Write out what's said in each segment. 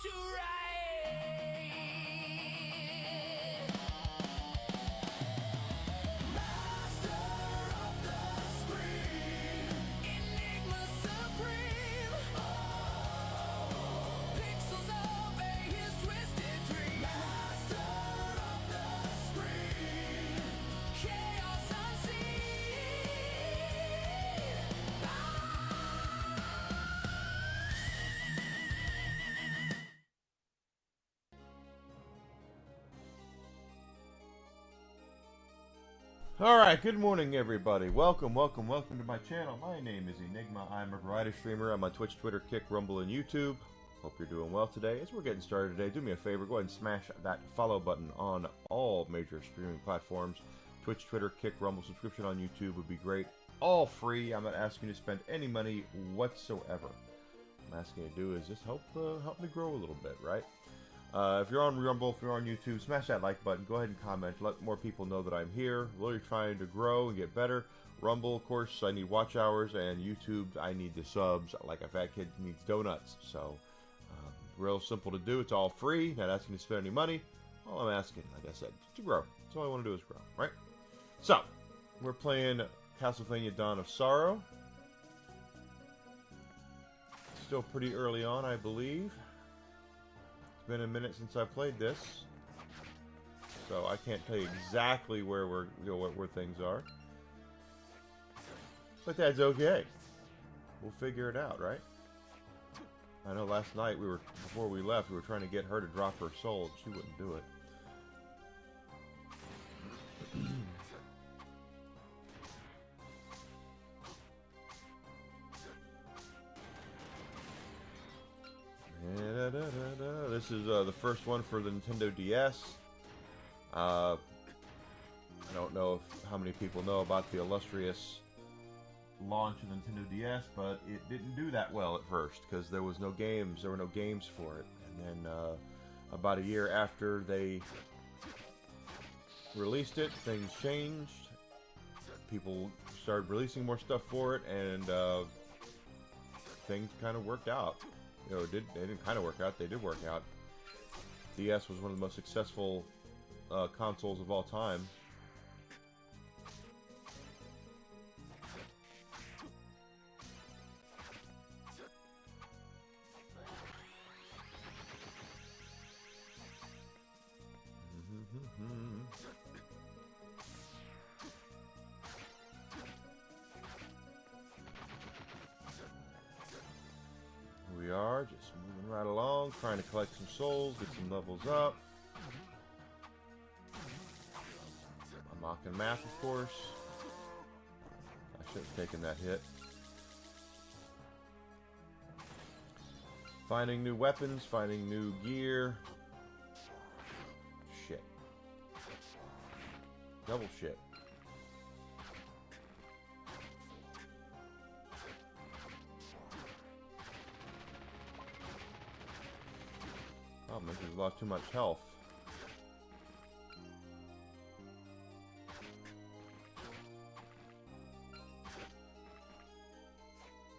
to write. Master of the screen, enigma supreme. Pixels obey his twisted dream. Master of the screen, chaos unseen. Alright, good morning everybody. Welcome to my channel. My name is Enigma. I'm a variety streamer. I'm on Twitch, Twitter, Kick, Rumble, and YouTube. Hope you're doing well today. As we're getting started today, do me a favor, go ahead and smash that follow button on all major streaming platforms. Twitch, Twitter, Kick, Rumble, subscription on YouTube would be great. All free. I'm not asking you to spend any money whatsoever. I'm asking you to do is just help me grow a little bit, right? If you're on Rumble, if you're on YouTube, smash that like button. Go ahead and comment. Let more people know that I'm here. Really trying to grow and get better. Rumble, of course, I need watch hours, and YouTube, I need the subs. Like a fat kid needs donuts. So, real simple to do. It's all free. Not asking you to spend any money. All I'm asking, like I said, to grow. That's all I want to do is grow, right? So, we're playing Castlevania Dawn of Sorrow. Still pretty early on, I believe. It's been a minute since I played this, so I can't tell you exactly where where things are. But that's okay. We'll figure it out, right? I know last night before we left, we were trying to get her to drop her soul. She wouldn't do it. This is the first one for the Nintendo DS. I don't know how many people know about the illustrious launch of the Nintendo DS, but it didn't do that well at first because there was no games. There were no games for it, and then about a year after they released it, things changed. People started releasing more stuff for it, and things kind of worked out. You know, they didn't kind of work out. They did work out. DS was one of the most successful consoles of all time. We are just moving right along, trying to collect some souls, get some levels up. I'm mocking math, of course. I should have taken that hit. Finding new weapons, finding new gear. Shit. Double shit. Oh, man, we've lost too much health.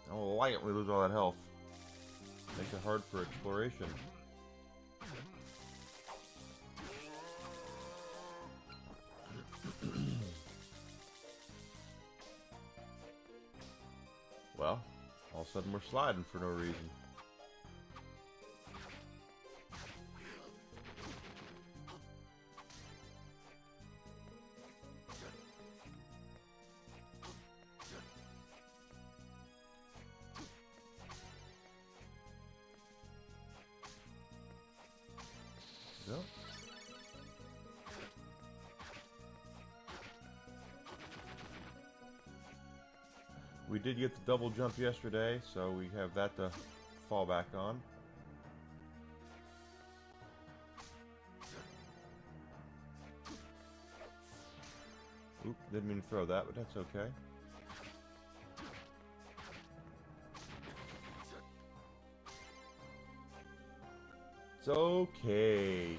I don't like it when we lose all that health. Makes it hard for exploration. Well, all of a sudden we're sliding for no reason. So. We did get the double jump yesterday, so we have that to fall back on. Oop, didn't mean to throw that, but that's okay. It's okay.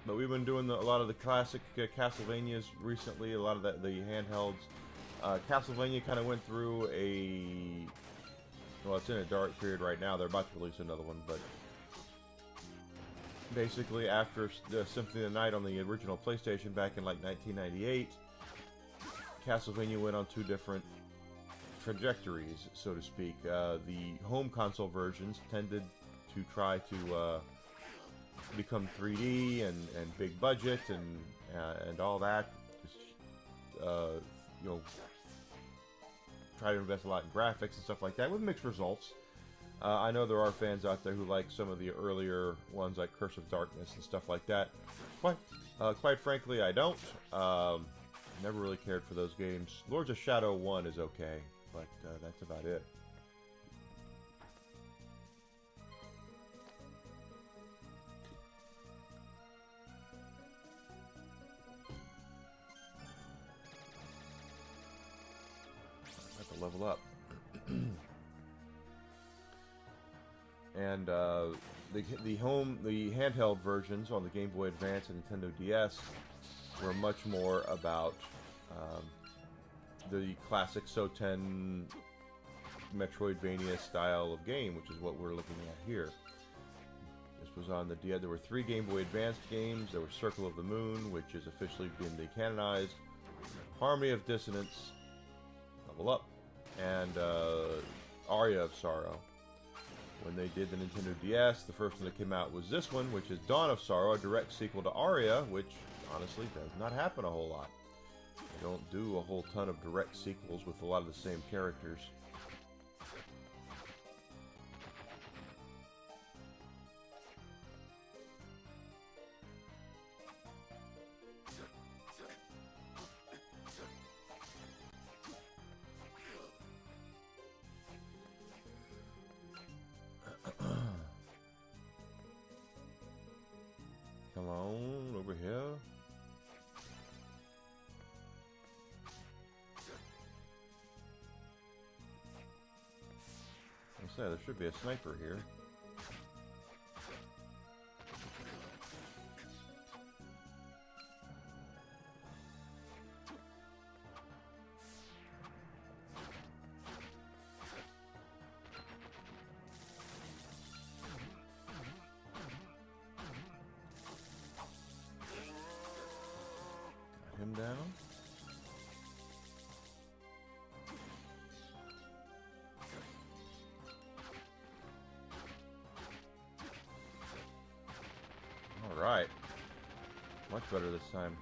But we've been doing a lot of the classic Castlevanias recently, a lot of the handhelds. Castlevania kind of went through a well, it's in a dark period right now. They're about to release another one, but basically after the Symphony of the Night on the original PlayStation back in like 1998, Castlevania went on two different trajectories, so to speak. The home console versions tended to try to become 3D and big budget and all that. Just you know, try to invest a lot in graphics and stuff like that with mixed results. I know there are fans out there who like some of the earlier ones like Curse of Darkness and stuff like that. Quite frankly, I don't. Never really cared for those games. Lords of Shadow 1 is okay, but that's about it. Have to level up. And the handheld versions on the Game Boy Advance and Nintendo DS were much more about the classic Soten Metroidvania style of game, which is what we're looking at here. This was on the DS. There were 3 Game Boy Advanced games. There was Circle of the Moon, which is officially been decanonized, Harmony of Dissonance, level up, and Aria of Sorrow. When they did the Nintendo DS, the first one that came out was this one, which is Dawn of Sorrow, a direct sequel to Aria, which honestly does not happen a whole lot. They don't do a whole ton of direct sequels with a lot of the same characters. Come on, over here. I say there should be a sniper here. Him down. All right. Much better this time.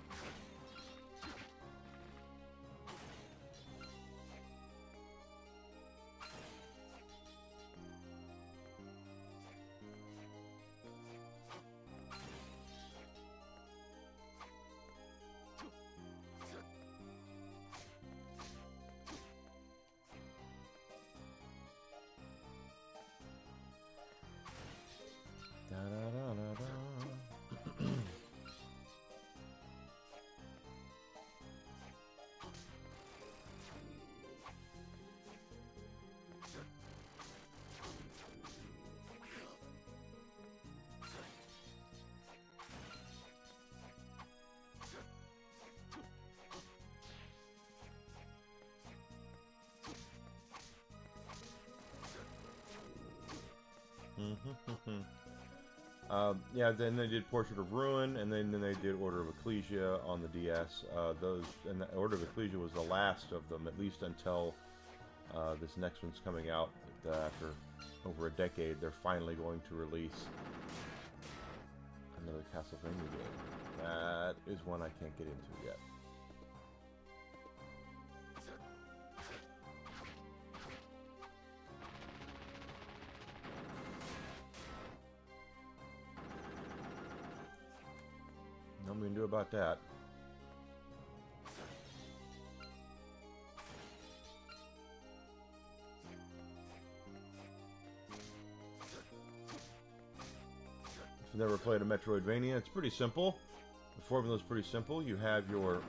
Da, da, da, da, da. Yeah, then they did Portrait of Ruin, and then they did Order of Ecclesia on the DS. And the Order of Ecclesia was the last of them, at least until this next one's coming out. After over a decade, they're finally going to release another Castlevania game. That is one I can't get into yet. Nothing we can do about that. If you've never played a Metroidvania, it's pretty simple. The formula is pretty simple. You have your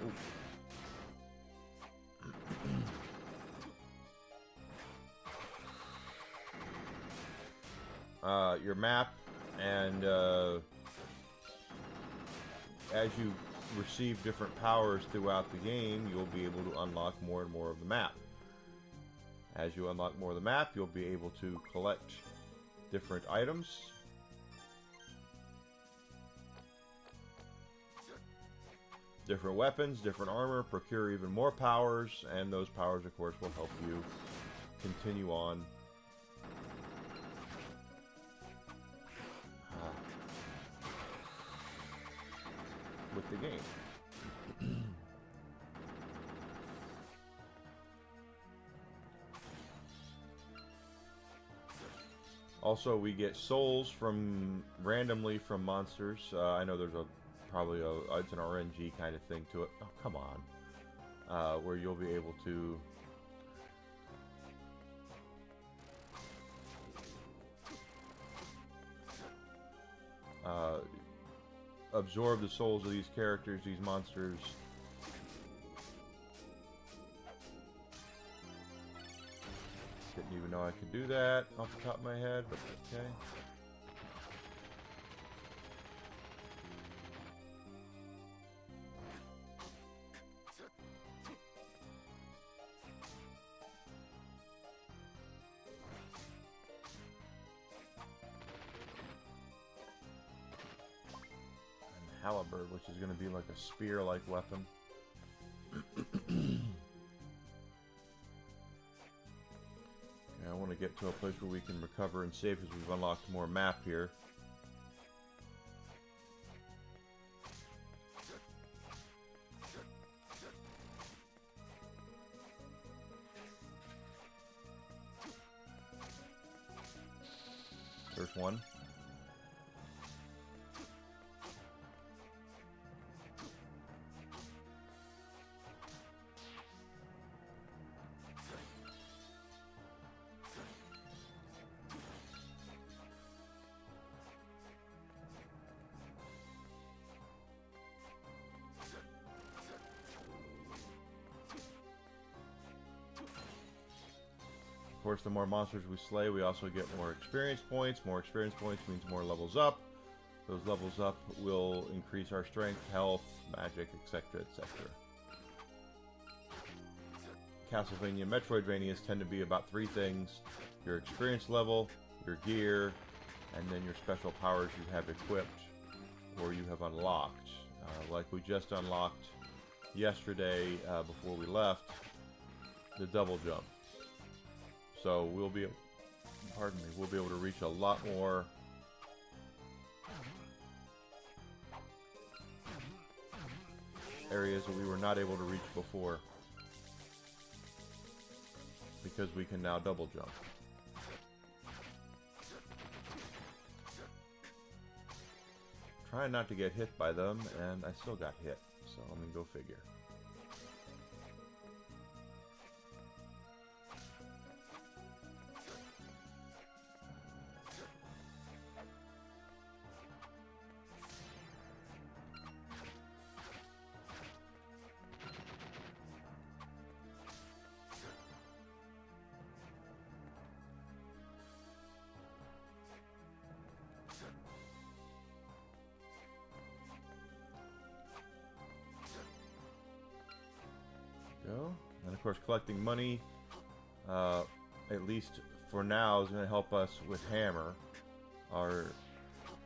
your map, and as you receive different powers throughout the game, you'll be able to unlock more and more of the map. As you unlock more of the map, you'll be able to collect different items. Different weapons, different armor, procure even more powers, and those powers, of course, will help you continue on with the game. Also, we get souls randomly from monsters. I know there's probably it's an RNG kind of thing to it. Oh, come on. Where you'll be able to absorb the souls of these characters, these monsters. Didn't even know I could do that off the top of my head, but okay. Halberd, which is going to be like a spear-like weapon. I want to get to a place where we can recover and save because we've unlocked more map here. There's one. Of course, the more monsters we slay, we also get more experience points. More experience points means more levels up. Those levels up will increase our strength, health, magic, etc., etc. Castlevania Metroidvanias tend to be about three things: your experience level, your gear, and then your special powers you have equipped or you have unlocked. Like we just unlocked yesterday before we left, the double jump. So we'll be able to reach a lot more areas that we were not able to reach before because we can now double jump. Trying not to get hit by them, and I still got hit, so I mean, go figure. Go. And of course, collecting money, at least for now, is going to help us with Hammer. Our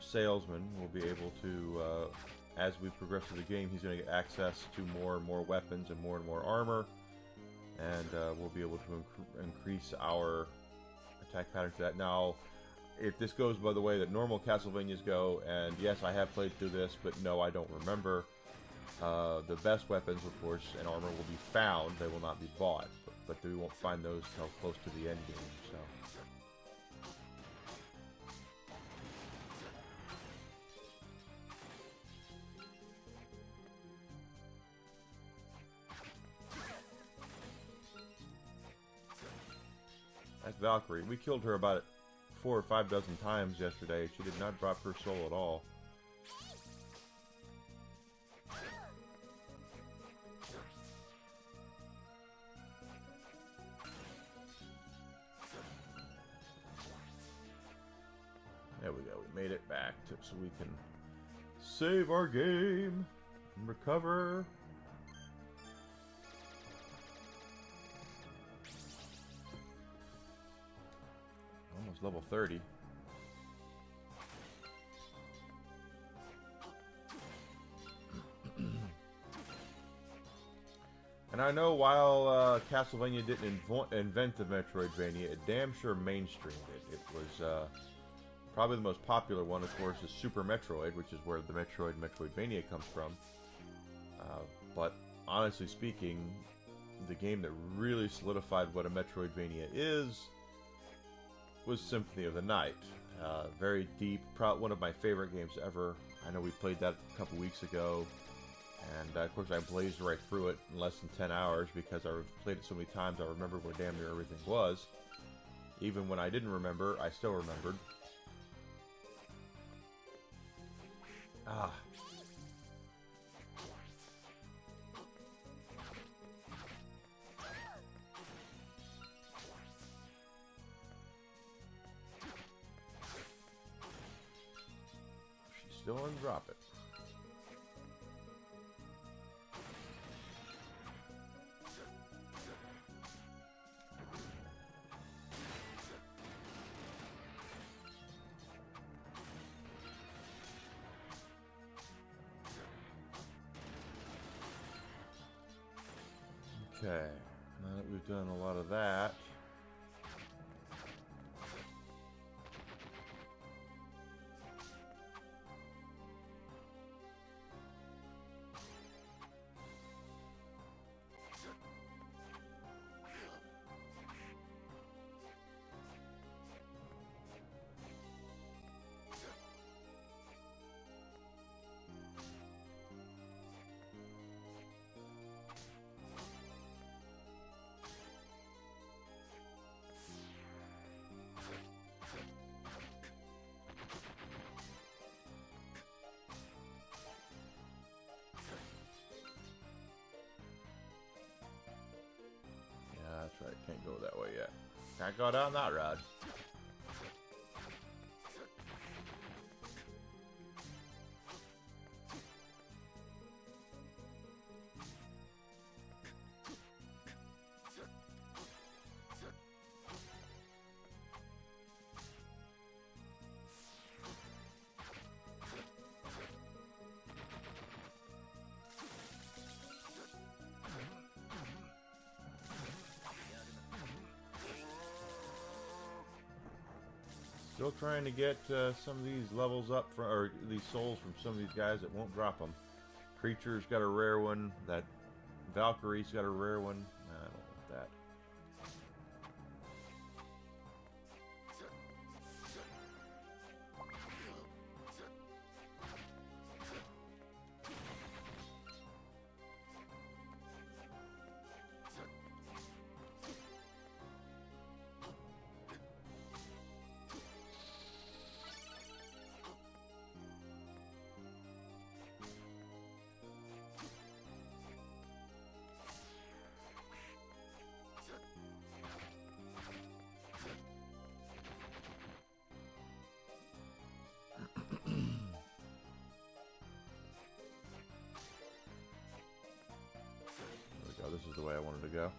salesman will be able to, as we progress through the game, he's going to get access to more and more weapons and more armor, and we'll be able to increase our attack pattern to that. Now, if this goes by the way that normal Castlevanias go, and yes, I have played through this, but no, I don't remember. The best weapons, of course, and armor will be found. They will not be bought, but we won't find those until close to the end game. So, that's Valkyrie. We killed her about 4 or 5 dozen times yesterday. She did not drop her soul at all. There we go, we made it back so we can save our game and recover. was level 30. And I know while Castlevania didn't invent the Metroidvania, it damn sure mainstreamed it. It was probably the most popular one, of course, is Super Metroid, which is where the Metroidvania comes from. But honestly speaking, the game that really solidified what a Metroidvania is was Symphony of the Night. Very deep, one of my favorite games ever. I know we played that a couple weeks ago. And of course I blazed right through it in less than 10 hours because I played it so many times I remembered where damn near everything was. Even when I didn't remember, I still remembered. Ah. She still didn't drop it. Okay, now that we've done a lot of that, that's right, can't go that way yet. Can't go down that road. Still trying to get some of these levels up, or these souls from some of these guys that won't drop them. Creature's got a rare one. That Valkyrie's got a rare one. I don't want that. This is the way I wanted to go.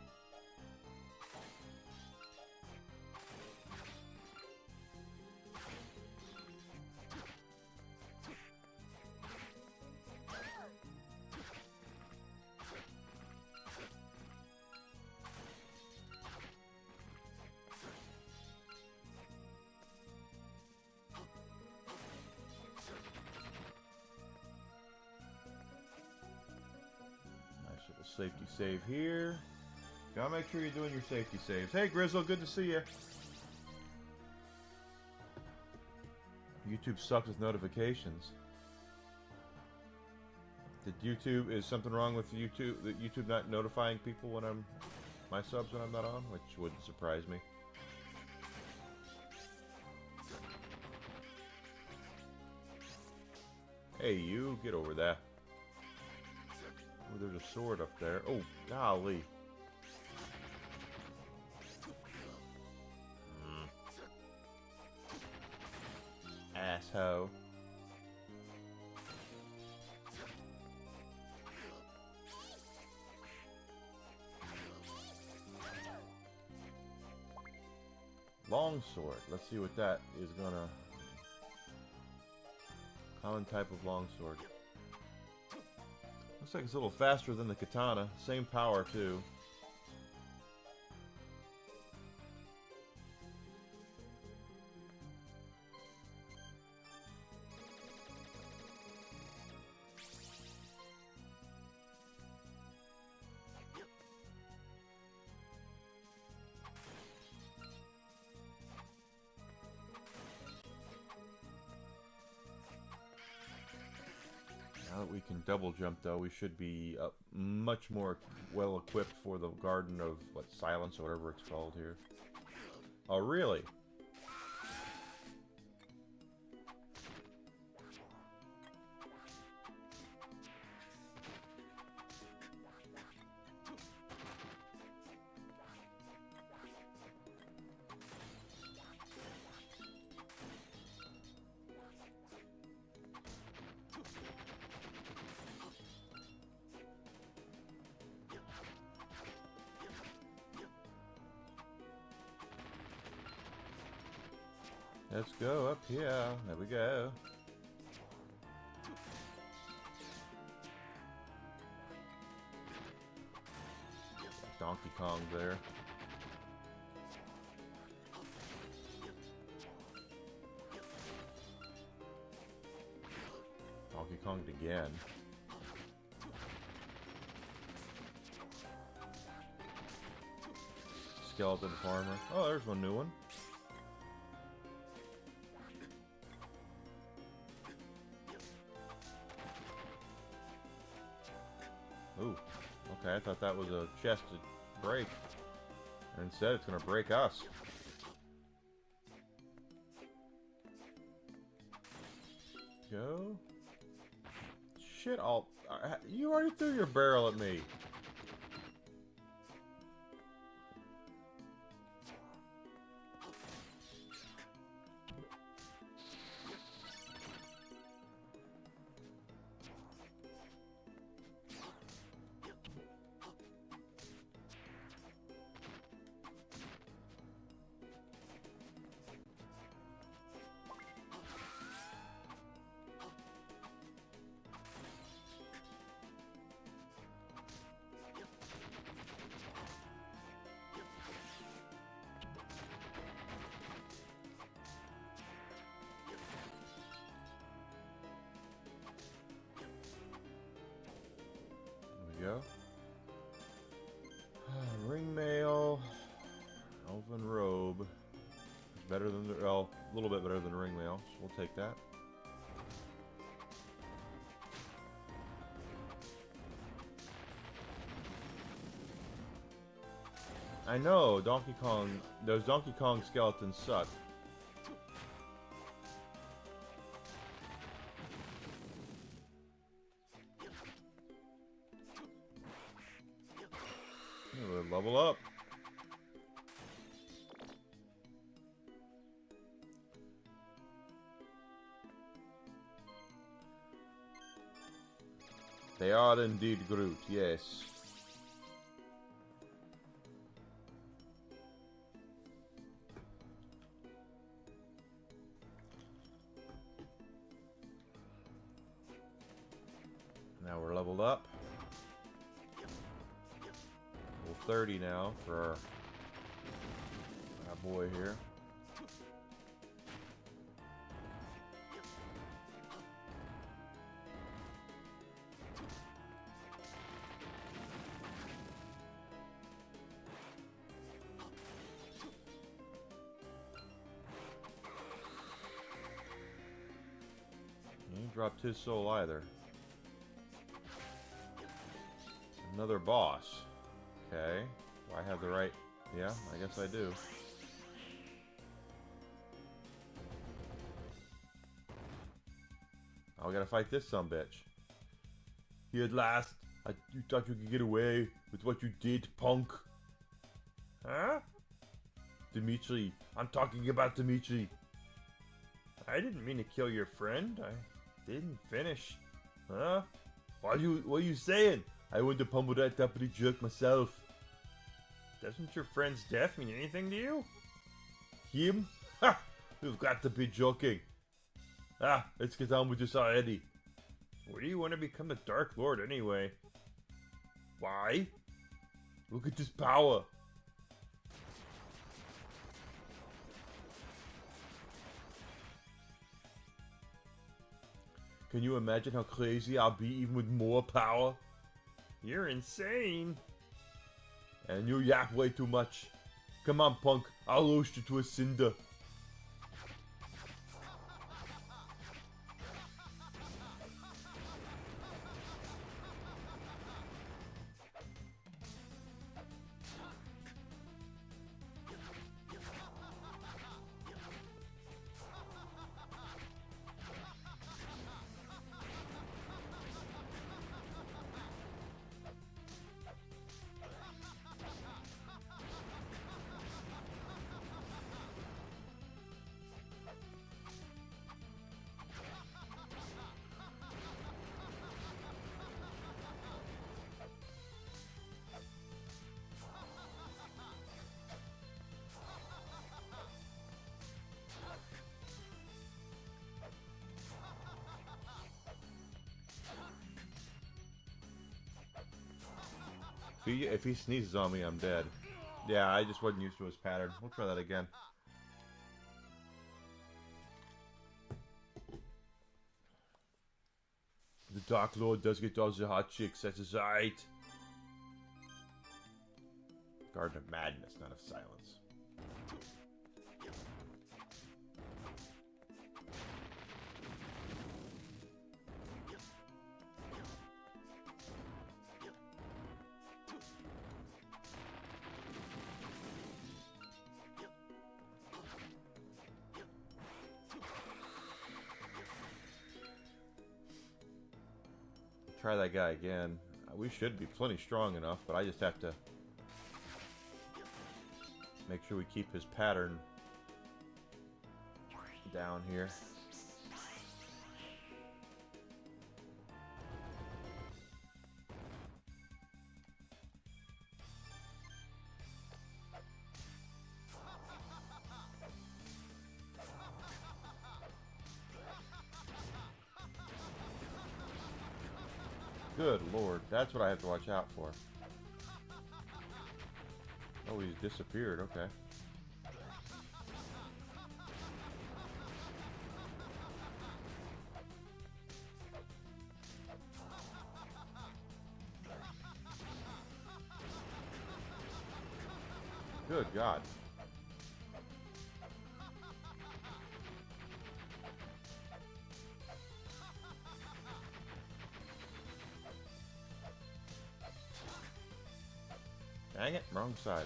Safety save here. Gotta make sure you're doing your safety saves. Hey Grizzle, good to see you. YouTube sucks with notifications. Is something wrong with YouTube? That YouTube not notifying people when my subs when I'm not on, which wouldn't surprise me. Hey, you get over there. Oh, there's a sword up there. Oh, golly. Asshole. Longsword. Let's see what that is gonna... Common type of longsword. Looks like it's a little faster than the katana. Same power, too. Now that we can double jump, though, we should be much more well equipped for the Garden of Silence or whatever it's called here. Oh, really? Let's go up here. There we go. Donkey Kong there. Donkey Konged again. Skeleton farmer. Oh, there's one new one. Ooh, okay, I thought that was a chest to break. And instead it's gonna break us. Go. Shit, you already threw your barrel at me. Go. Ring mail, elven robe. It's better than the, well, a little bit better than ring mail, so we'll take that. I know, Donkey Kong, those Donkey Kong skeletons suck. Level up. They are indeed Groot, yes. Now we're leveled up. 30 now for our boy here. He ain't dropped his soul either. Another boss. Okay, do I have the right... Yeah, I guess I do. Oh, we gotta fight this sumbitch. Here at last, you thought you could get away with what you did, punk? Huh? Dimitri, I'm talking about Dimitri. I didn't mean to kill your friend. I didn't finish. Huh? What are you saying? I went to pummel that deputy jerk myself. Doesn't your friend's death mean anything to you? Him? Ha! You've got to be joking. Ah, let's get on with this already. Why do you want to become a Dark Lord anyway? Why? Look at this power. Can you imagine how crazy I'll be even with more power? You're insane. And you yap way too much. Come on, punk. I'll roast you to a cinder. If he sneezes on me, I'm dead. Yeah, I just wasn't used to his pattern. We'll try that again. The Dark Lord does get all the hot chicks, that's right. Garden of Madness, not of Silence. Try that guy again. We should be plenty strong enough, but I just have to make sure we keep his pattern down here. Good lord, that's what I have to watch out for. Oh, he's disappeared, okay. Good God. Dang it, wrong side.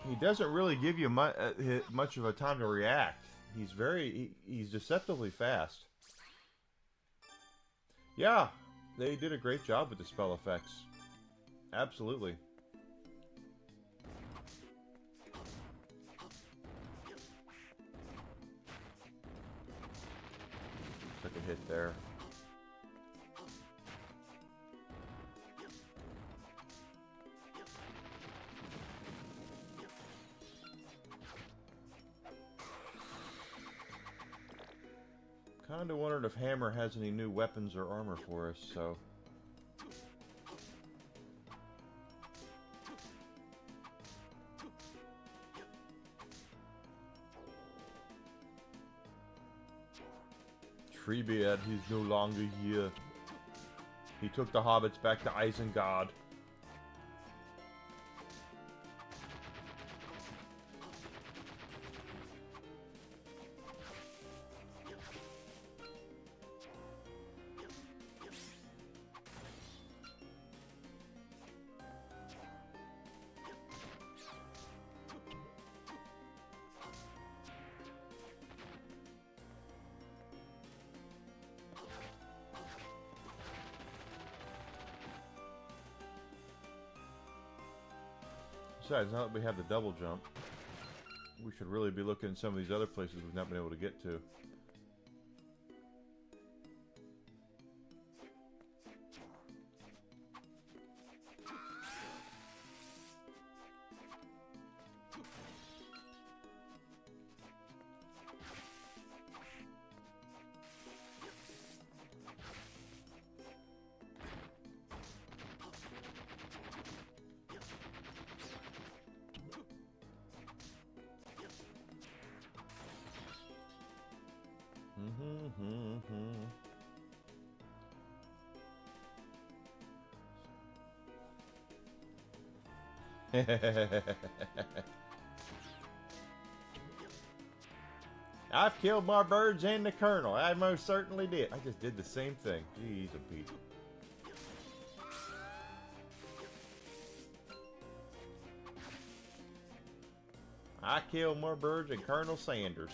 He doesn't really give you much of a time to react. He's deceptively fast. Yeah, they did a great job with the spell effects. Absolutely. Took a hit there. Kinda wondered if Hammer has any new weapons or armor for us, so... Treebeard, he's no longer here. He took the hobbits back to Isengard. Besides, now that we have the double jump, We should really be looking at some of these other places we've not been able to get to. I've killed more birds and the colonel. I most certainly did. I just did the same thing. Jeez, Pete. I killed more birds than Colonel Sanders.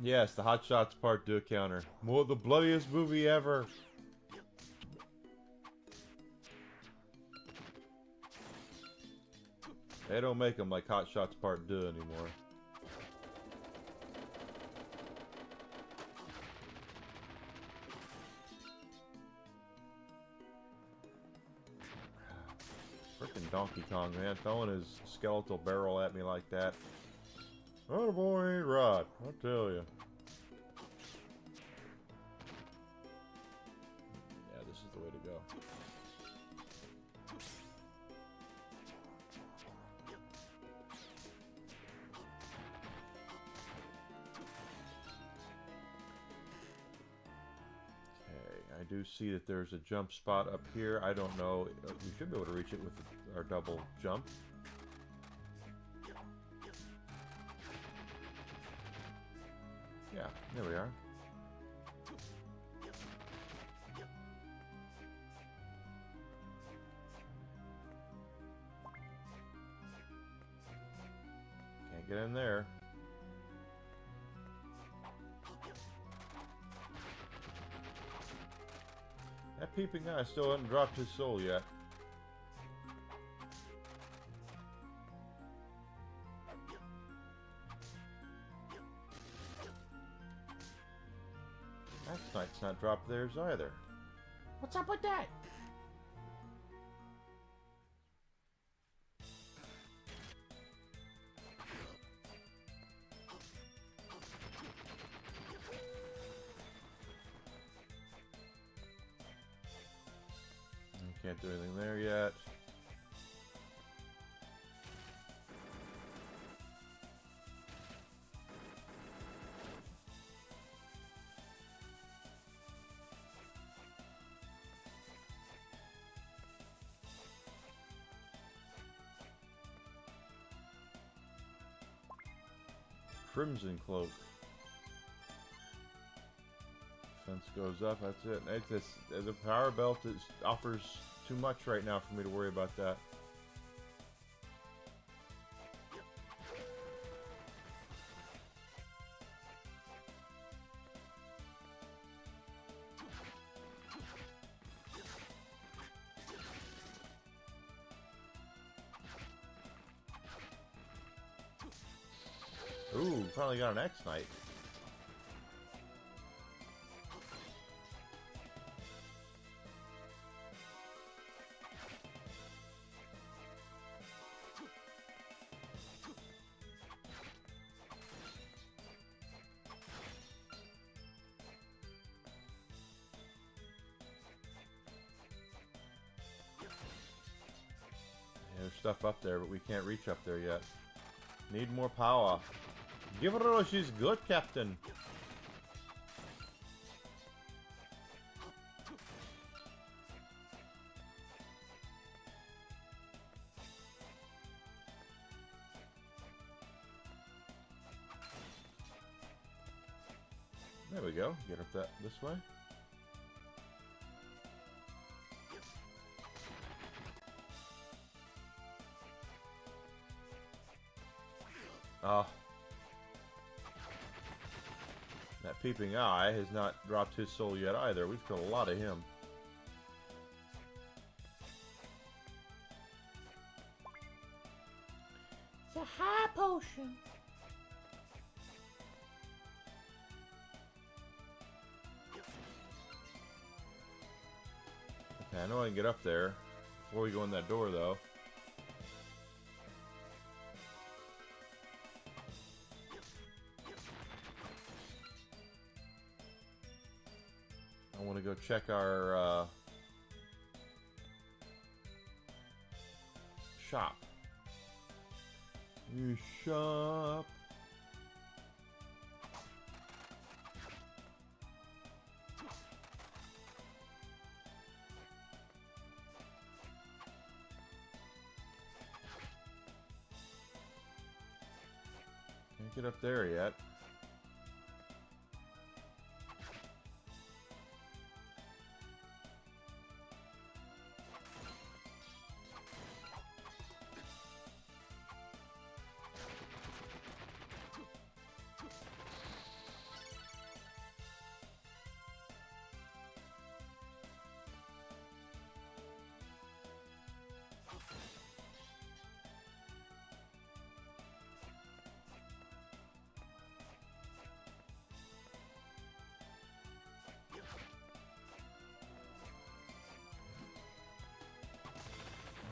Yes, the Hot Shots Part 2 counter. More the bloodiest movie ever. They don't make them like Hot Shots Part 2 anymore. Frickin' Donkey Kong, man, throwing his skeletal barrel at me like that. Oh boy, ain't right, I'll tell you. Yeah, this is the way to go. Okay, I do see that there's a jump spot up here. I don't know, we should be able to reach it with our double jump. Yeah, there we are. Can't get in there. That peeping guy still hasn't dropped his soul yet. Knight's not dropped theirs either. What's up with that? Can't do anything there yet. Crimson Cloak. Fence goes up, that's it. It's just, the power belt offers too much right now for me to worry about that. Ooh, finally got an X-Knight. There's stuff up there, but we can't reach up there yet. Need more power. Give her a she's good, Captain. There we go. Get up this way. Ah. That peeping eye has not dropped his soul yet either. We've killed a lot of him. It's a high potion. Okay, I know I can get up there before we go in that door, though. I want to go check our shop. New shop. Can't get up there yet.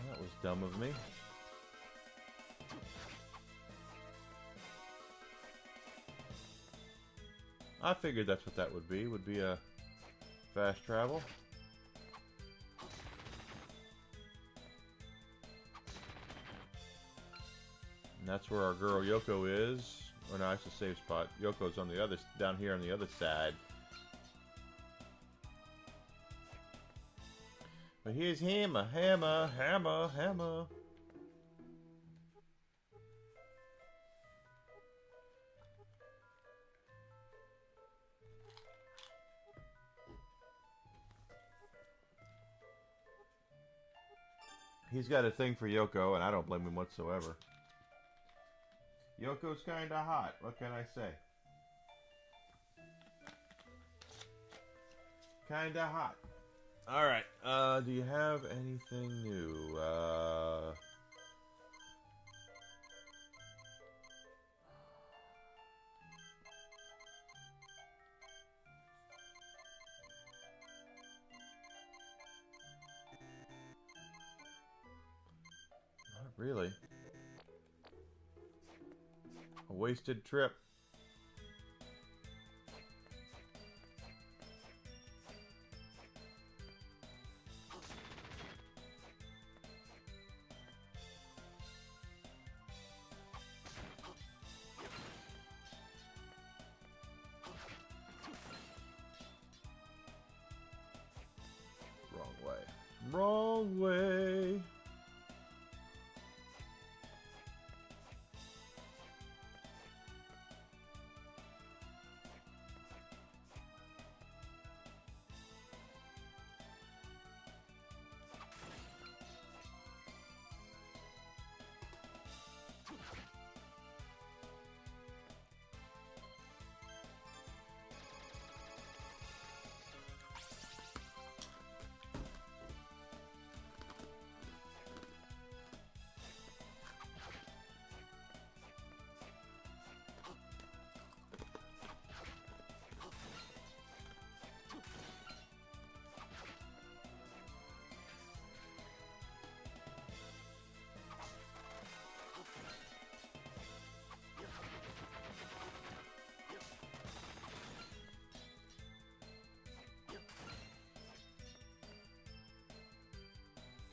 That was dumb of me. I figured that's what that would be a fast travel. And that's where our girl Yoko is. Oh no, it's a safe spot. Yoko's on the other, down here on the other side. But here's Hammer, Hammer, Hammer, Hammer. He's got a thing for Yoko, and I don't blame him whatsoever. Yoko's kinda hot, what can I say? Kinda hot. Alright, do you have anything new? Not really. A wasted trip. Wrong way. Wrong way.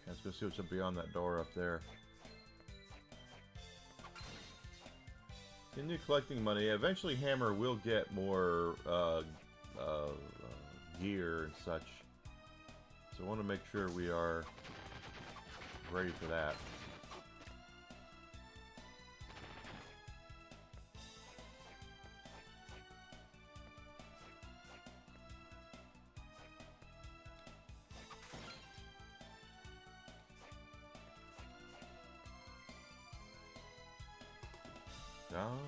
Let's go see what's beyond that door up there. Continue collecting money. Eventually Hammer will get more gear and such. So I want to make sure we are ready for that. down.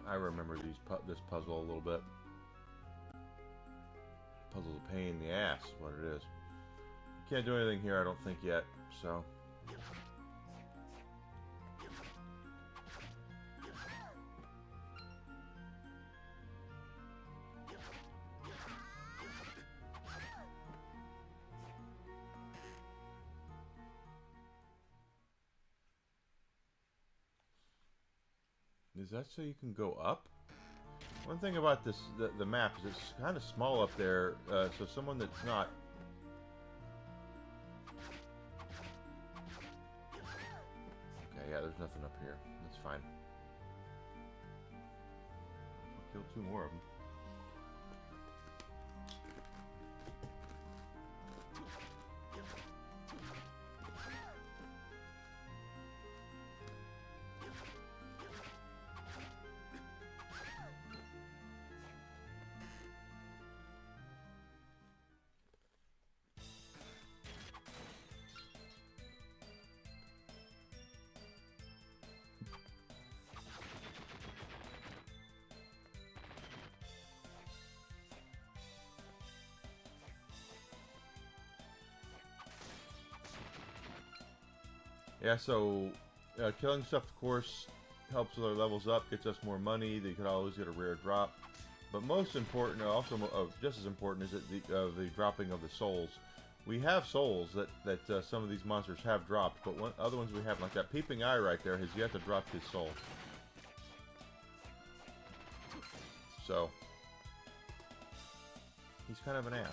I remember this puzzle a little bit. Puzzle's a pain in the ass, is what it is. Can't do anything here, I don't think yet, so. Is that so you can go up? One thing about this, the map, is it's kind of small up there, so someone that's not... Okay, yeah, there's nothing up here. That's fine. I'll kill 2 more of them. Yeah, so killing stuff, of course, helps with our levels up, gets us more money. You could always get a rare drop. But most important, also just as important, is the dropping of the souls. We have souls that some of these monsters have dropped, but other ones we haven't. Like that peeping eye right there has yet to drop his soul. So, he's kind of an ass.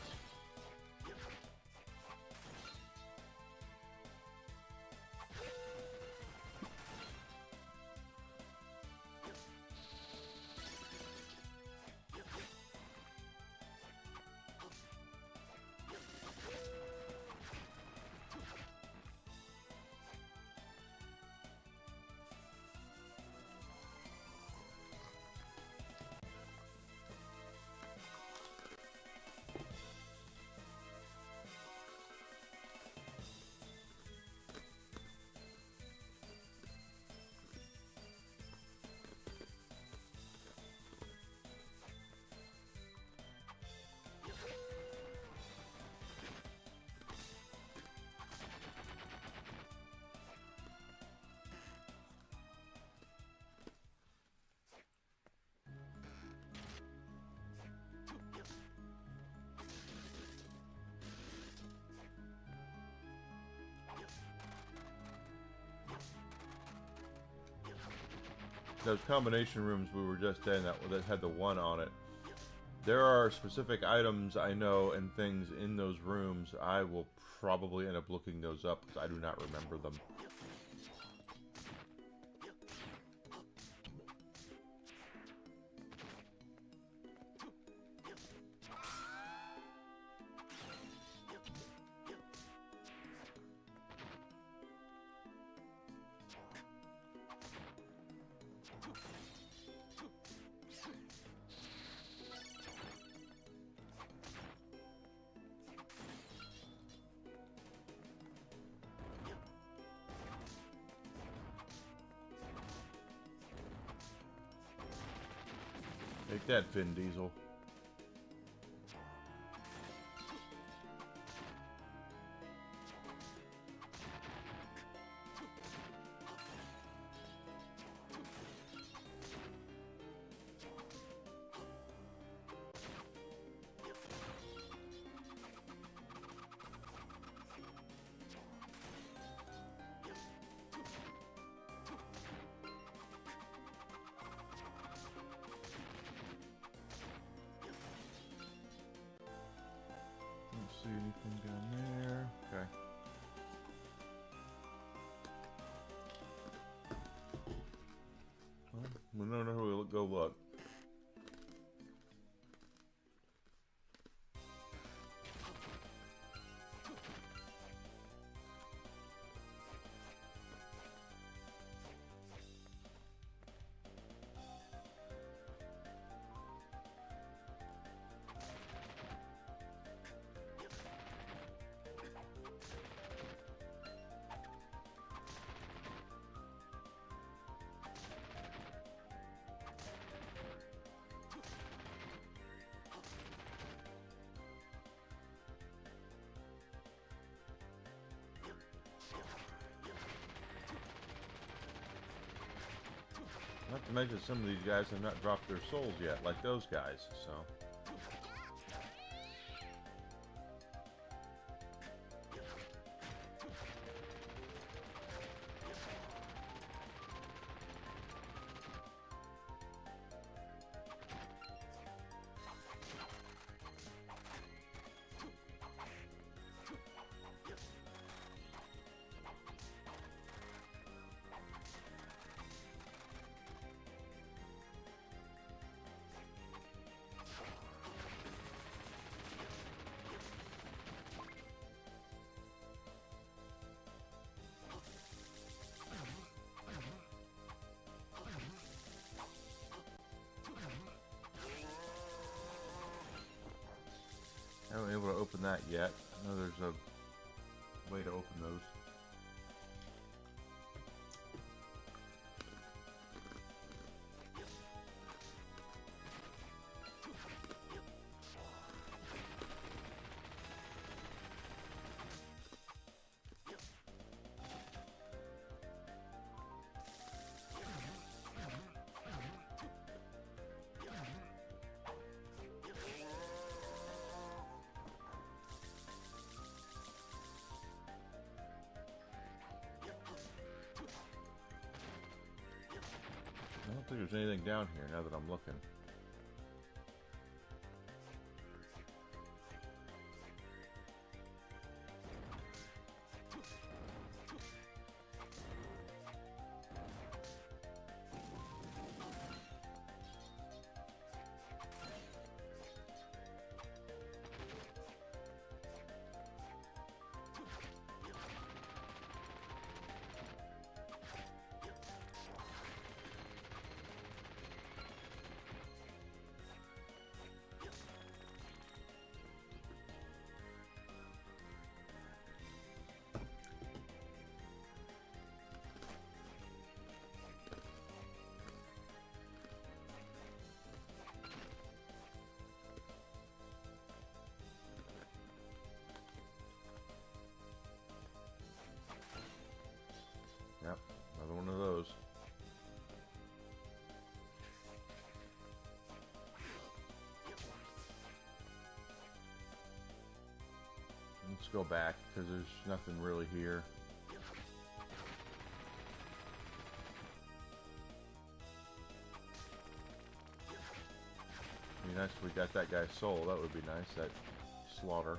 Those combination rooms we were just in that had the 1 on it. There are specific items I know and things in those rooms. I will probably end up looking those up because I do not remember them. Take that, Vin Diesel. We don't know who we'll go look. Not to mention some of these guys have not dropped their souls yet, like those guys, so... I haven't been able to open that yet. I know there's a way to open those. I don't think there's anything down here now that I'm looking. Yep, another one of those. Let's go back because there's nothing really here. Be nice if we got that guy's soul. That would be nice. That slaughter.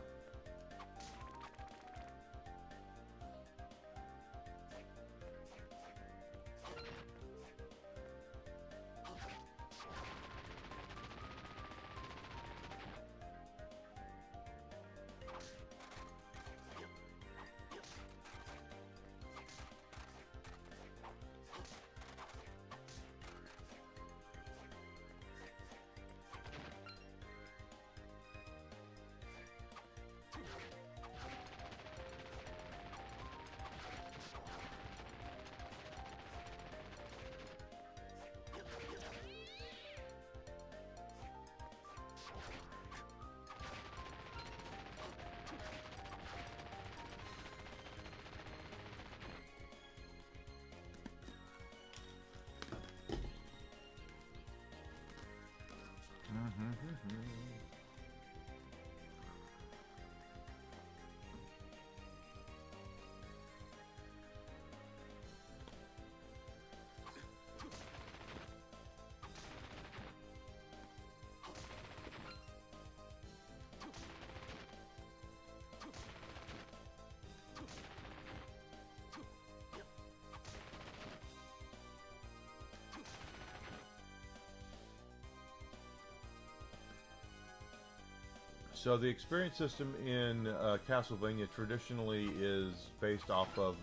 So the experience system in Castlevania traditionally is based off of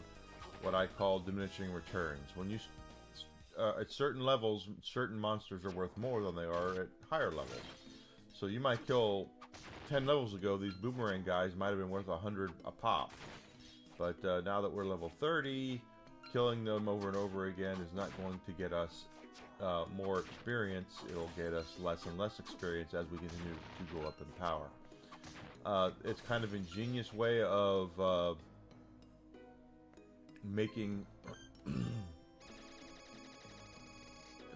what I call diminishing returns. When you at certain levels, certain monsters are worth more than they are at higher levels. So you might kill 10 levels ago, these boomerang guys might have been worth 100 a pop. But now that we're level 30, killing them over and over again is not going to get us more experience. It'll get us less and less experience as we continue to go up in power. It's kind of an ingenious way of making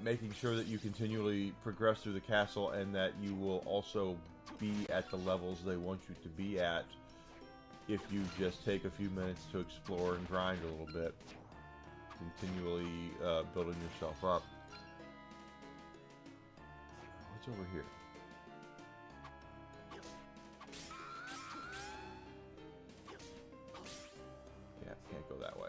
making sure that you continually progress through the castle, and that you will also be at the levels they want you to be at if you just take a few minutes to explore and grind a little bit, continually building yourself up. What's over here? Yeah, can't go that way.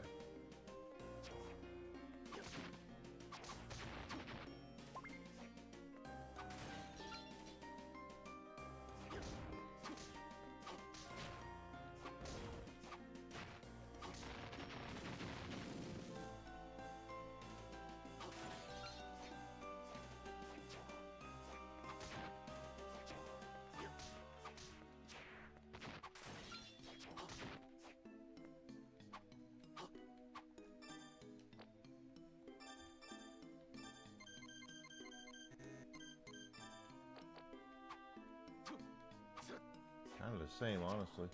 Kind of the same, honestly.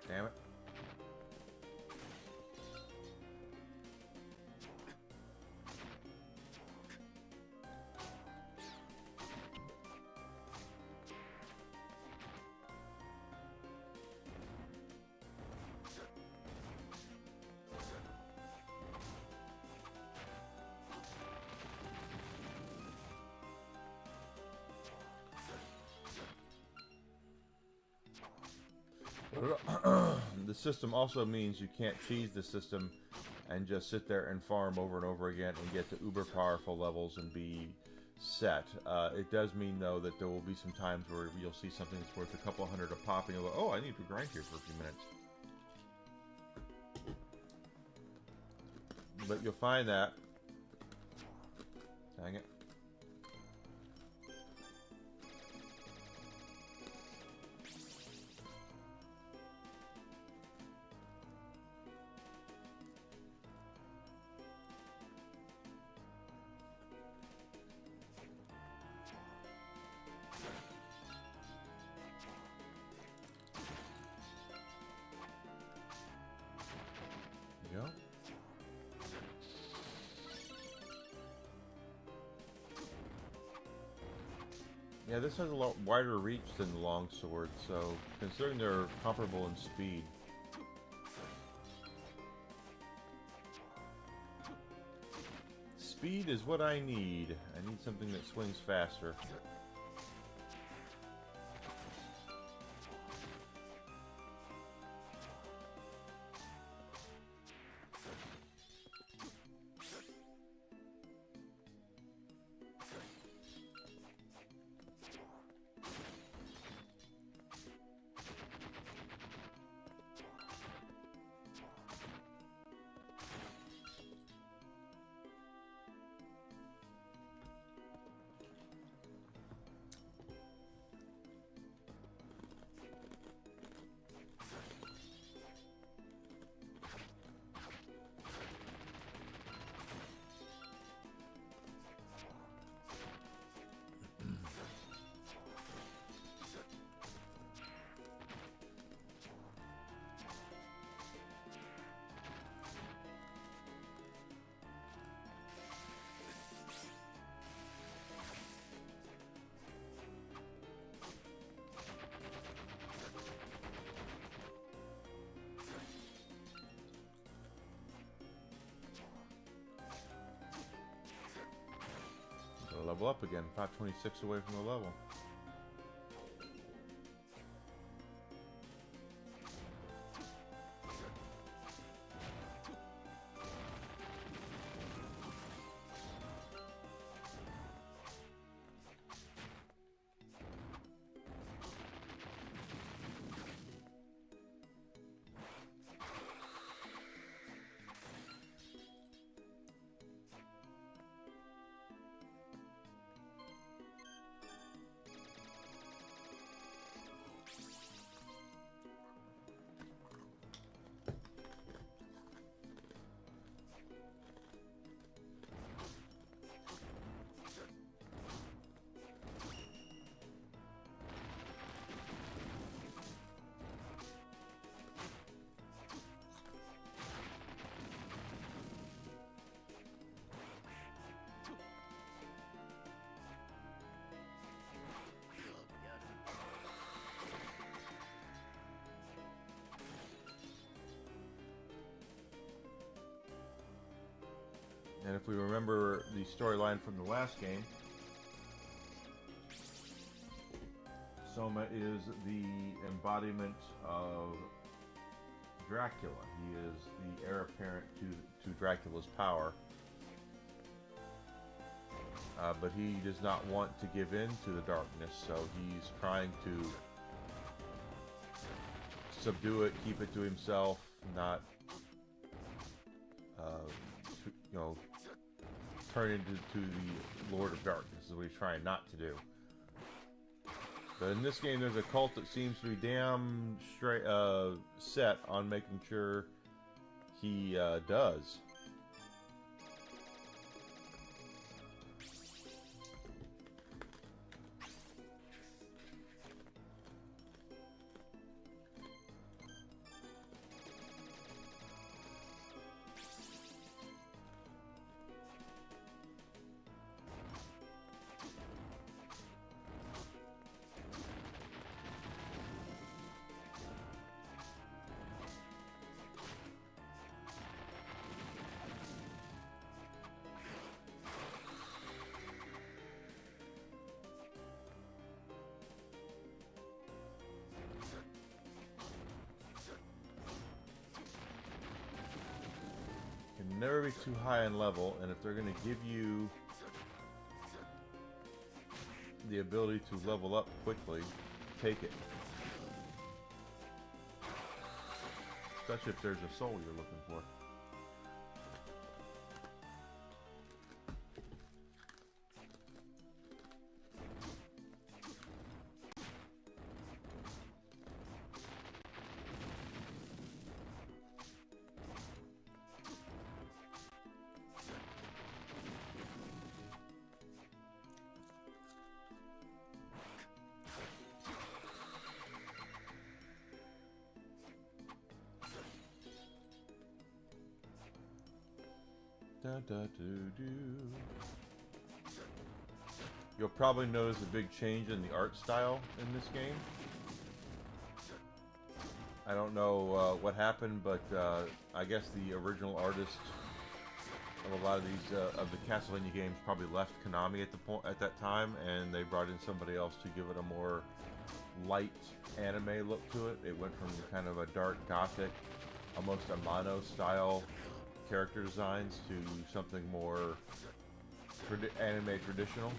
Damn it. The system also means you can't cheese the system and just sit there and farm over and over again and get to uber powerful levels and be set. It does mean, though, that there will be some times where you'll see something that's worth a couple hundred a pop and you'll go, oh, I need to grind here for a few minutes. But you'll find that... Dang it. Go. Yeah, this has a lot wider reach than the longsword, so considering they're comparable in speed. Speed is what I need. I need something that swings faster. Level up again. 526 away from the level. And if we remember the storyline from the last game, Soma is the embodiment of Dracula. He is the heir apparent to Dracula's power. But he does not want to give in to the darkness, so he's trying to subdue it, keep it to himself, not, you know, turn into the Lord of Darkness is what he's trying not to do. But in this game, there's a cult that seems to be damn straight set on making sure he does. Can never be too high in level, and if they're going to give you the ability to level up quickly, take it. Especially if there's a soul you're looking for. You'll probably notice a big change in the art style in this game. I don't know what happened, but I guess the original artist of a lot of these of the Castlevania games probably left Konami at that time, and they brought in somebody else to give it a more light anime look to it. It went from kind of a dark gothic, almost a mono style character designs to something more anime traditional.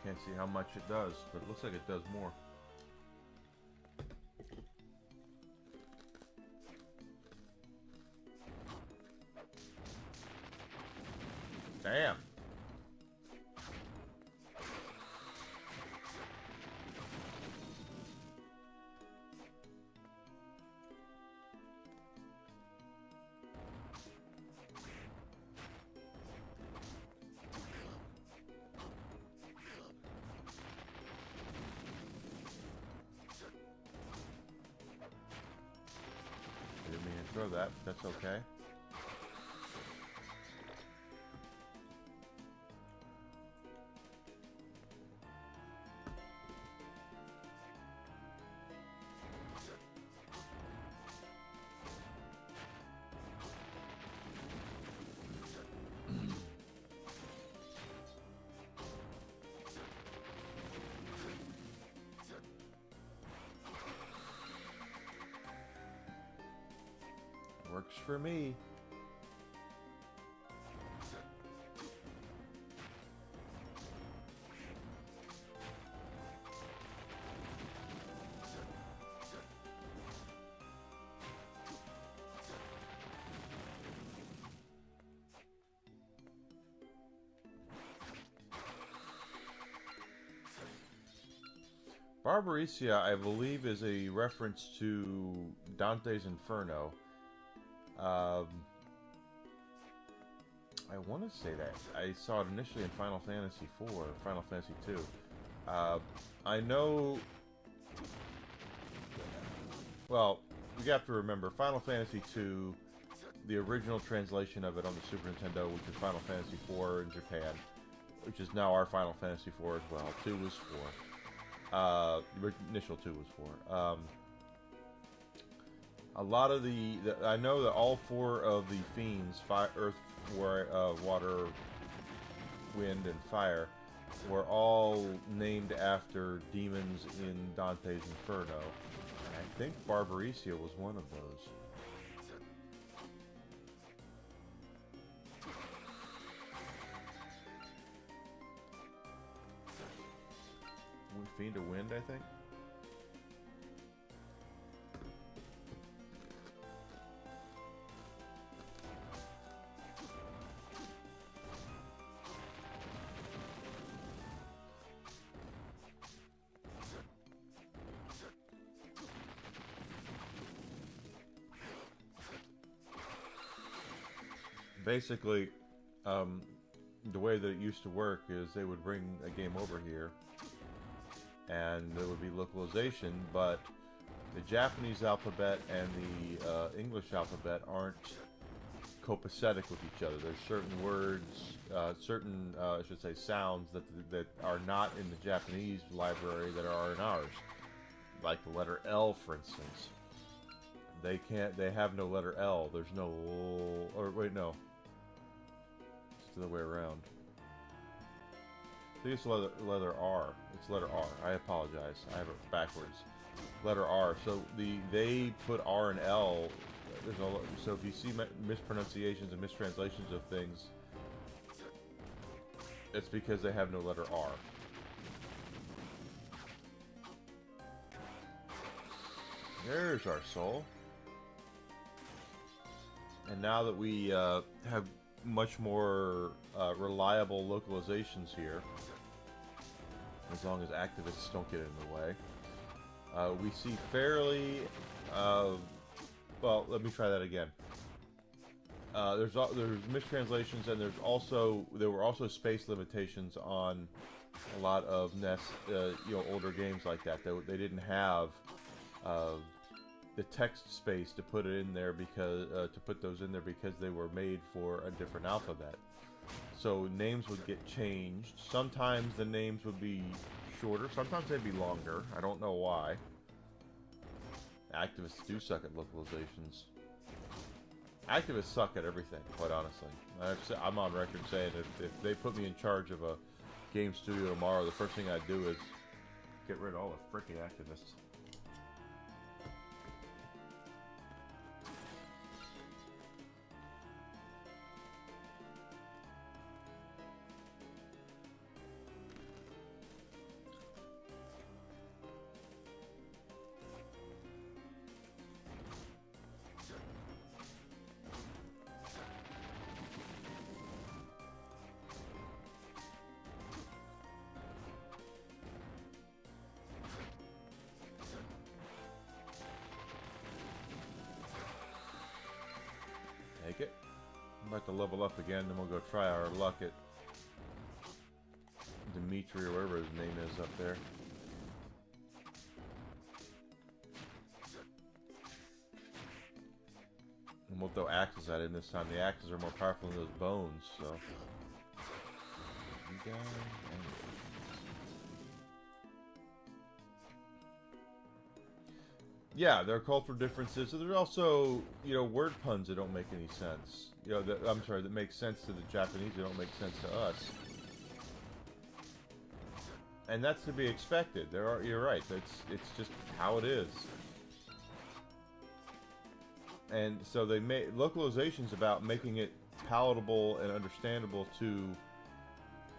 Can't see how much it does, but it looks like it does more. Damn. Didn't mean to throw that, but that's okay. Works for me. Barbariccia, I believe, is a reference to Dante's Inferno. I want to say that. I saw it initially in Final Fantasy IV, Final Fantasy II. I know... Well, you have to remember, Final Fantasy II, the original translation of it on the Super Nintendo, which is Final Fantasy IV in Japan, which is now our Final Fantasy IV as well. 2 was 4. The initial 2 was 4. A lot of I know that all 4 of the fiends, earth, water, wind, and fire, were all named after demons in Dante's Inferno. And I think Barbariccia was one of those. Fiend of Wind, I think. Basically, the way that it used to work is they would bring a game over here and there would be localization, but the Japanese alphabet and the English alphabet aren't copacetic with each other. There's certain words, I should say sounds that are not in the Japanese library that are in ours. Like the letter L, for instance. They have no letter L. There's no, or wait, no. It's the other way around. I think it's letter R. It's letter R. I apologize. I have it backwards. Letter R. So they put R and L. So if you see mispronunciations and mistranslations of things, it's because they have no letter R. There's our soul. And now that we have much more reliable localizations here, as long as activists don't get in the way, we see fairly well, let me try that again. There's mistranslations, and there were also space limitations on a lot of NES, older games like that. They didn't have the text space to put it in there because because they were made for a different alphabet. So names would get changed. Sometimes the names would be shorter. Sometimes they'd be longer. I don't know why. Activists do suck at localizations. Activists suck at everything, quite honestly. I'm on record saying if they put me in charge of a game studio tomorrow, the first thing I'd do is get rid of all the freaking activists. I'm about to level up again, then we'll go try our luck at Dimitri or whatever his name is up there. And we'll throw axes at him this time. The axes are more powerful than those bones, so. You guys. Yeah, there are cultural differences. So there's also, you know, word puns that don't make any sense. You know, I'm sorry, that make sense to the Japanese, that don't make sense to us. And that's to be expected. You're right. It's just how it is. And so they make localizations about making it palatable and understandable to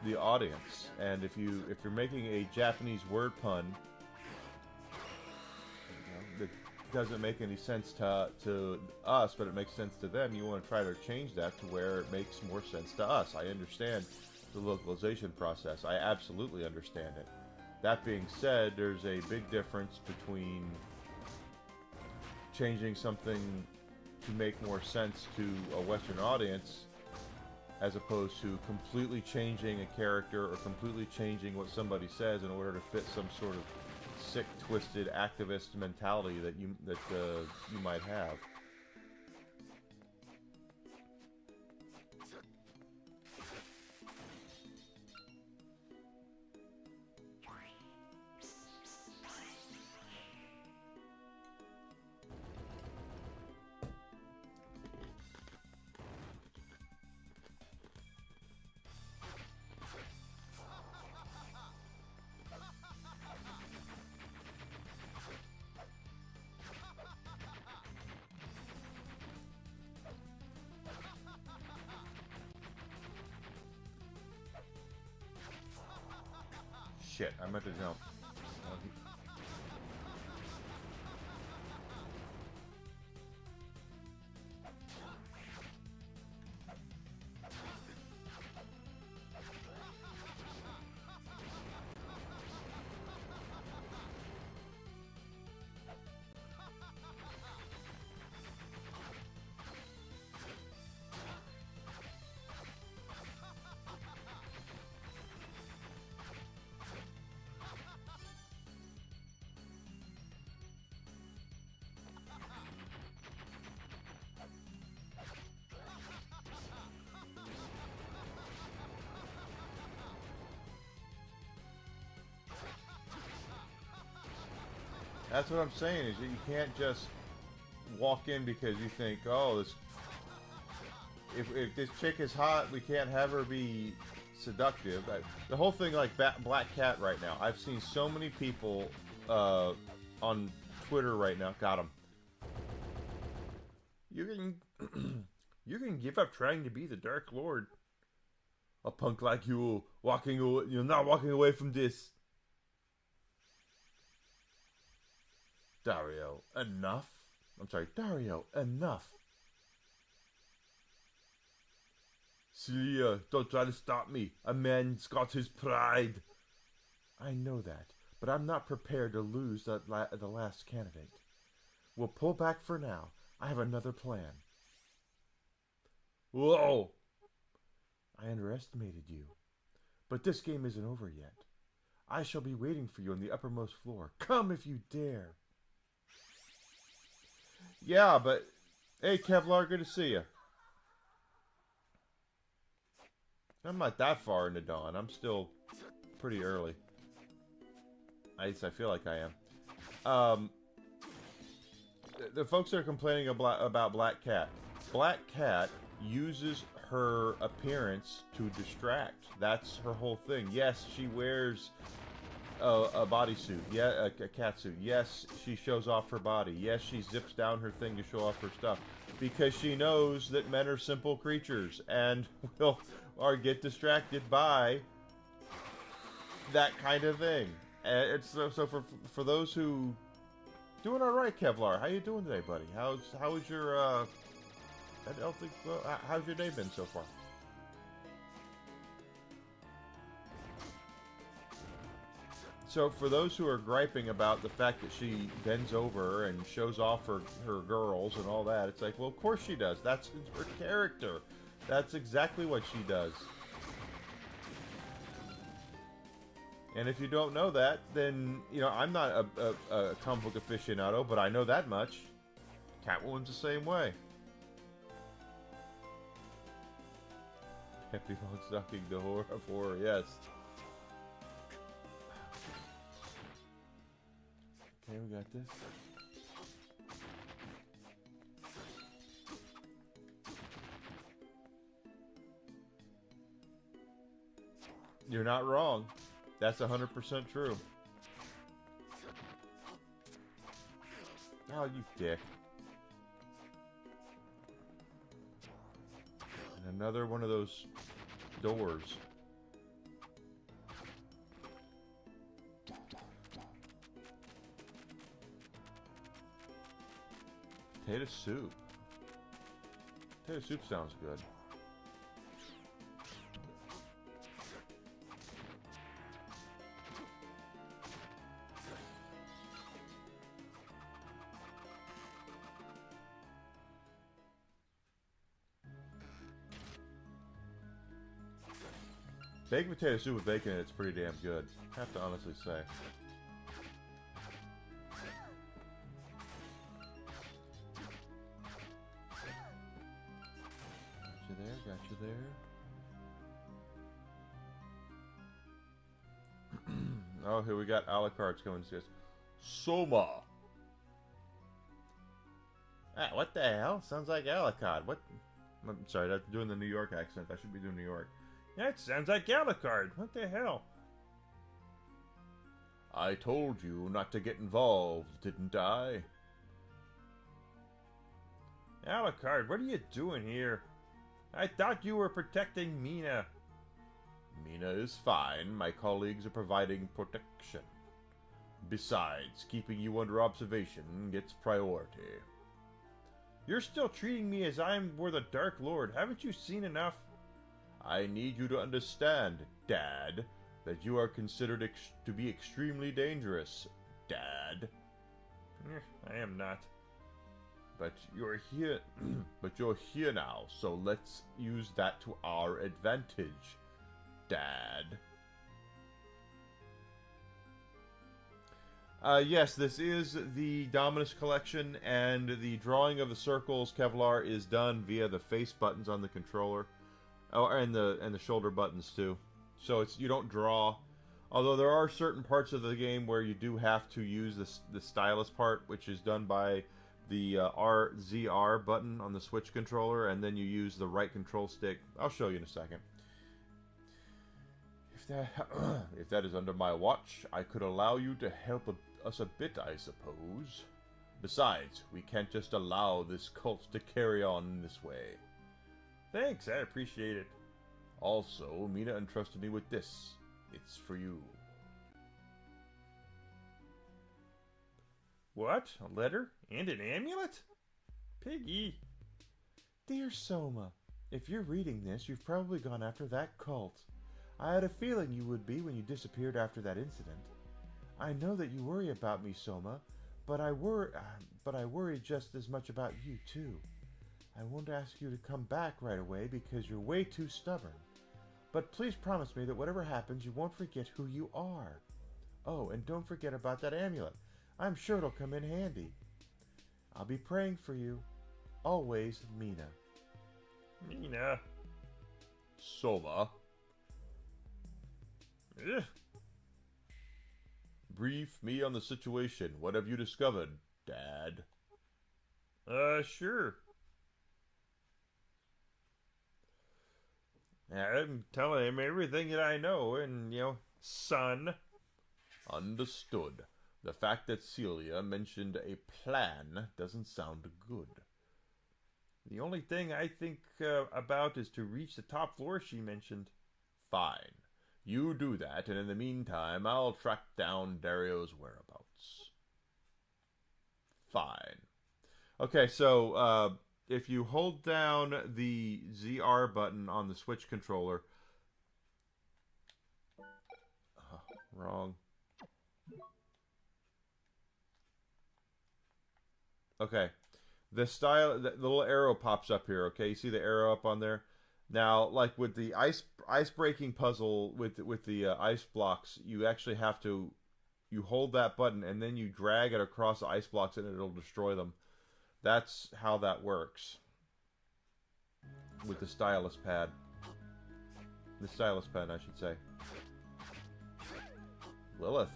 the audience. And if you're making a Japanese word pun that doesn't make any sense to us, but it makes sense to them, you want to try to change that to where it makes more sense to us. I understand the localization process. I absolutely understand it. That being said, there's a big difference between changing something to make more sense to a Western audience as opposed to completely changing a character or completely changing what somebody says in order to fit some sort of sick, twisted activist mentality that you might have. Shit, I meant to jump. That's what I'm saying, is that you can't just walk in because you think, oh, this, if this chick is hot, we can't have her be seductive. The whole thing, like Black Cat right now, I've seen so many people on Twitter right now, got them. You can give up trying to be the Dark Lord. A punk like you, you're not walking away from this. Dario, enough. I'm sorry, Dario, enough. Celia, don't try to stop me. A man's got his pride. I know that, but I'm not prepared to lose the last candidate. We'll pull back for now. I have another plan. Whoa! I underestimated you. But this game isn't over yet. I shall be waiting for you on the uppermost floor. Come if you dare. Yeah, but... Hey, Kevlar, good to see you. I'm not that far into Dawn. I'm still pretty early. At least I feel like I am. The folks that are complaining about Black Cat. Black Cat uses her appearance to distract. That's her whole thing. Yes, she wears a bodysuit. Yeah, a catsuit. Yes, she shows off her body. Yes, she zips down her thing to show off her stuff. Because she knows that men are simple creatures and will get distracted by that kind of thing. And it's so for those who doing all right, Kevlar. How you doing today, buddy? How was your I don't think. Well, how's your day been so far? So for those who are griping about the fact that she bends over and shows off her girls and all that, it's like, well, of course she does. That's her character. That's exactly what she does. And if you don't know that, then, you know, I'm not a comic book aficionado, but I know that much. Catwoman's the same way. Happy Stocking, the horror of horror, yes. Okay, we got this. You're not wrong. That's 100% true. Oh, you dick. And another one of those doors. Potato soup. Potato soup sounds good. Baked potato soup with bacon in it's pretty damn good. I have to honestly say. Got you there, got you there. Oh, here we got a la cartes coming to us. Soma! Ah, what the hell? Sounds like a la carte. What? I'm sorry, that's doing the New York accent. I should be doing New York. That sounds like Alucard. What the hell? I told you not to get involved, didn't I? Alucard, what are you doing here? I thought you were protecting Mina. Mina is fine. My colleagues are providing protection. Besides, keeping you under observation gets priority. You're still treating me as I were the Dark Lord. Haven't you seen enough? I need you to understand, Dad, that you are considered to be extremely dangerous, Dad. I am not. But you're here. But you're here now, so let's use that to our advantage, Dad. Yes, this is the Dominus collection, and the drawing of the circles Kevlar is done via the face buttons on the controller. Oh, and the shoulder buttons too. So it's you don't draw. Although there are certain parts of the game where you do have to use the stylus part, which is done by the ZR button on the Switch controller, and then you use the right control stick. I'll show you in a second. If that is under my watch, I could allow you to help us a bit, I suppose. Besides, we can't just allow this cult to carry on in this way. Thanks, I appreciate it. Also, Mina entrusted me with this. It's for you. What? A letter? And an amulet? Piggy. Dear Soma, if you're reading this, you've probably gone after that cult. I had a feeling you would be when you disappeared after that incident. I know that you worry about me, Soma, but I worry just as much about you, too. I won't ask you to come back right away because you're way too stubborn. But please promise me that whatever happens, you won't forget who you are. Oh, and don't forget about that amulet. I'm sure it'll come in handy. I'll be praying for you. Always, Mina. Mina. Soma. Ugh. Brief me on the situation. What have you discovered, Dad? Sure. I'm telling him everything that I know, and, son. Understood. The fact that Celia mentioned a plan doesn't sound good. The only thing I think about is to reach the top floor she mentioned. Fine. You do that, and in the meantime, I'll track down Dario's whereabouts. Fine. Okay, so, if you hold down the ZR button on the Switch controller... wrong. Okay. The little arrow pops up here, okay? You see the arrow up on there? Now, like with the ice breaking puzzle with the ice blocks, you actually have to you hold that button and then you drag it across the ice blocks and it'll destroy them. That's how that works with the stylus pad. The stylus pen, I should say. Lilith.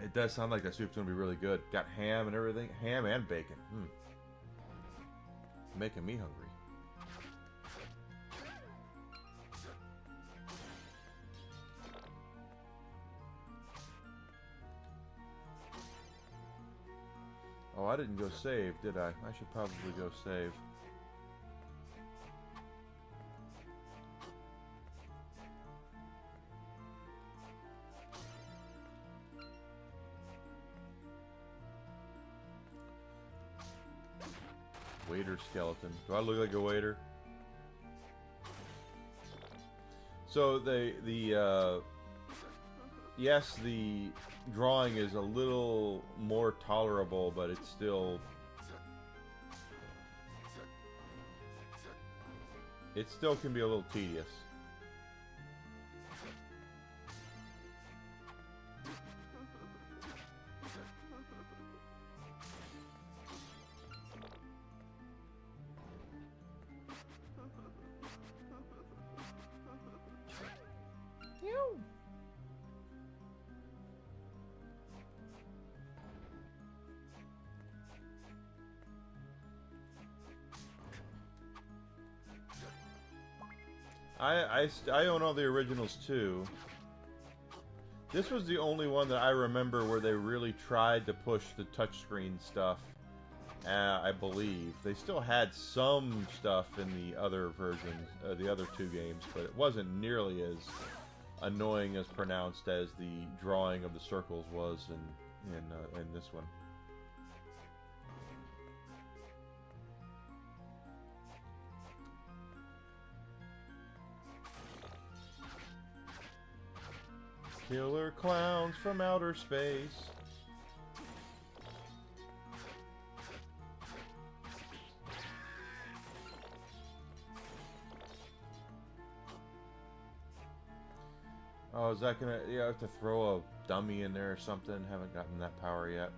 It does sound like that soup's gonna be really good. Got ham and everything. Ham and bacon. Making me hungry. Oh, I didn't go save, did I? I should probably go save. Waiter skeleton. Do I look like a waiter? So yes, the drawing is a little more tolerable, but it still can be a little tedious. I own all the originals too. This was the only one that I remember where they really tried to push the touchscreen stuff. I believe they still had some stuff in the other versions, the other two games, but it wasn't nearly as annoying as pronounced as the drawing of the circles was in this one. Killer clowns from outer space. Oh, is that gonna... Yeah, I have to throw a dummy in there or something? Haven't gotten that power yet.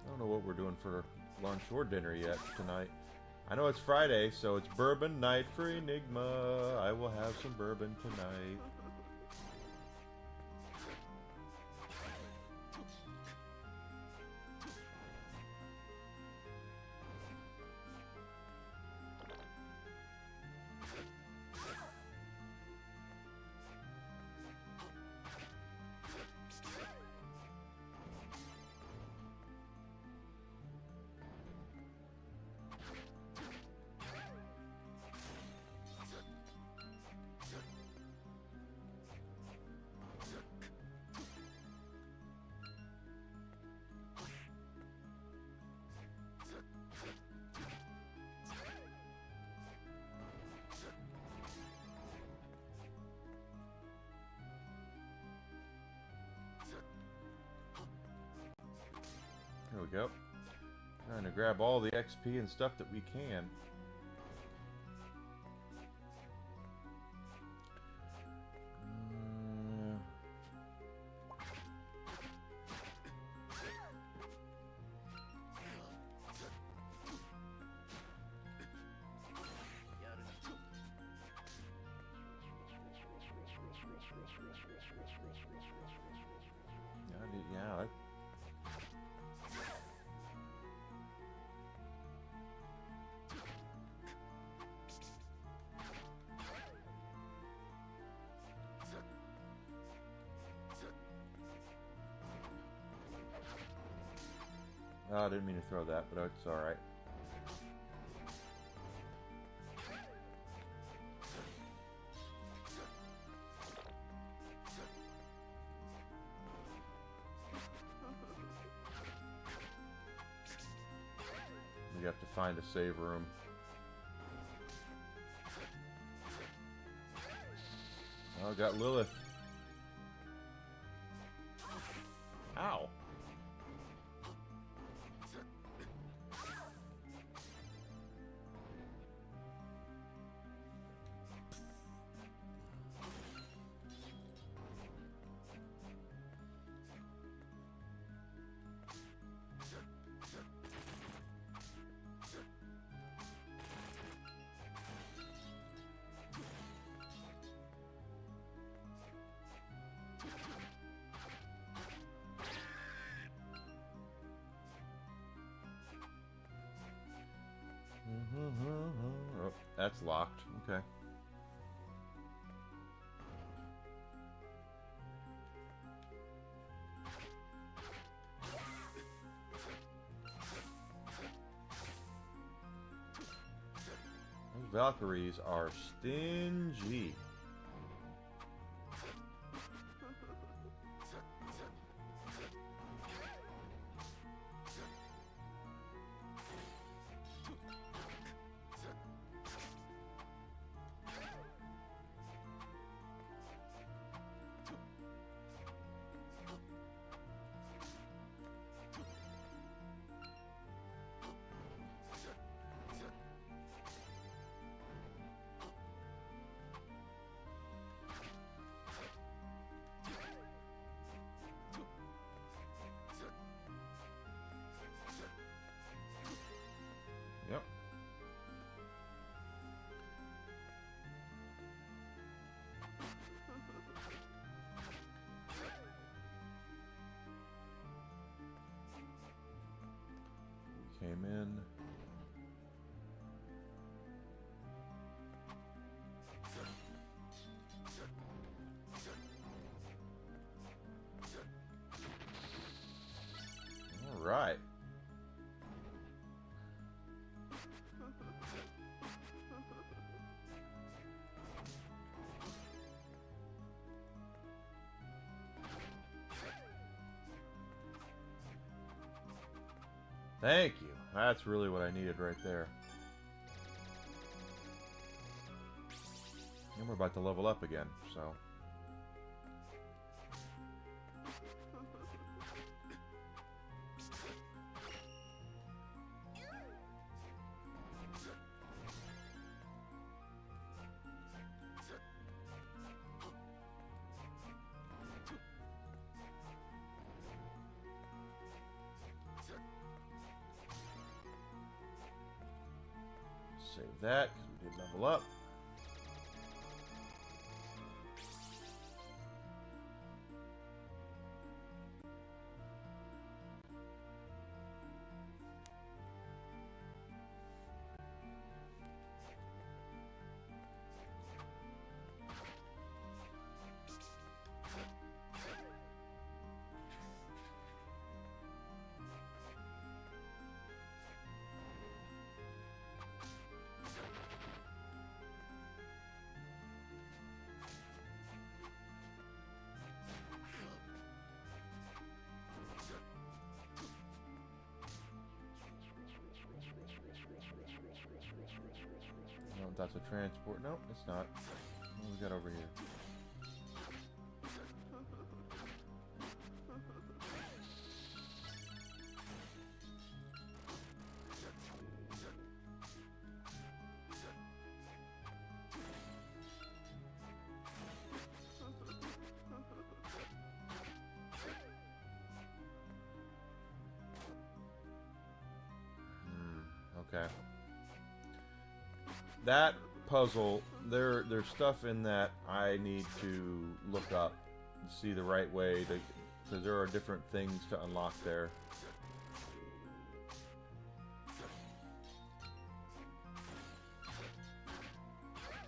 I don't know what we're doing for lunch or dinner yet tonight. I know it's Friday, so it's bourbon night for Enigma. I will have some bourbon tonight. There we go. Trying to grab all the XP and stuff that we can. Yeah, oh, I didn't mean to throw that, but it's alright. We have to find a save room. Oh, got Lilith. Ow. Oh, that's locked. Okay. Those Valkyries are stingy. Yep. Came in. All right. Thank you. That's really what I needed right there. And we're about to level up again, so. Save that, because we did level up. No, that's a transport. Nope, it's not. What do we got over here? Okay. That puzzle, there's stuff in that I need to look up and see the right way to, because there are different things to unlock there.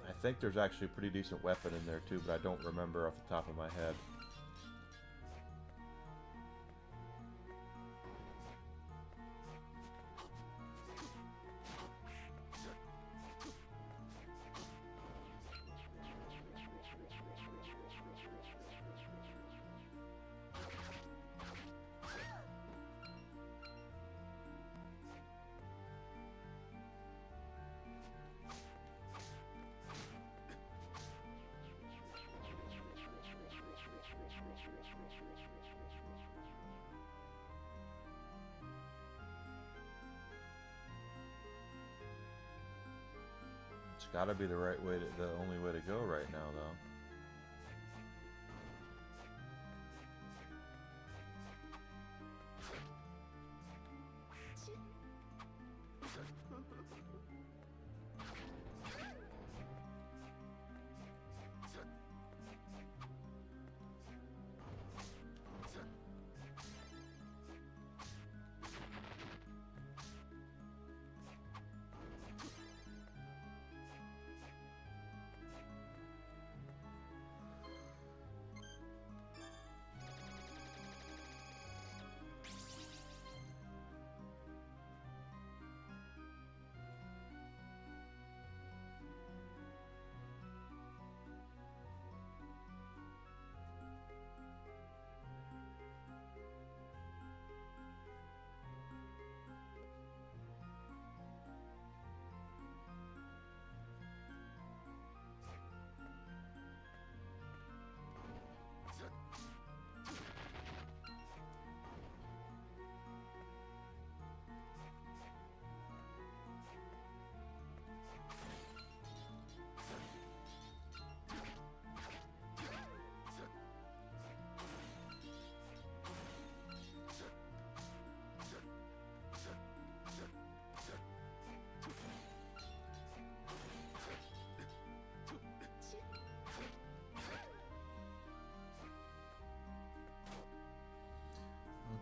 I think there's actually a pretty decent weapon in there too, but I don't remember off the top of my head. gotta be the right way to, the only way to go right now, though.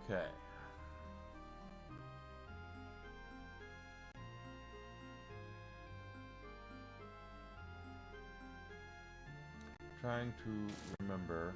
Okay. Trying to remember.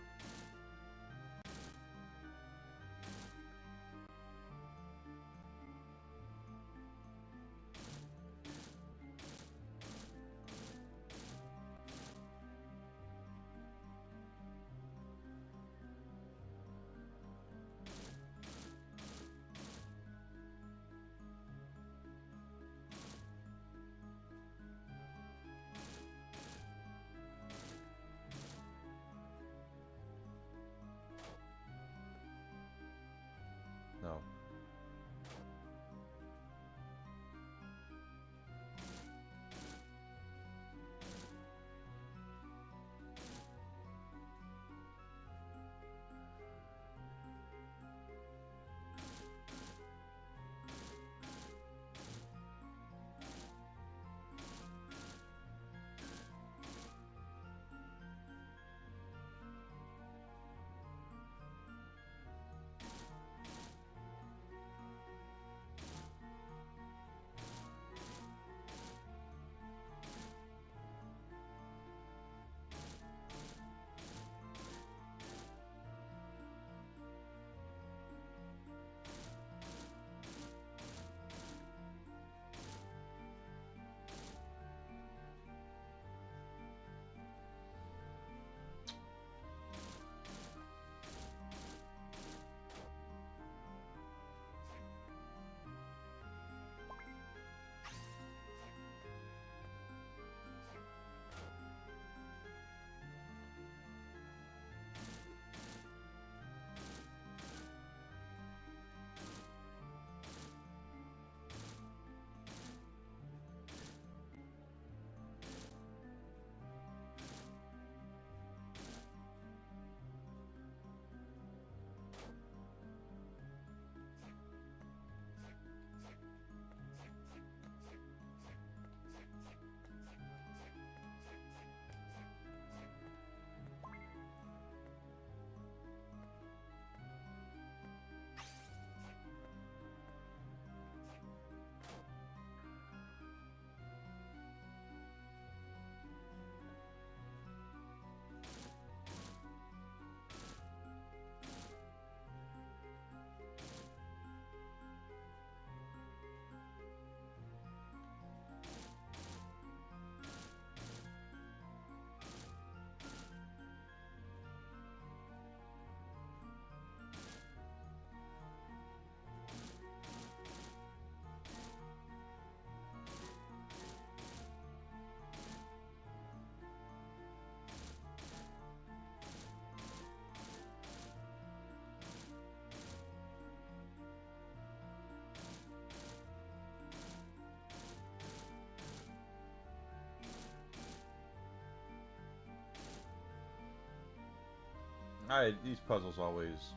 These puzzles always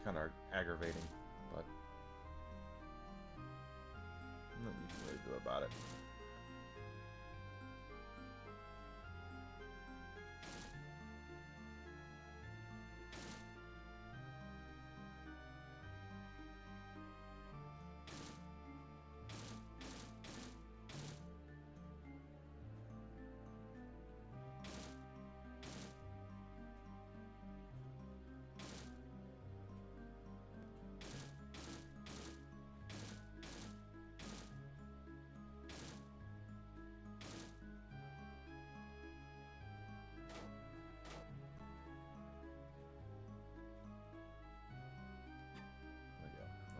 kind of aggravating, but nothing you can really do about it.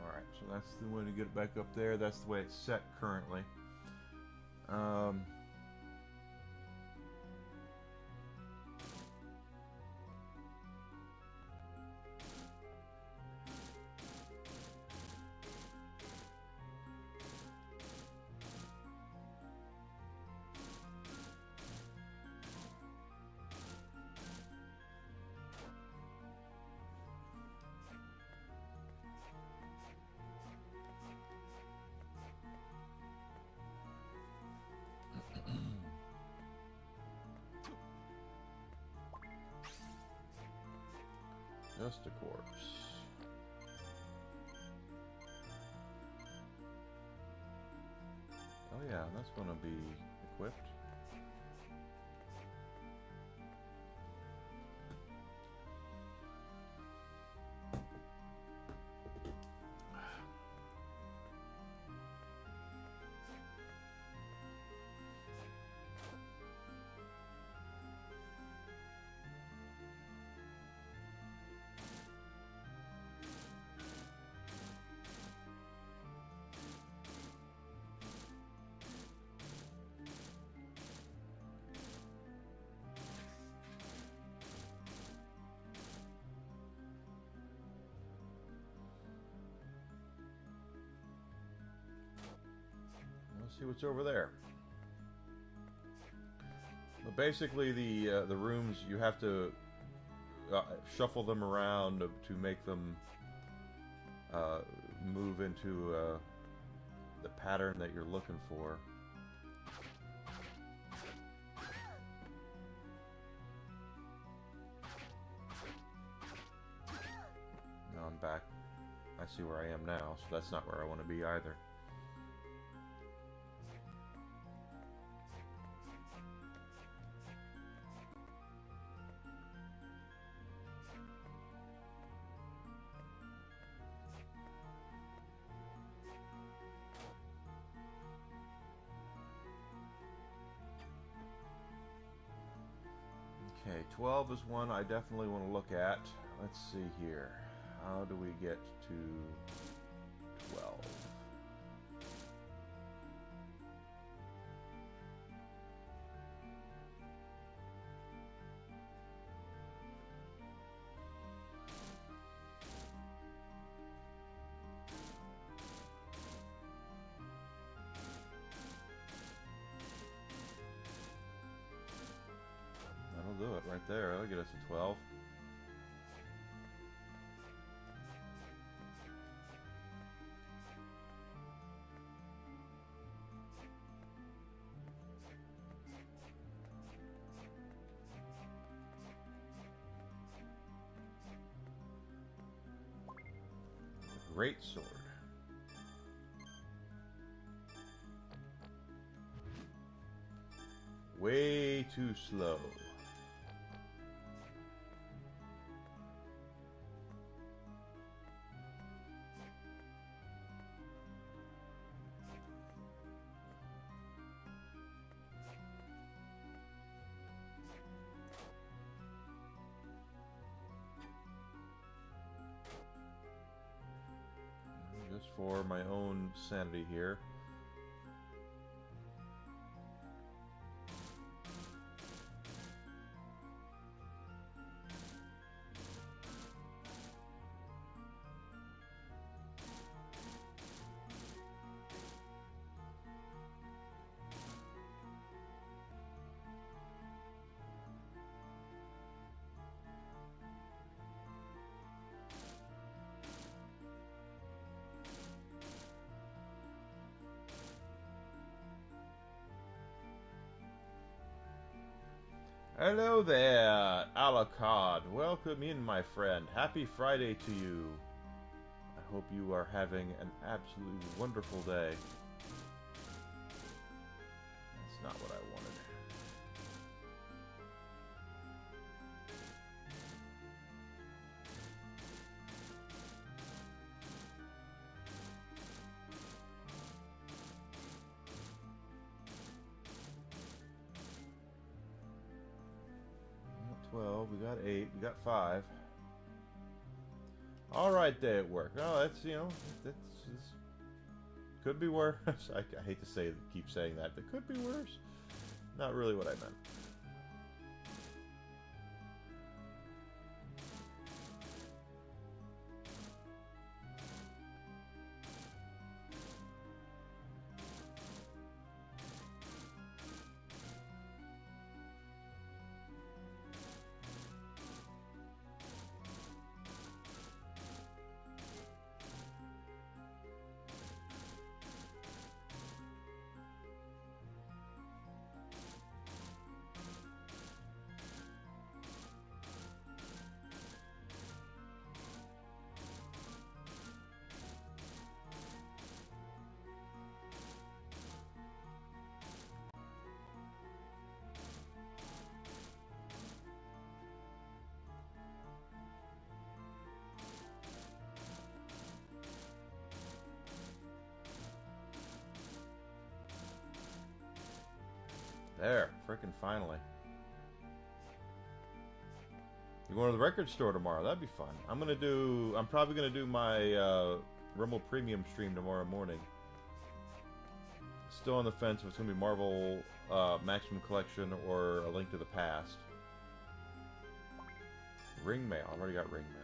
Alright, so that's the way to get it back up there. That's the way it's set currently. Just a corpse. Oh yeah, that's gonna be equipped. Let's see what's over there. But basically, the rooms, you have to shuffle them around to make them move into the pattern that you're looking for. Now I'm back. I see where I am now, so that's not where I want to be either. Okay, 12 is one I definitely want to look at. Let's see here. How do we get to 12? That'll do it right there. That'll get us to 12. Great sword. Way too slow. Just for my own sanity here. Hello there, Alucard. Welcome in, my friend. Happy Friday to you. I hope you are having an absolutely wonderful day. That's not what I wanted. Not 12, we got 8, we got 5. Alright, day at work. Oh, that's, you know, that's could be worse. I hate to say, keep saying that, but could be worse. Not really what I meant. There, frickin' finally. You're going to the record store tomorrow. That'd be fun. I'm probably gonna do my Rumble Premium stream tomorrow morning. Still on the fence if it's gonna be Marvel Maximum Collection or A Link to the Past. Ring mail. I've already got ring mail.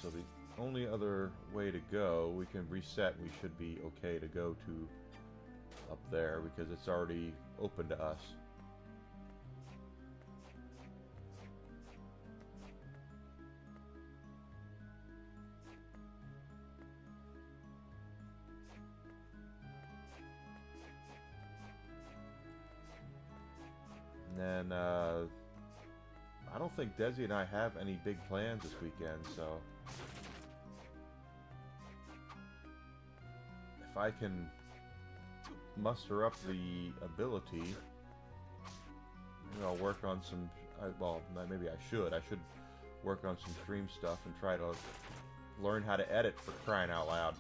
So the only other way to go, we can reset. We should be okay to go to up there because it's already open to us. And then I don't think Desi and I have any big plans this weekend, so if I can muster up the ability, maybe I'll work on some, well, maybe I should work on some stream stuff and try to learn how to edit, for crying out loud.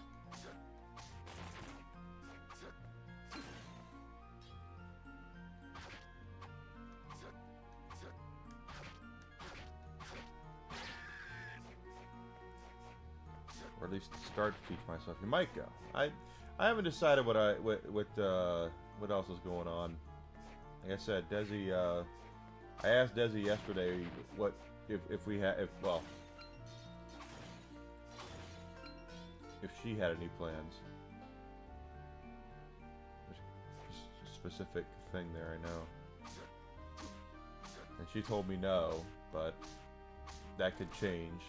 Or at least start to teach myself. You might go. I haven't decided what else is going on. Like I said, Desi. I asked Desi yesterday what if we had if she had any plans. There's a specific thing there, I know. And she told me no, but that could change.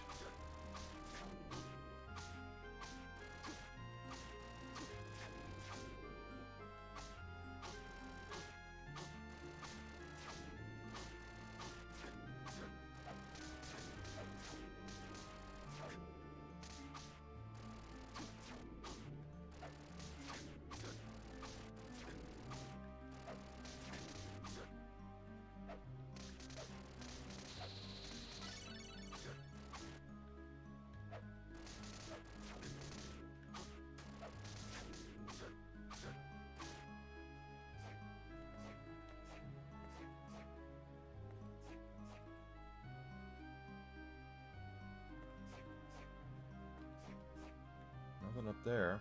Nothing up there.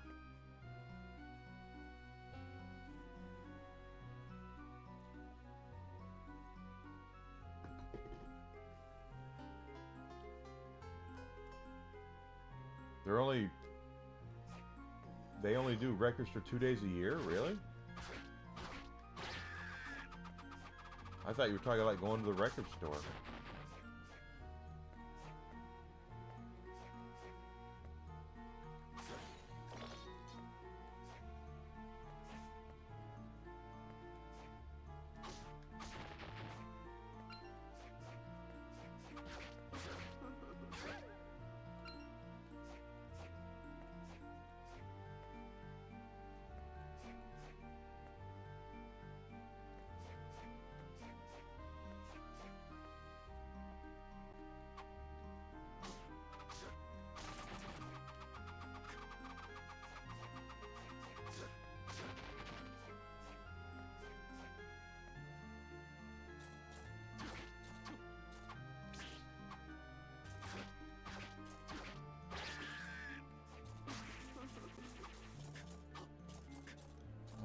They only do records for 2 days a year, really? I thought you were talking like going to the record store.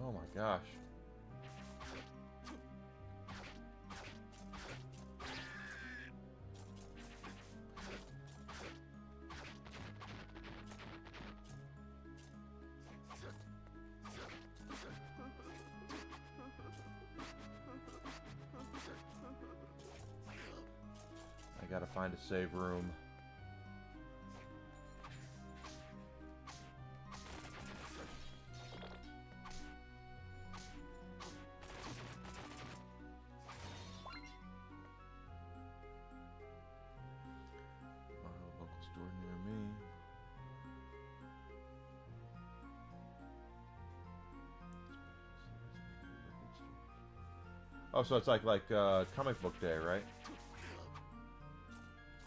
Oh my gosh. I gotta find a save room. Local store near me. Oh, so it's like comic book day, right?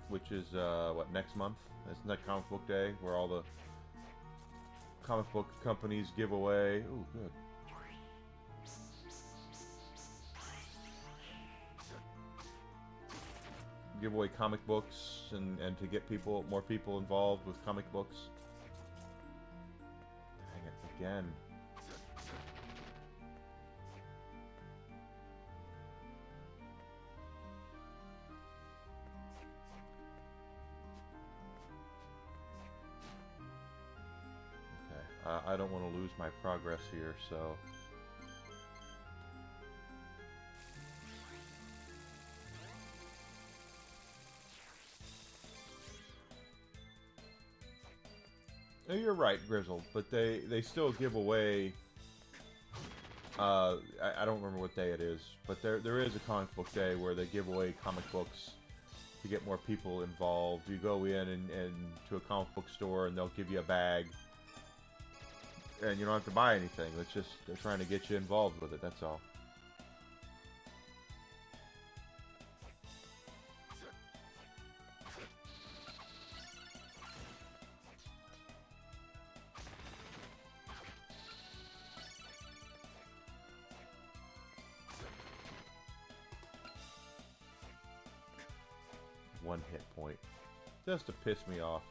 Which is what, next month? Isn't that comic book day where all the comic book companies give away? Ooh, good. Give away comic books and to get more people involved with comic books. Dang it, again. Okay, I don't want to lose my progress here, so... You're right, Grizzle, but they still give away. I don't remember what day it is, but there is a comic book day where they give away comic books to get more people involved. You go in and to a comic book store and they'll give you a bag, and you don't have to buy anything. It's just they're trying to get you involved with it. That's all. One hit point. Just to piss me off.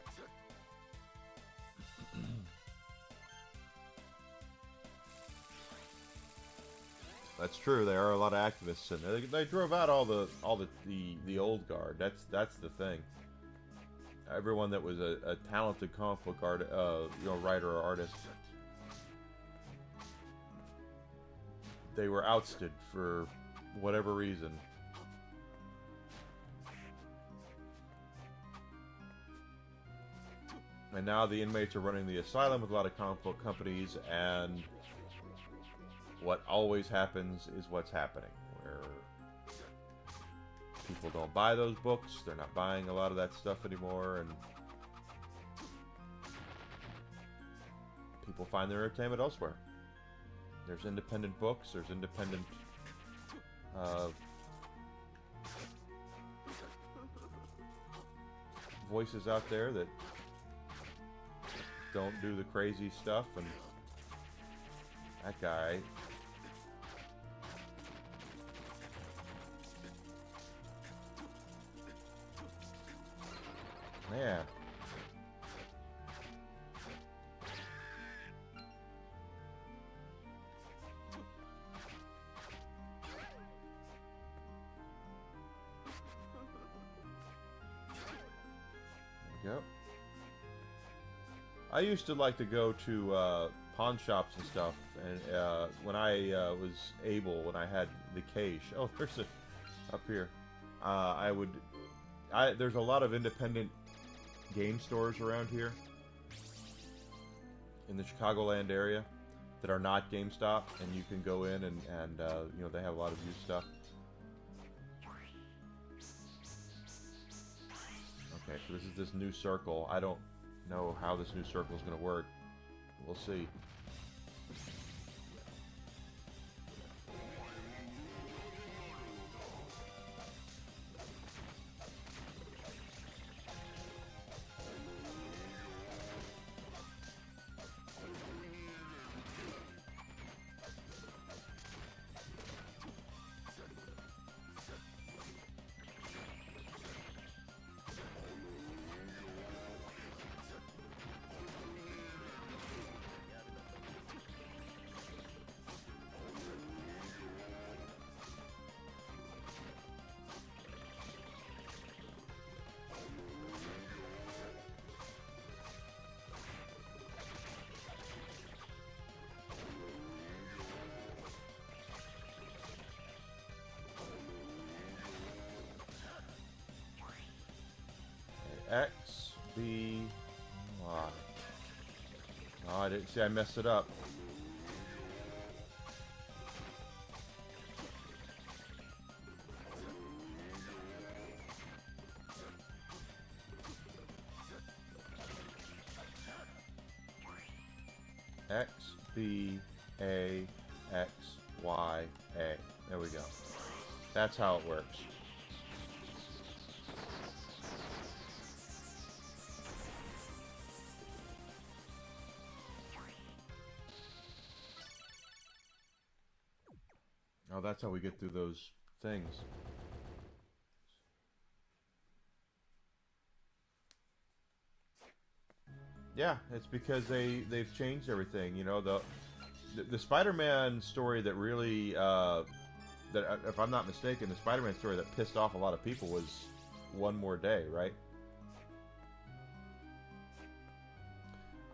That's true. There are a lot of activists in there. They drove out all the old guard. That's the thing. Everyone that was a talented comic book writer or artist, they were ousted for whatever reason. And now the inmates are running the asylum with a lot of comic book companies, and what always happens is what's happening, where people don't buy those books, they're not buying a lot of that stuff anymore, and people find their entertainment elsewhere. There's independent books, there's independent voices out there that don't do the crazy stuff, and that guy, man, there we go. I used to like to go to pawn shops and stuff, and when I was able, when I had the cash. Oh, there's a up here. There's a lot of independent game stores around here in the Chicagoland area that are not GameStop, and you can go in and you know, they have a lot of used stuff. Okay, so this is this new circle. I don't know how this new circle is going to work. We'll see. X, B, Y. Oh, I didn't see. I messed it up. X, B, A, X, Y, A. There we go. That's how it works. Oh, that's how we get through those things. Yeah, it's because they've changed everything. You know, the Spider-Man story that really that, if I'm not mistaken, the Spider-Man story that pissed off a lot of people was One More Day, right?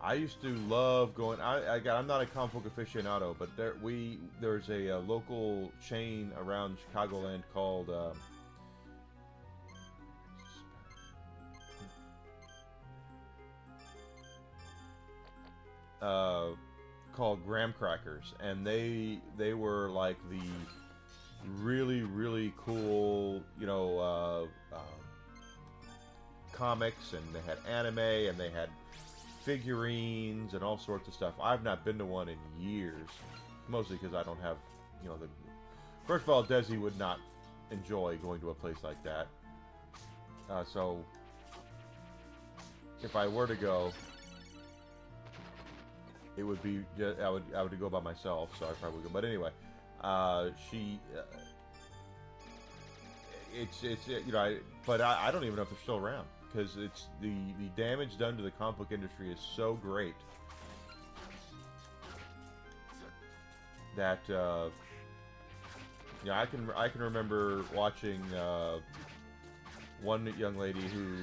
I used to love going. I'm not a comic book aficionado, but there's a local chain around Chicagoland called called Graham Crackers, and they were like the really cool, you know, comics, and they had anime, and they had figurines and all sorts of stuff. I've not been to one in years, mostly because I don't have, you know, the. First of all, Desi would not enjoy going to a place like that. So if I were to go, it would be just, I would go by myself, so I probably would go. But anyway, it's you know, but I don't even know if they're still around, because it's the damage done to the comic book industry is so great that yeah, I can remember watching one young lady who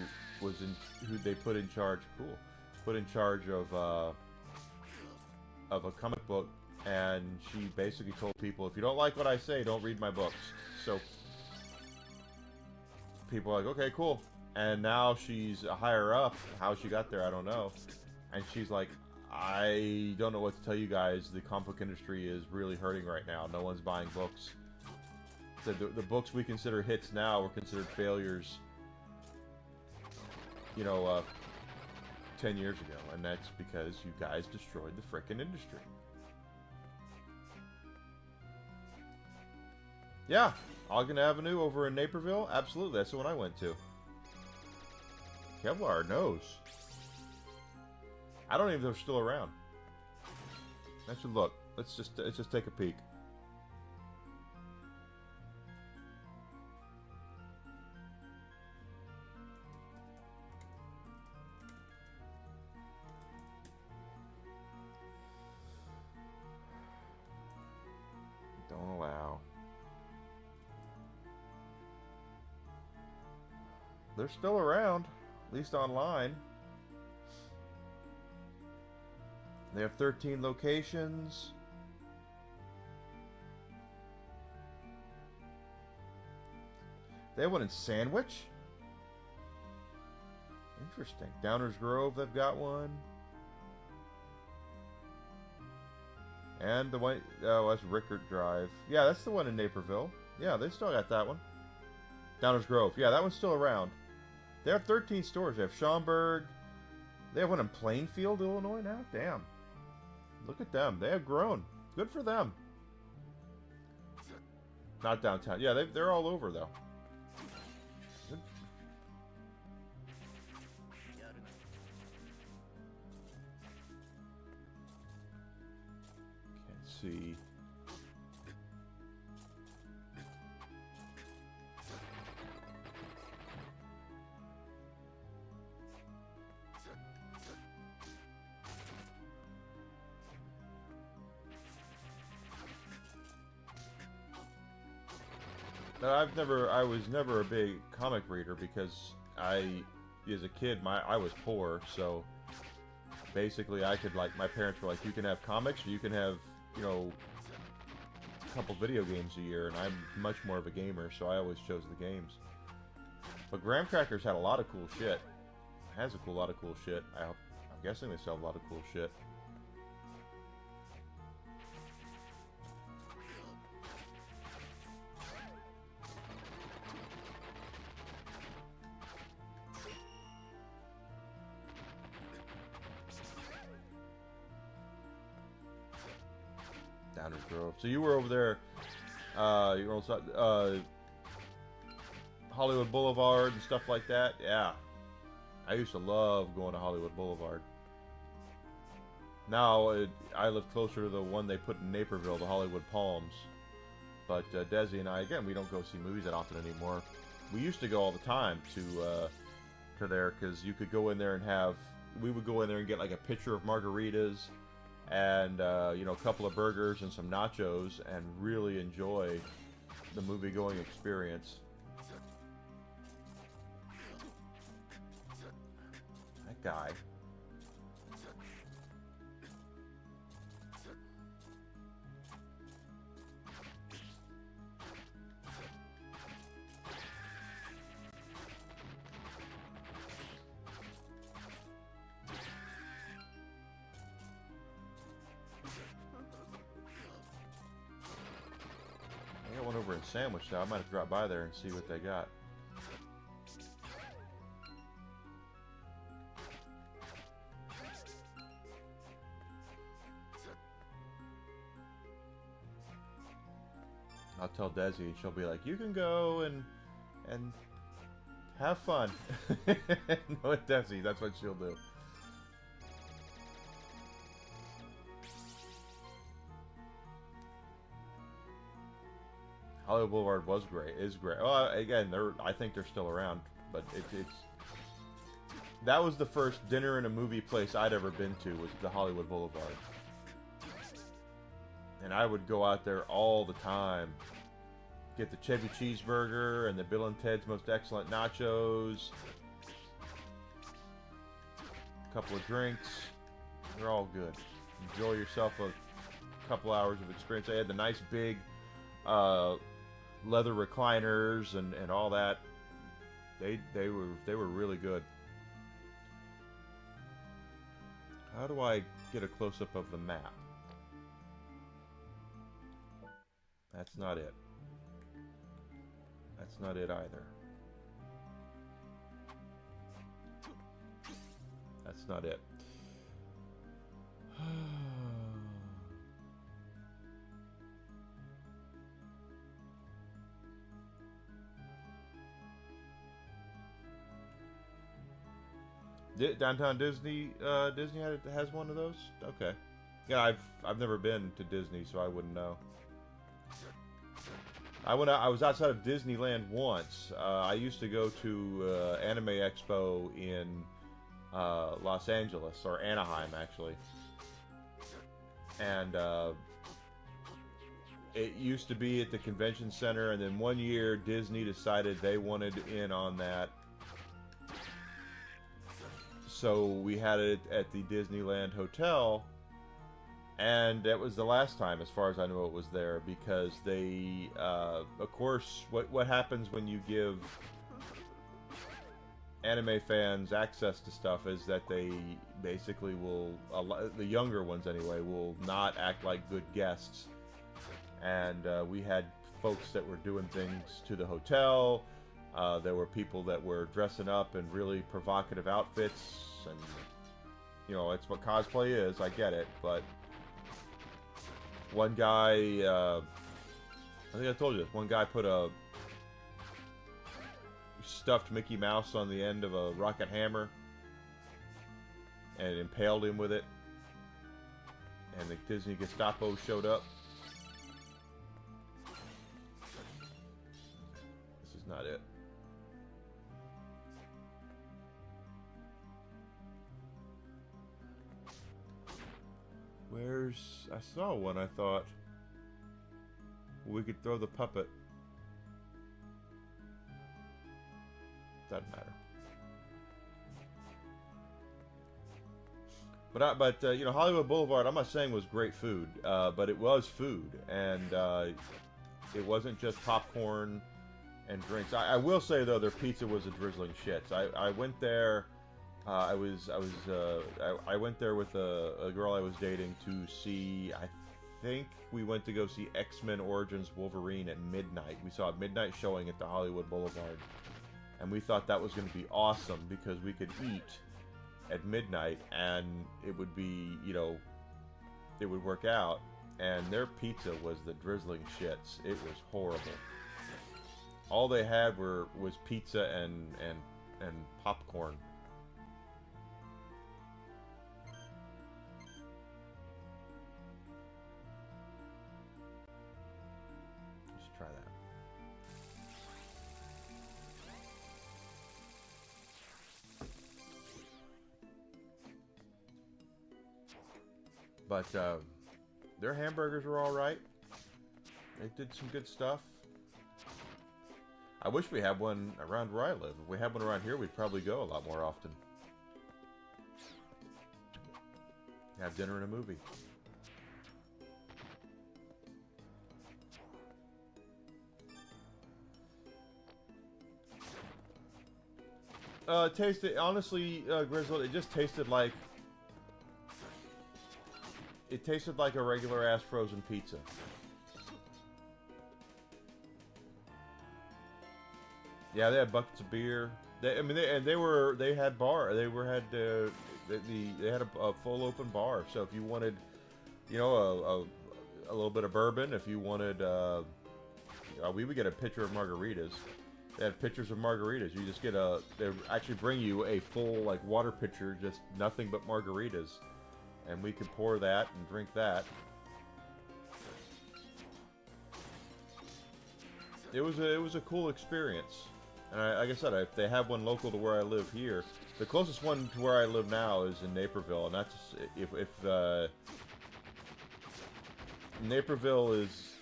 they put in charge of a comic book, and she basically told people, if you don't like what I say, don't read my books. So people are like, okay, cool. And now she's a higher up. How she got there, I don't know. And she's like, I don't know what to tell you guys. The comic book industry is really hurting right now. No one's buying books. So the books we consider hits now were considered failures, you know, 10 years ago. And that's because you guys destroyed the frickin' industry. Yeah, Ogden Avenue over in Naperville? Absolutely, that's the one I went to. Kevlar knows. I don't even know if they're still around. I should look. Let's just take a peek. Don't allow. They're still around, at least online. They have 13 locations. They have one in Sandwich? Interesting. Downers Grove, they've got one. And the one, oh, that's Rickert Drive. Yeah, that's the one in Naperville. Yeah, they still got that one. Downers Grove. Yeah, that one's still around. They have 13 stores. They have Schaumburg. They have one in Plainfield, Illinois now? Damn. Look at them. They have grown. Good for them. Not downtown. Yeah, they're all over, though. Good. Can't see. No, I was never a big comic reader because as a kid, I was poor, so basically I could, like, my parents were like, you can have comics or you can have, you know, a couple video games a year, and I'm much more of a gamer, so I always chose the games. But Graham Crackers had a lot of cool shit. has a lot of cool shit. I'm guessing they sell a lot of cool shit. Downers Grove. So you were over there, you were also, Hollywood Boulevard and stuff like that. Yeah, I used to love going to Hollywood Boulevard. Now I live closer to the one they put in Naperville, the Hollywood Palms. But Desi and I, again, we don't go see movies that often anymore. We used to go all the time to there because you could go in there and have. We would go in there and get like a pitcher of margaritas and you know, a couple of burgers and some nachos and really enjoy the movie-going experience. That guy. I got one over in Sandwich now. I might have to drop by there and see what they got. I'll tell Desi and she'll be like, you can go and have fun. No, Desi, that's what she'll do. Hollywood Boulevard was great. Is great. Well, again, I think they're still around, but it's that was the first dinner and a movie place I'd ever been to, was the Hollywood Boulevard, and I would go out there all the time. Get the Chevy cheeseburger and the Bill and Ted's Most Excellent Nachos. A couple of drinks. They're all good. Enjoy yourself a couple hours of experience. They had the nice big leather recliners and all that. They were really good. How do I get a close-up of the map? That's not it. That's not it either. That's not it. Downtown Disney, Disney has one of those. Okay, yeah, I've never been to Disney, so I wouldn't know. I was outside of Disneyland once. I used to go to Anime Expo in Los Angeles, or Anaheim, actually. And it used to be at the convention center, and then one year Disney decided they wanted in on that. So we had it at the Disneyland Hotel, and that was the last time, as far as I know, it was there, because they, of course, what happens when you give anime fans access to stuff is that they basically will, the younger ones anyway, will not act like good guests. And we had folks that were doing things to the hotel. There were people that were dressing up in really provocative outfits, and you know, it's what cosplay is, I get it, but one guy, I think I told you this, one guy put a stuffed Mickey Mouse on the end of a rocket hammer and impaled him with it, and the Disney Gestapo showed up. This is not it. I saw one, I thought we could throw the puppet. Doesn't matter. But you know, Hollywood Boulevard, I'm not saying was great food, but it was food, and it wasn't just popcorn and drinks. I will say, though, their pizza was a drizzling shits. I went there I went there with a girl I was dating to see. I think we went to go see X-Men Origins Wolverine at midnight. We saw a midnight showing at the Hollywood Boulevard, and we thought that was going to be awesome because we could eat at midnight and it would be, you know, it would work out. And their pizza was the drizzling shits. It was horrible. All they had was pizza and popcorn. Let's try that. But their hamburgers were all right. They did some good stuff. I wish we had one around where I live. If we had one around here, we'd probably go a lot more often. Have dinner and a movie. Tasted, honestly, Grizzled, it just tasted like... It tasted like a regular-ass frozen pizza. Yeah, they had buckets of beer. They had a full open bar. So if you wanted, you know, a little bit of bourbon, if you wanted, we would get a pitcher of margaritas. They had pictures of margaritas. You just get they actually bring you a full like water pitcher, just nothing but margaritas, and we could pour that and drink that. It was a cool experience. And like I said, if they have one local to where I live here, the closest one to where I live now is in Naperville, and that's if Naperville is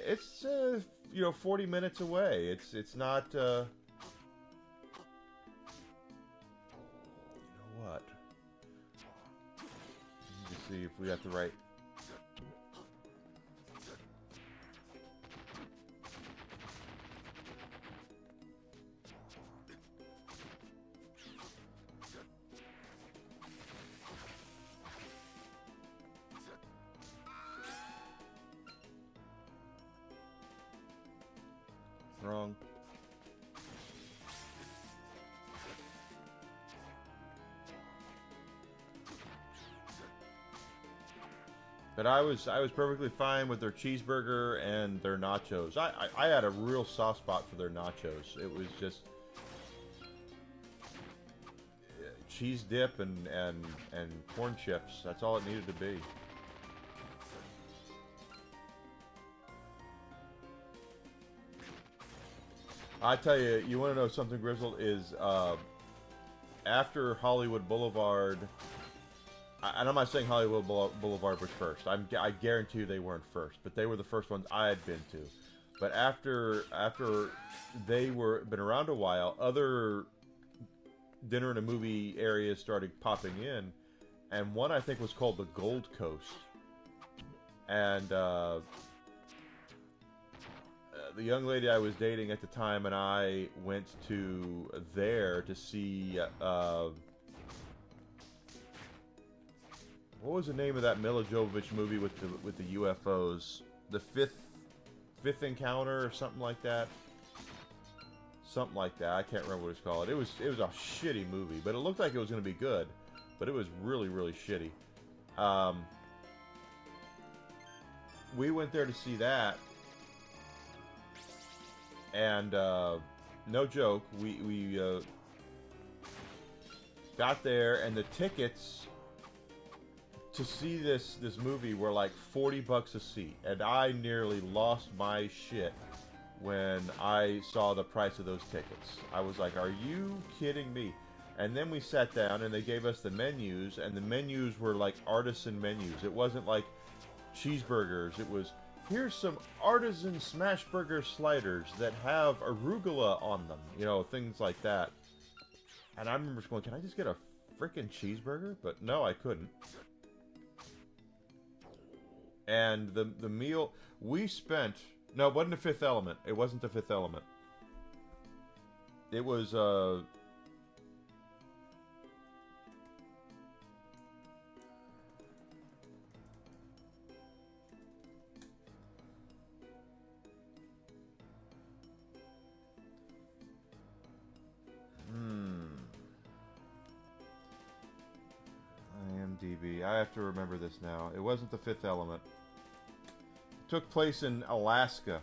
it's you know, 40 minutes away. It's not you know what? Let me see if we got the right. Wrong. But I was perfectly fine with their cheeseburger and their nachos. I had a real soft spot for their nachos. It was just cheese dip and corn chips. That's all it needed to be. I tell you, you want to know something, Grizzled, is after Hollywood Boulevard, and I'm not saying Hollywood Boulevard was first. I guarantee you they weren't first, but they were the first ones I had been to. But after they been around a while, other dinner and a movie areas started popping in, and one I think was called the Gold Coast, and the young lady I was dating at the time and I went to there to see, what was the name of that Mila Jovovich movie with the UFOs? The Fifth Encounter or something like that. Something like that. I can't remember what it's called. It was a shitty movie, but it looked like it was going to be good, but it was really, really shitty. We went there to see that. And no joke, we got there, and the tickets to see this movie were like $40 a seat, and I nearly lost my shit when I saw the price of those tickets. I was like, "Are you kidding me?" And then we sat down, and they gave us the menus, and the menus were like artisan menus. It wasn't like cheeseburgers. It was, here's some artisan smash burger sliders that have arugula on them. You know, things like that. And I remember going, can I just get a freaking cheeseburger? But no, I couldn't. And the meal, we spent... No, it wasn't the Fifth Element. It wasn't the Fifth Element. It was IMDb. I have to remember this now. It wasn't The Fifth Element. It took place in Alaska.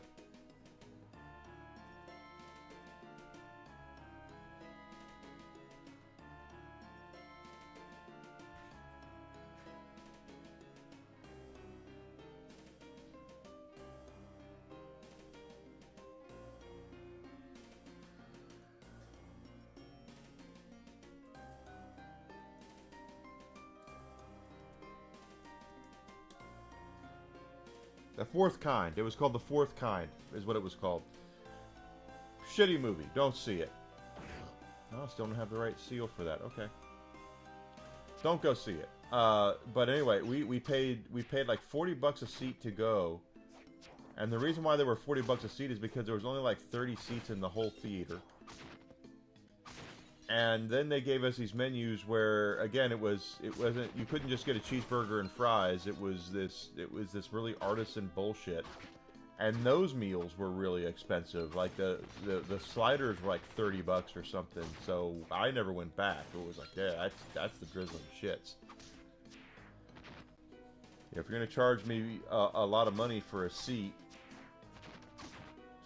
The Fourth Kind. It was called The Fourth Kind, is what it was called. Shitty movie. Don't see it. Oh, still don't have the right seal for that. Okay. Don't go see it. But anyway, we paid like $40 a seat to go. And the reason why there were $40 a seat is because there was only like 30 seats in the whole theater. And then they gave us these menus where, again, it wasn't, you couldn't just get a cheeseburger and fries. It was this really artisan bullshit. And those meals were really expensive. Like the sliders were like $30 or something. So I never went back. It was like, yeah, that's the drizzling shits. If you're gonna charge me a lot of money for a seat,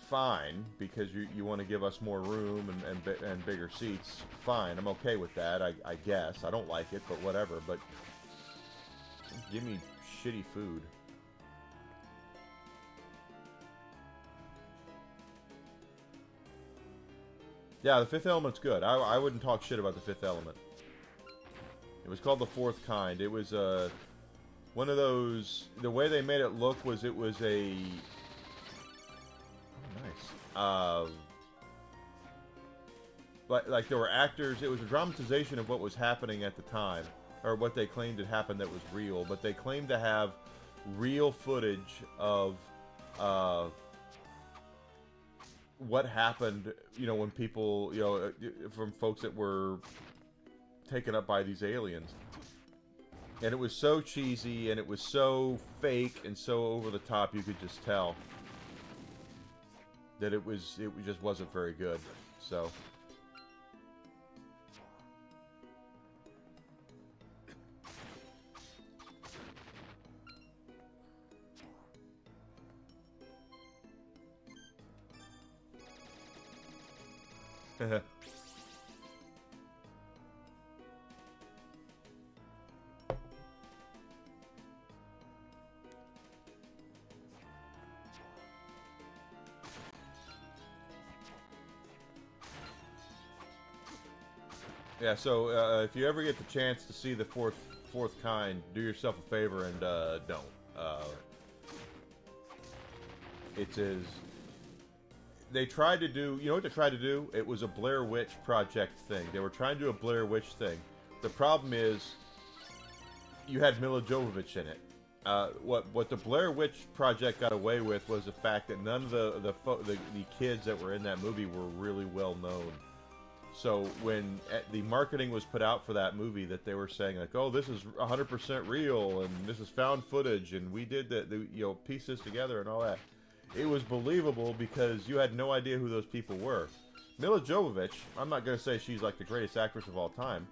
fine, because you want to give us more room and bigger seats, fine, I'm okay with that, I guess. I don't like it, but whatever, but give me shitty food. Yeah, The Fifth Element's good. I wouldn't talk shit about The Fifth Element. It was called The Fourth Kind. It was one of those, the way they made it look was it was a... Nice. Like there were actors. It was a dramatization of what was happening at the time, or what they claimed had happened that was real. But they claimed to have real footage of what happened. You know, when people, you know, from folks that were taken up by these aliens. And it was so cheesy, and it was so fake, and so over the top. You could just tell that it just wasn't very good. So yeah, so if you ever get the chance to see the fourth kind, do yourself a favor and don't. It is. They tried to do. You know what they tried to do? It was a Blair Witch Project thing. They were trying to do a Blair Witch thing. The problem is, you had Mila Jovovich in it. What the Blair Witch Project got away with was the fact that none of the kids that were in that movie were really well known. So when the marketing was put out for that movie, that they were saying like, "Oh, this is 100% real, and this is found footage, and we did piece this together and all that," it was believable because you had no idea who those people were. Mila Jovovich, I'm not gonna say she's like the greatest actress of all time.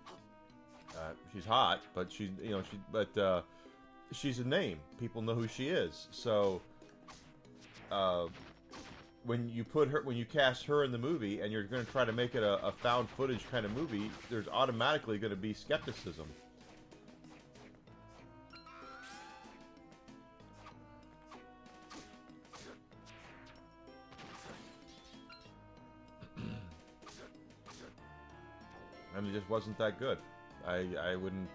She's hot, but she's a name. People know who she is. So when you cast her in the movie and you're going to try to make it a found footage kind of movie, there's automatically going to be skepticism. And it just wasn't that good. I wouldn't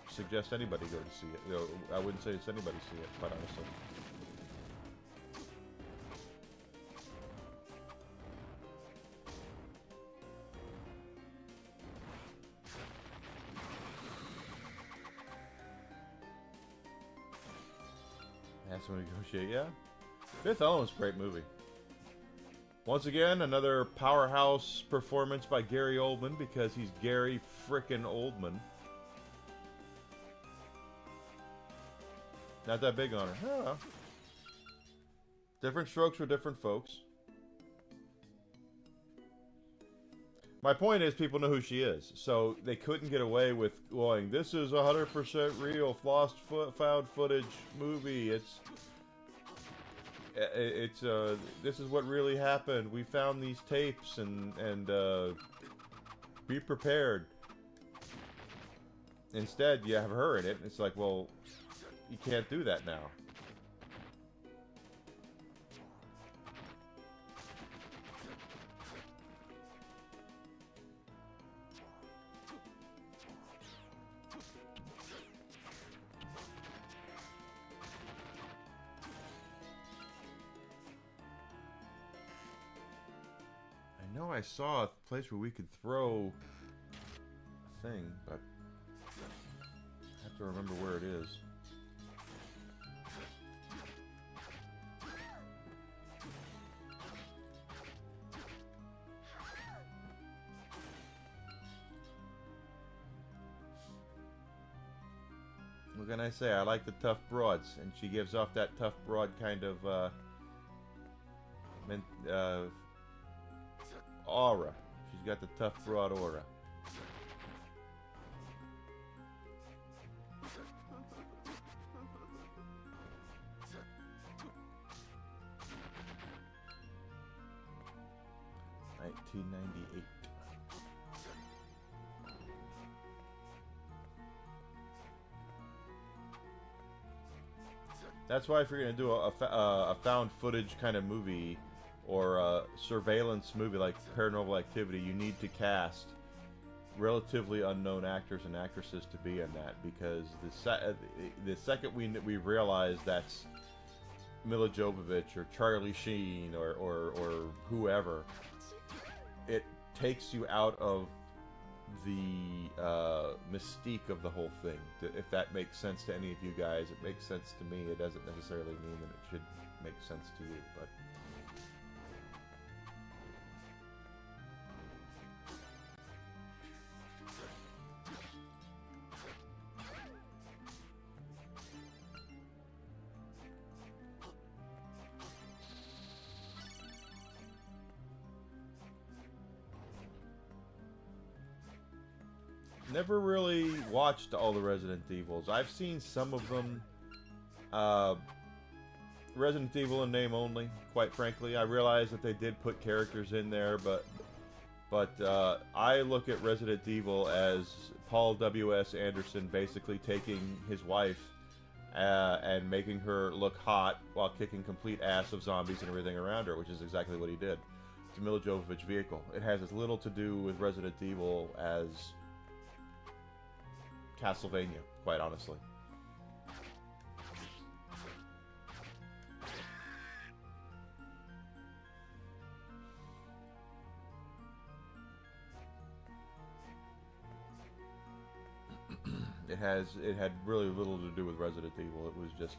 suggest anybody go to see it. You know, I wouldn't say it's anybody see it, quite honestly. Has to negotiate, yeah. Fifth Element's a great movie. Once again, another powerhouse performance by Gary Oldman, because he's Gary frickin' Oldman. Not that big on her. Oh. Different strokes for different folks. My point is, people know who she is, so they couldn't get away with going, this is 100% real, found footage movie. This is what really happened. We found these tapes, and be prepared. Instead, you have her in it, and it's like, well, you can't do that now. I know I saw a place where we could throw a thing, but I have to remember where it is. What can I say? I like the tough broads, and she gives off that tough broad kind of aura. She's got the tough broad aura. $1998. That's why if you're going to do a found footage kind of movie or a surveillance movie like Paranormal Activity, you need to cast relatively unknown actors and actresses to be in that, because the second we realize that's Mila Jovovich or Charlie Sheen or whoever, it takes you out of the mystique of the whole thing. If that makes sense to any of you guys, it makes sense to me. It doesn't necessarily mean that it should make sense to you, but never really watched all the Resident Evils. I've seen some of them. Resident Evil in name only, quite frankly. I realize that they did put characters in there, but I look at Resident Evil as Paul W.S. Anderson basically taking his wife and making her look hot while kicking complete ass of zombies and everything around her, which is exactly what he did. It's a Mila Jovovich vehicle. It has as little to do with Resident Evil as Castlevania, quite honestly. It had really little to do with Resident Evil. It was just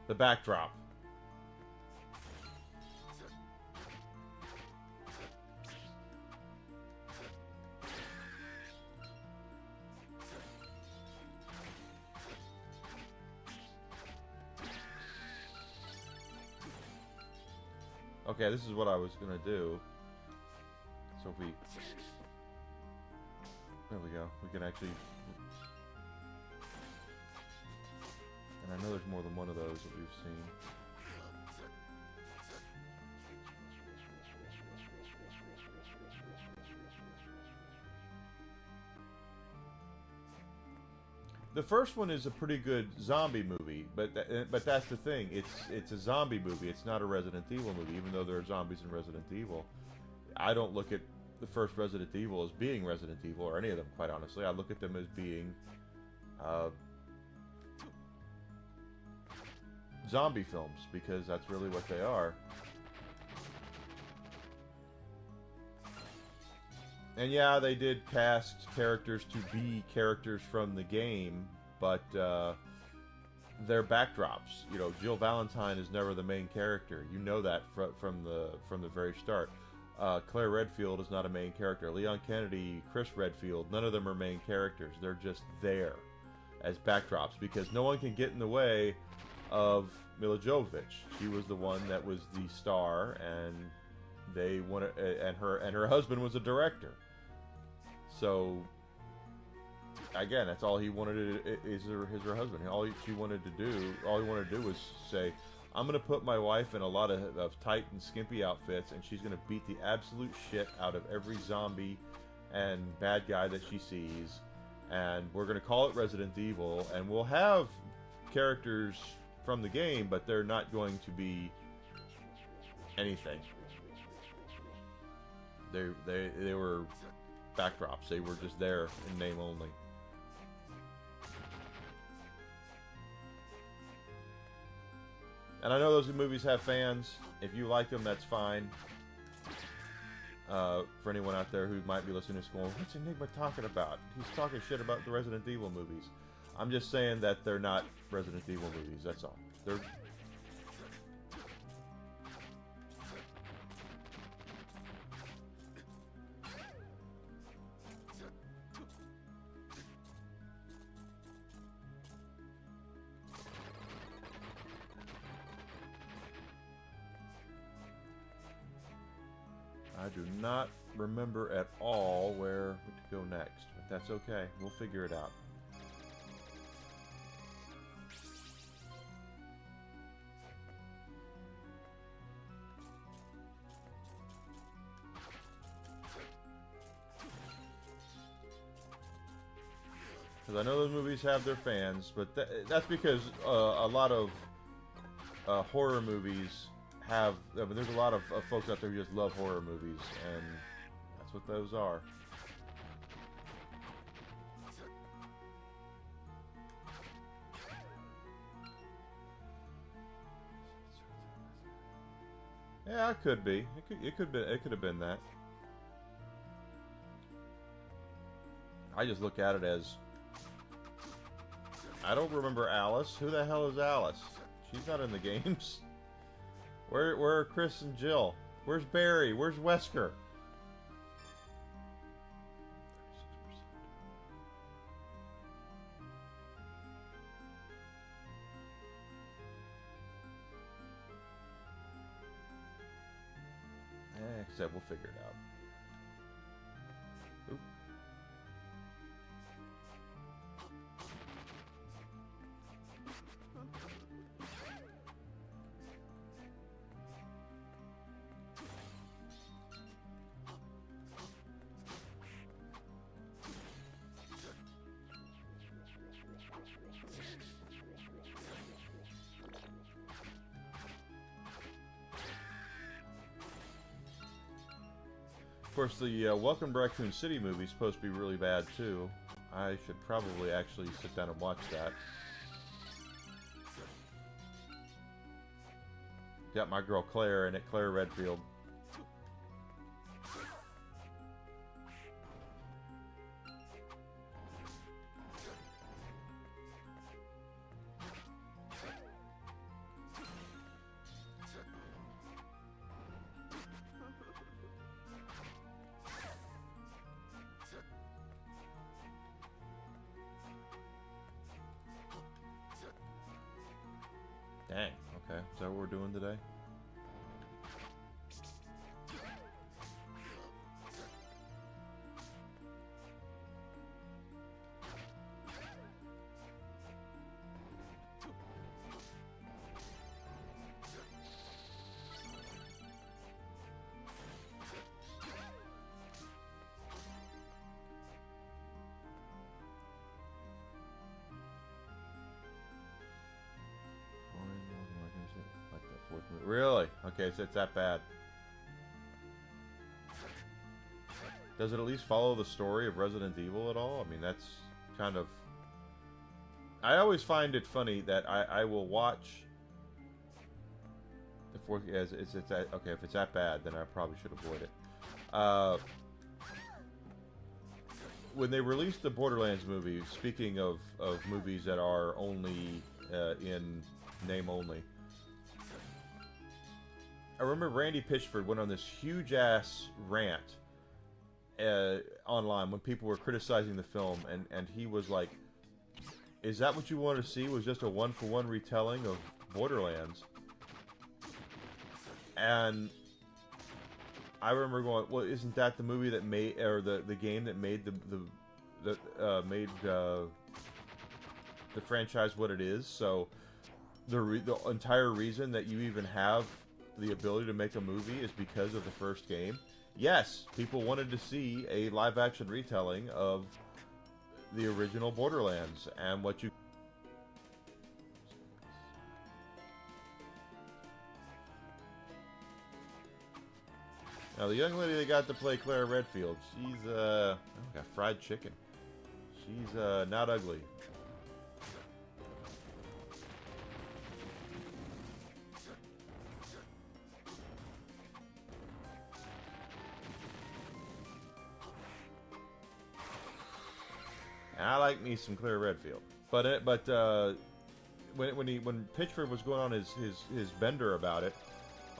the backdrop. Okay, this is what I was gonna do. So if we... There we go. We can actually... And I know there's more than one of those that we've seen. The first one is a pretty good zombie movie, but that's the thing. It's a zombie movie. It's not a Resident Evil movie, even though there are zombies in Resident Evil. I don't look at the first Resident Evil as being Resident Evil, or any of them, quite honestly. I look at them as being zombie films, because that's really what they are. And yeah, they did cast characters to be characters from the game, but they're backdrops. You know, Jill Valentine is never the main character. You know that from the very start. Claire Redfield is not a main character. Leon Kennedy, Chris Redfield, none of them are main characters. They're just there as backdrops because no one can get in the way of Mila Jovovich. She was the one that was the star, and they wanted, and her husband was a director. So again, that's all he wanted is her husband. All he wanted to do was say, I'm going to put my wife in a lot of tight and skimpy outfits, and she's going to beat the absolute shit out of every zombie and bad guy that she sees, and we're going to call it Resident Evil, and we'll have characters from the game, but they're not going to be anything. They were backdrops. They were just there in name only. And I know those movies have fans. If you like them, that's fine. For anyone out there who might be listening to this going, what's Enigma talking about? He's talking shit about the Resident Evil movies. I'm just saying that they're not Resident Evil movies, that's all. They're... I do not remember at all where to go next, but that's okay. We'll figure it out. Because I know those movies have their fans, but that's because a lot of horror movies have... I mean, there's a lot of folks out there who just love horror movies, and that's what those are. Yeah, it could be. It could have been that. I just look at it as... I don't remember Alice. Who the hell is Alice? She's not in the games. Where are Chris and Jill? Where's Barry? Where's Wesker? Except we'll figure it out. Oop. Of course, the Welcome to Raccoon City movie is supposed to be really bad too. I should probably actually sit down and watch that. Got my girl Claire in it, Claire Redfield. Dang, okay. Is that what we're doing today? Really? Okay, so it's that bad. Does it at least follow the story of Resident Evil at all? I mean, that's kind of... I always find it funny that I will watch... The fourth... It's that, okay, if it's that bad, then I probably should avoid it. When they released the Borderlands movie, speaking of movies that are only in name only. I remember Randy Pitchford went on this huge ass rant online when people were criticizing the film, and he was like, "Is that what you wanted to see? Was just a one-for-one retelling of Borderlands?" And I remember going, "Well, isn't that the movie that made, or the game that made the franchise what it is? So the entire reason that you even have the ability to make a movie is because of the first game." Yes, people wanted to see a live-action retelling of the original Borderlands, and what you... Now, the young lady that got to play Clara Redfield, she's, oh, got fried chicken. She's, not ugly. And I like me some Clara Redfield. But when Pitchford was going on his bender about it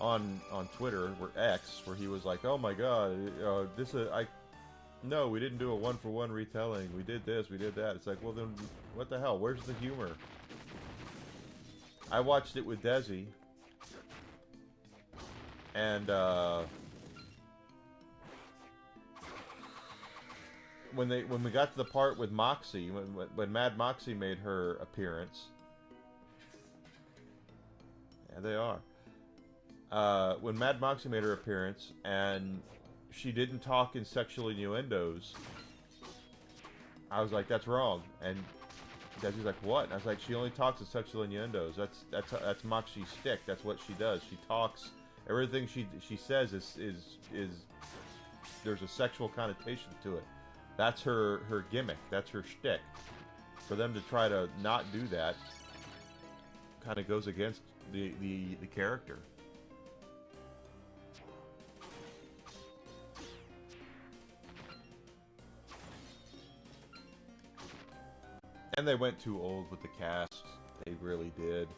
on Twitter, or X, where he was like, "Oh my God, no, we didn't do a one-for-one retelling. We did this, we did that." It's like, well then, what the hell? Where's the humor? I watched it with Desi, and when we got to the part with Moxie, when Mad Moxie made her appearance, yeah, they are. When Mad Moxie made her appearance, and she didn't talk in sexual innuendos, I was like, "That's wrong." And Desi's like, "What?" And I was like, "She only talks in sexual innuendos. That's Moxie's shtick. That's what she does. She talks. Everything she says is there's a sexual connotation to it. That's her gimmick. That's her shtick. For them to try to not do that kind of goes against the character." And they went too old with the cast. They really did.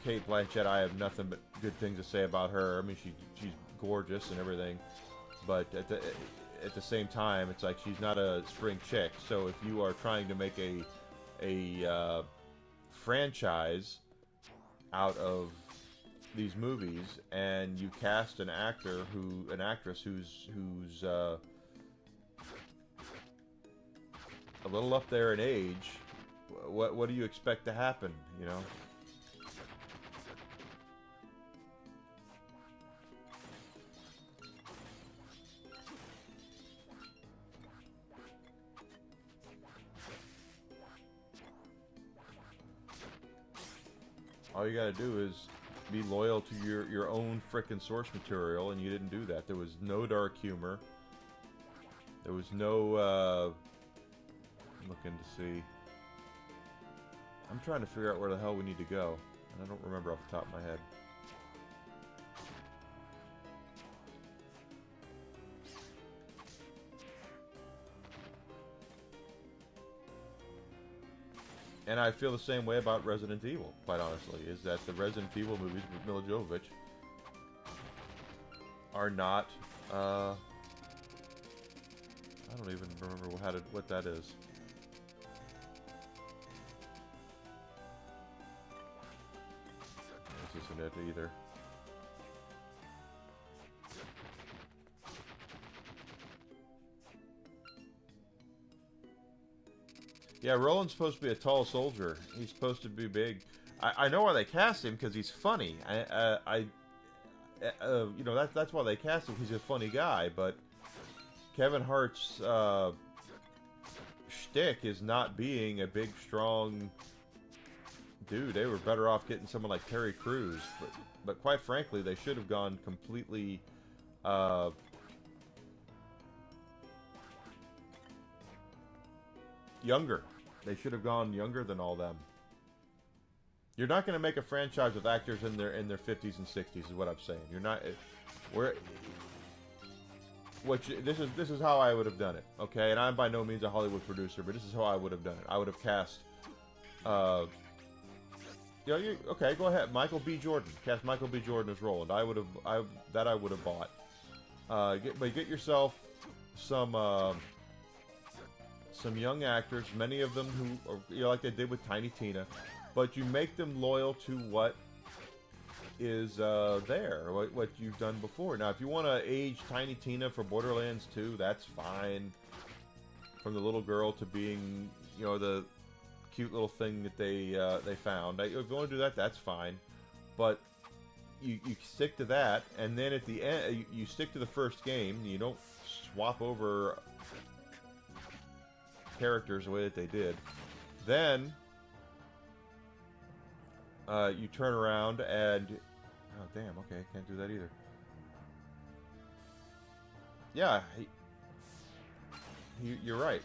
Kate Blanchett, I have nothing but good things to say about her. I mean, she's gorgeous and everything, but at the same time, it's like she's not a spring chick. So if you are trying to make a franchise out of these movies, and you cast an actress who's a little up there in age, what do you expect to happen, you know? All you gotta do is be loyal to your own frickin' source material, and you didn't do that. There was no dark humor. There was no, I'm looking to see. I'm trying to figure out where the hell we need to go, and I don't remember off the top of my head. And I feel the same way about Resident Evil, quite honestly, is that the Resident Evil movies with Mila Jovovich are not, I don't even remember what that is. This isn't it either. Yeah, Roland's supposed to be a tall soldier. He's supposed to be big. I know why they cast him, because he's funny. You know, that's why they cast him. He's a funny guy. But Kevin Hart's shtick is not being a big, strong dude. They were better off getting someone like Terry Crews. But quite frankly, they should have gone completely. Younger. They should have gone younger than all them. You're not going to make a franchise with actors in their 50s and 60s, is what I'm saying. You're not. This is how I would have done it, okay? And I'm by no means a Hollywood producer, but this is how I would have done it. I would have cast Okay, go ahead. Michael B. Jordan. Cast Michael B. Jordan as Roland. I would have bought. Get yourself some young actors, many of them who are, like they did with Tiny Tina, but you make them loyal to what is there, what you've done before. Now, if you want to age Tiny Tina for Borderlands 2, that's fine. From the little girl to being, the cute little thing that they found. If you want to do that, that's fine. But you stick to that, and then at the end, you stick to the first game. You don't swap over characters the way that they did. Then you turn around and oh damn, okay, can't do that either. Yeah, you're right.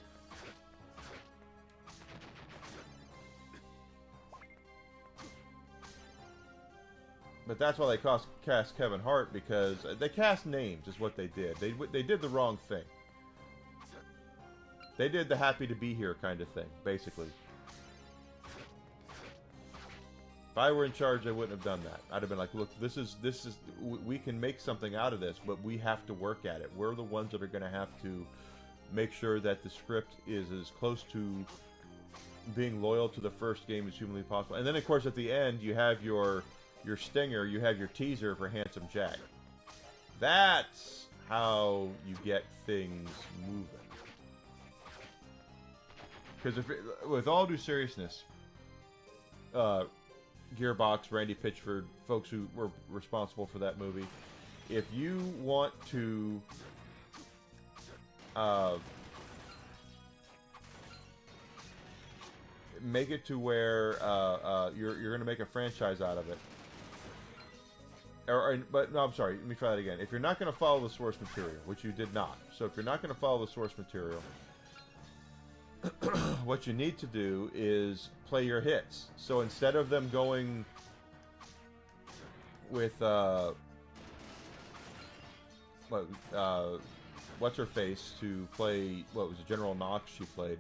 But that's why they cast Kevin Hart, because they cast names is what they did. They did the wrong thing. They did the happy to be here kind of thing, basically. If I were in charge, I wouldn't have done that. I'd have been like, look, this is we can make something out of this, but we have to work at it. We're the ones that are going to have to make sure that the script is as close to being loyal to the first game as humanly possible. And then, of course, at the end, you have your stinger, you have your teaser for Handsome Jack. That's how you get things moving. Because with all due seriousness, Gearbox, Randy Pitchford, folks who were responsible for that movie, if you want to make it to where you're going to make a franchise out of it, but no, I'm sorry, let me try that again. If you're not going to follow the source material, which you did not, so if you're not going to follow the source material, what you need to do is play your hits. So instead of them going with what's her face to play, what was it, General Knox she played,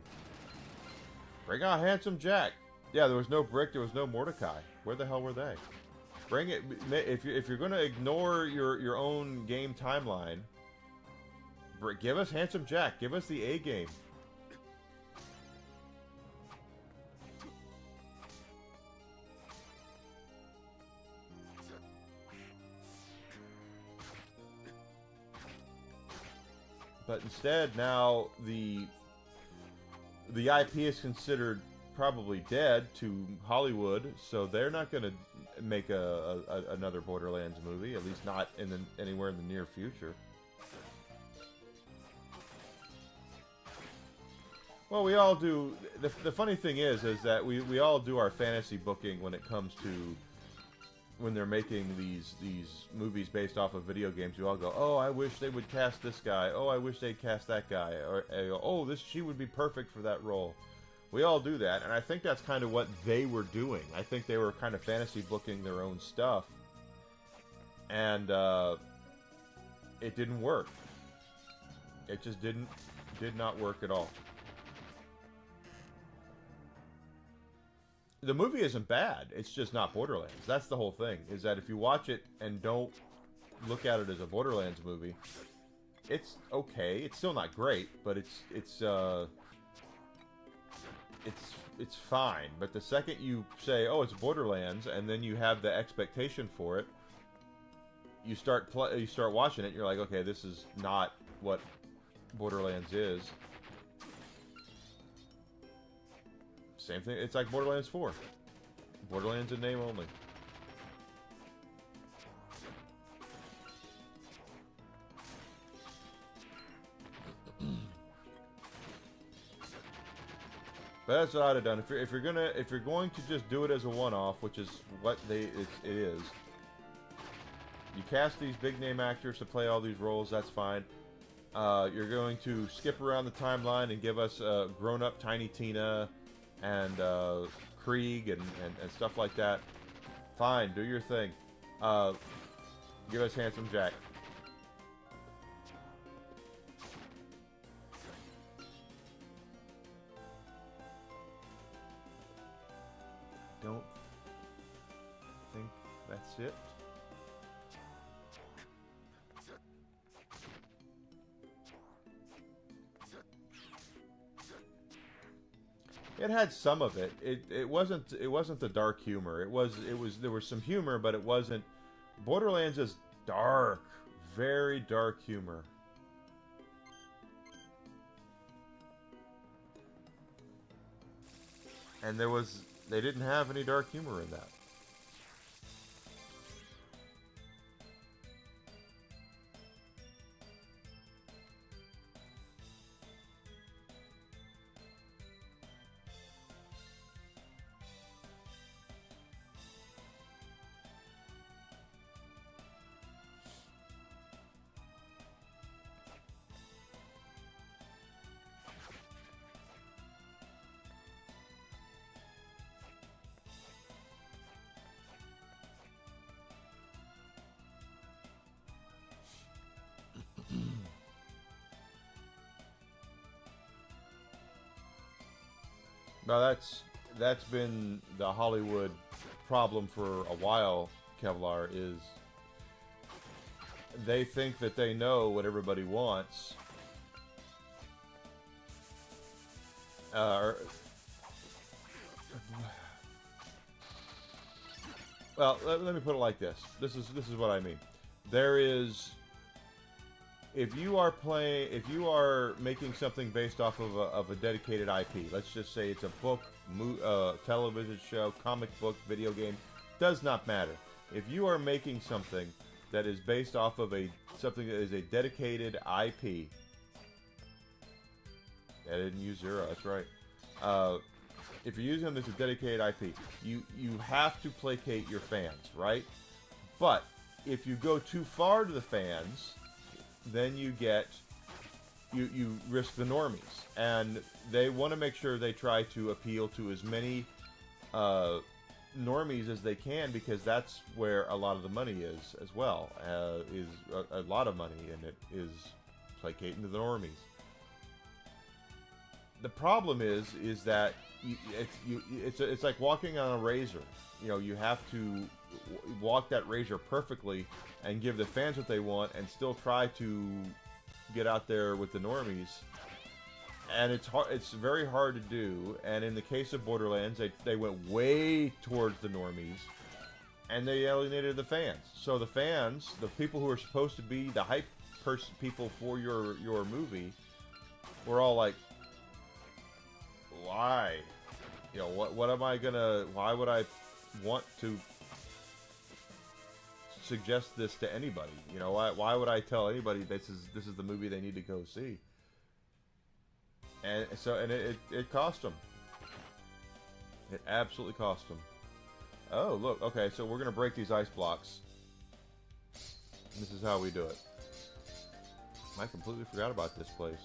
bring out Handsome Jack. Yeah, there was no Brick, there was no Mordecai. Where the hell were they? Bring it. If you're going to ignore your own game timeline, give us Handsome Jack. Give us the A game. But instead, now the IP is considered probably dead to Hollywood, so they're not going to make another Borderlands movie, at least not anywhere in the near future. Well, we all do. The funny thing is that we all do our fantasy booking when it comes to when they're making these movies based off of video games. We all go, oh, I wish they would cast this guy. Oh, I wish they'd cast that guy. Or oh, she would be perfect for that role. We all do that, and I think that's kind of what they were doing. I think they were kind of fantasy booking their own stuff, and it didn't work. It just did not work at all. The movie isn't bad. It's just not Borderlands. That's the whole thing, is that if you watch it and don't look at it as a Borderlands movie, it's okay. It's still not great, but it's fine. But the second you say, oh, it's Borderlands, and then you have the expectation for it, you start watching it, and you're like, okay, this is not what Borderlands is. Same thing. It's like Borderlands 4. Borderlands in name only. But that's what I'd have done. If you're going to just do it as a one-off, which is what it is. You cast these big name actors to play all these roles. That's fine. You're going to skip around the timeline and give us grown-up Tiny Tina and Krieg and stuff like that. Fine, do your thing. Give us Handsome Jack. it. It had some of it. It wasn't the dark humor. It was there was some humor, but it wasn't. Borderlands is dark, very dark humor. And they didn't have any dark humor in that. Now that's been the Hollywood problem for a while, Kevlar, is they think that they know what everybody wants. Well, let me put it like this. This is what I mean. There is, if you are making something based off of a dedicated IP, let's just say it's a book, television show, comic book, video game, does not matter. If you are making something that is based off of something that is a dedicated IP, I didn't use zero. That's right. If you're using them as a dedicated IP, you have to placate your fans, right? But if you go too far to the fans, then you risk the normies, and they want to make sure they try to appeal to as many normies as they can, because that's where a lot of the money is as well. Is a lot of money, and it is placating to the normies. The problem is that it's like walking on a razor. You know, you have to walk that razor perfectly and give the fans what they want, and still try to get out there with the normies. And it's hard. It's very hard to do. And in the case of Borderlands, they went way towards the normies, and they alienated the fans. So the fans, the people who are supposed to be the hype people for your movie, were all like, why? You know, what am I gonna? Why would I want to suggest this to anybody? You know, why would I tell anybody this is the movie they need to go see? And so, it cost them. It absolutely cost them. Oh, look. Okay, so we're gonna break these ice blocks. This is how we do it. I completely forgot about this place.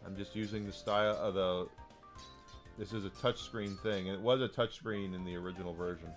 I'm just using the style of the... This is a touchscreen thing, and it was a touchscreen in the original version.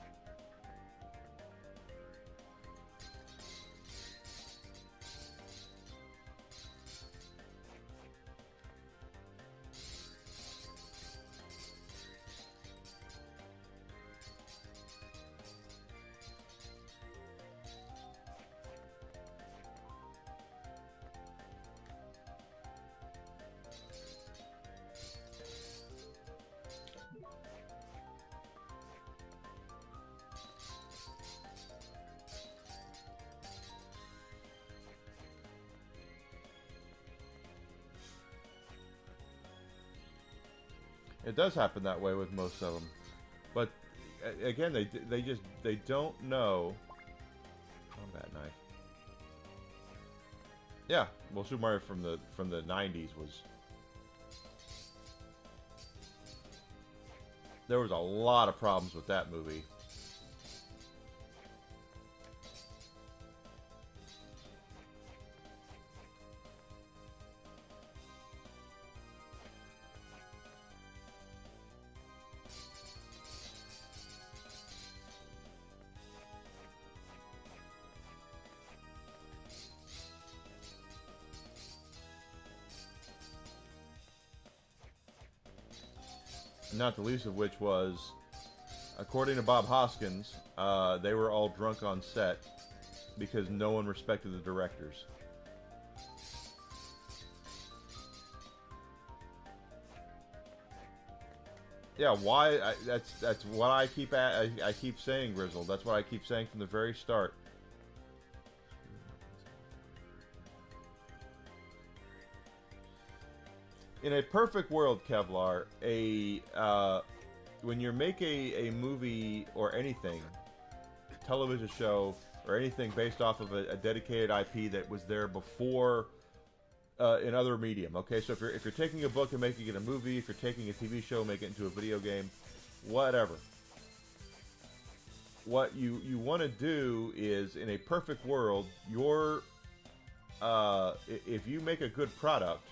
It does happen that way with most of them, but again, they don't know. Combat knife. Yeah, well, Super Mario from the 90s was. There was a lot of problems with that movie. Not the least of which was, according to Bob Hoskins, they were all drunk on set because no one respected the directors. Yeah, why? That's what I keep I keep saying, Grizzle. That's what I keep saying from the very start. In a perfect world, Kevlar, when you make a movie or anything, television show or anything based off of a dedicated IP that was there before in other medium. Okay, so if you're taking a book and making it a movie, if you're taking a TV show, make it into a video game, whatever. What you want to do is, in a perfect world, if you make a good product,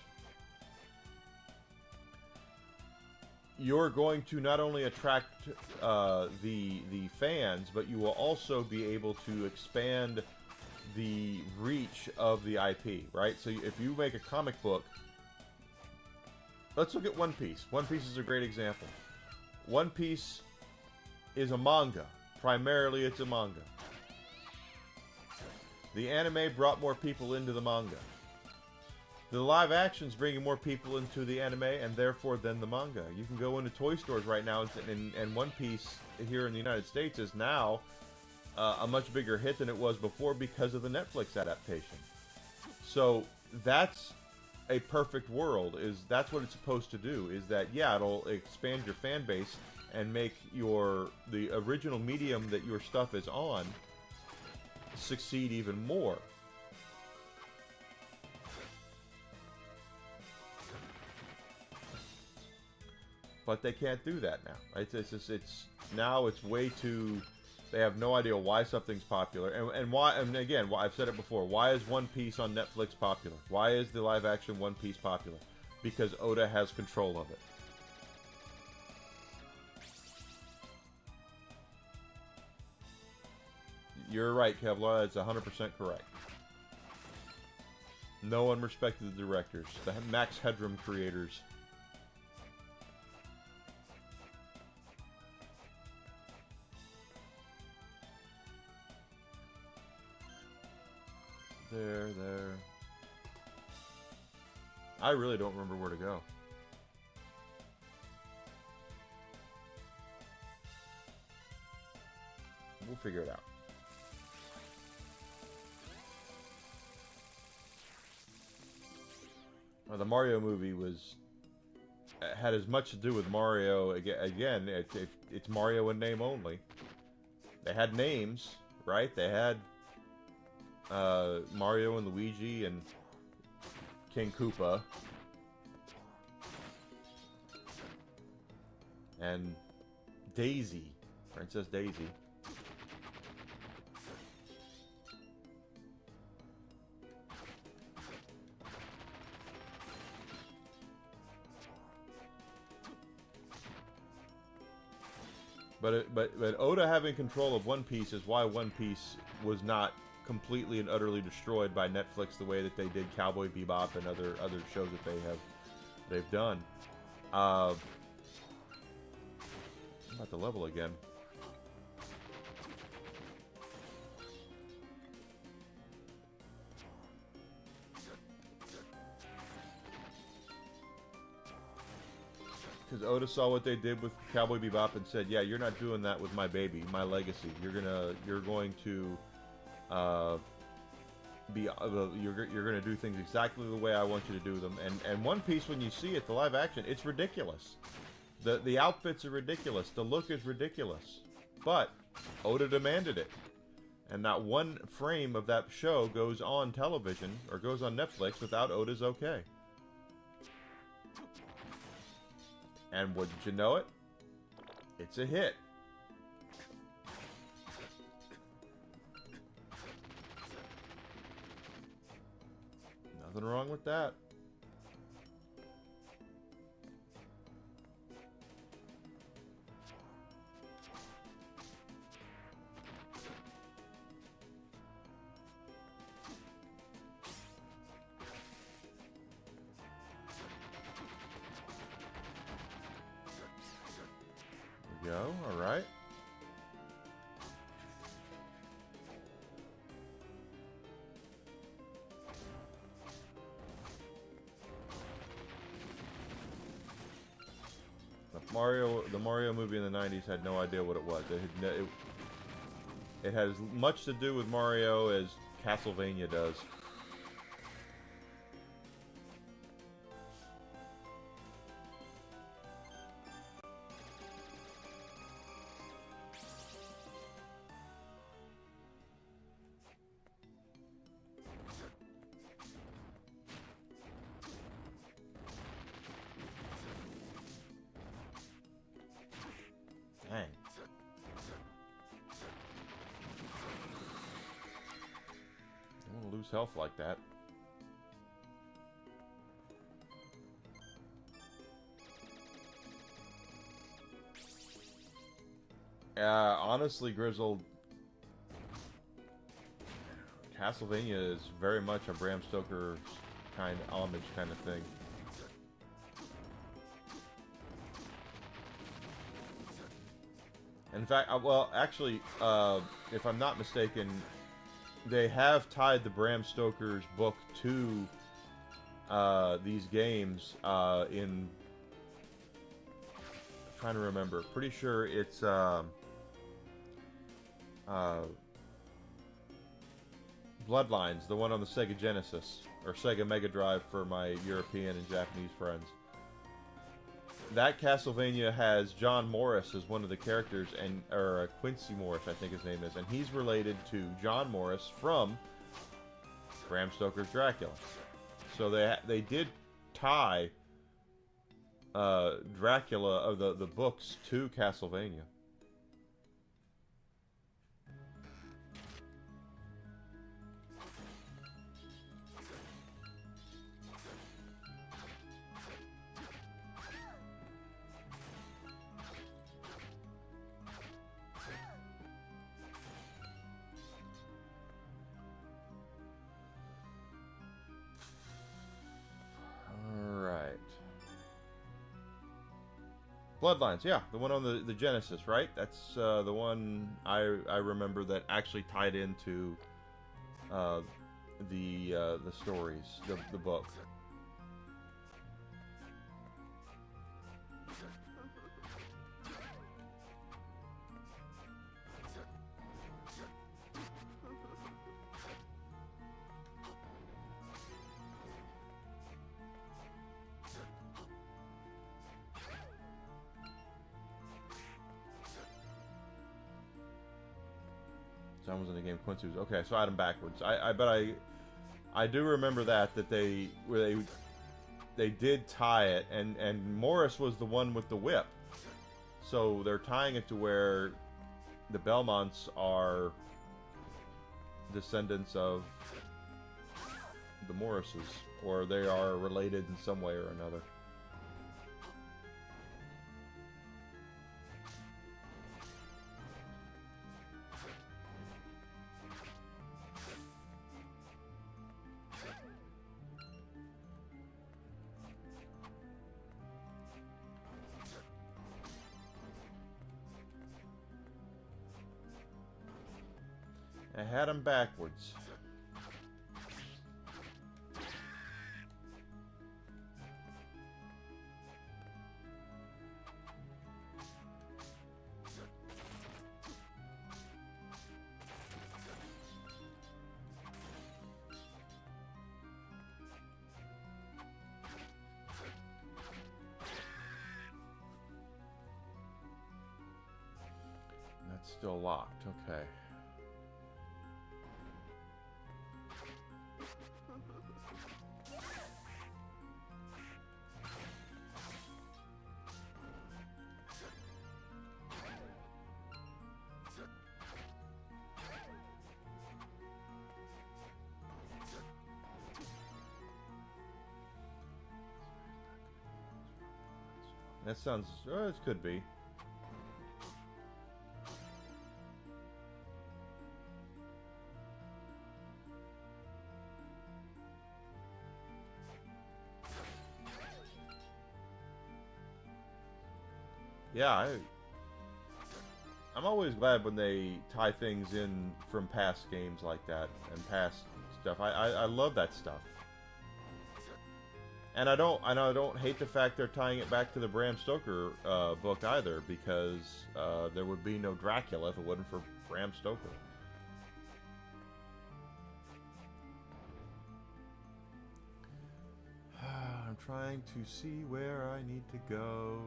you're going to not only attract the fans, but you will also be able to expand the reach of the IP, right? So if you make a comic book, let's look at One Piece. One Piece is a great example. One Piece is a manga. Primarily, it's a manga. The anime brought more people into the manga. The live action's bringing more people into the anime, and therefore then the manga. You can go into toy stores right now, and One Piece here in the United States is now a much bigger hit than it was before because of the Netflix adaptation. So that's a perfect world. That's what it's supposed to do. Is that, yeah, it'll expand your fan base and make the original medium that your stuff is on succeed even more. But they can't do that now. It's way too. They have no idea why something's popular, and why. And again, I've said it before. Why is One Piece on Netflix popular? Why is the live action One Piece popular? Because Oda has control of it. You're right, Kevlar. That's 100% correct. No one respected the directors, the Max Headroom creators. There. I really don't remember where to go. We'll figure it out. The Mario movie had as much to do with Mario. Again, it's Mario in name only. They had names, right? They had Mario and Luigi and King Koopa and Daisy, Princess Daisy. But Oda having control of One Piece is why One Piece was not completely and utterly destroyed by Netflix the way that they did Cowboy Bebop and other shows that they've done. I'm at the level again. Because Oda saw what they did with Cowboy Bebop and said, "Yeah, you're not doing that with my baby, my legacy. You're going to you're gonna do things exactly the way I want you to do them." And One Piece, when you see it, the live action, it's ridiculous. The outfits are ridiculous. The look is ridiculous. But Oda demanded it, and not one frame of that show goes on television or goes on Netflix without Oda's okay. And wouldn't you know it? It's a hit. Nothing wrong with that. go. All right. The Mario movie in the 90s had no idea what it was. It had as much to do with Mario as Castlevania does. Dang. I don't want to lose health like that. Honestly, Grizzled, Castlevania is very much a Bram Stoker kind of homage kind of thing. In fact, well, actually, if I'm not mistaken, they have tied the Bram Stoker's book to these games in... I'm trying to remember. Pretty sure it's Bloodlines, the one on the Sega Genesis, or Sega Mega Drive for my European and Japanese friends. That Castlevania has John Morris as one of the characters, and or Quincy Morris, I think his name is, and he's related to John Morris from Bram Stoker's Dracula. So they did tie Dracula of the books to Castlevania. Bloodlines, yeah, the one on the Genesis, right? That's the one I remember that actually tied into the stories, the book. John was in the game. Quincy was okay. So I had them backwards. I do remember that they did tie it, and Morris was the one with the whip. So they're tying it to where the Belmonts are descendants of the Morrises, or they are related in some way or another. I had them backwards. That's still locked. Okay. That sounds... it could be. Yeah, I'm always glad when they tie things in from past games like that and past stuff. I love that stuff. And I don't hate the fact they're tying it back to the Bram Stoker book either, because there would be no Dracula if it wasn't for Bram Stoker. I'm trying to see where I need to go.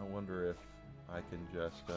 I wonder if I can just,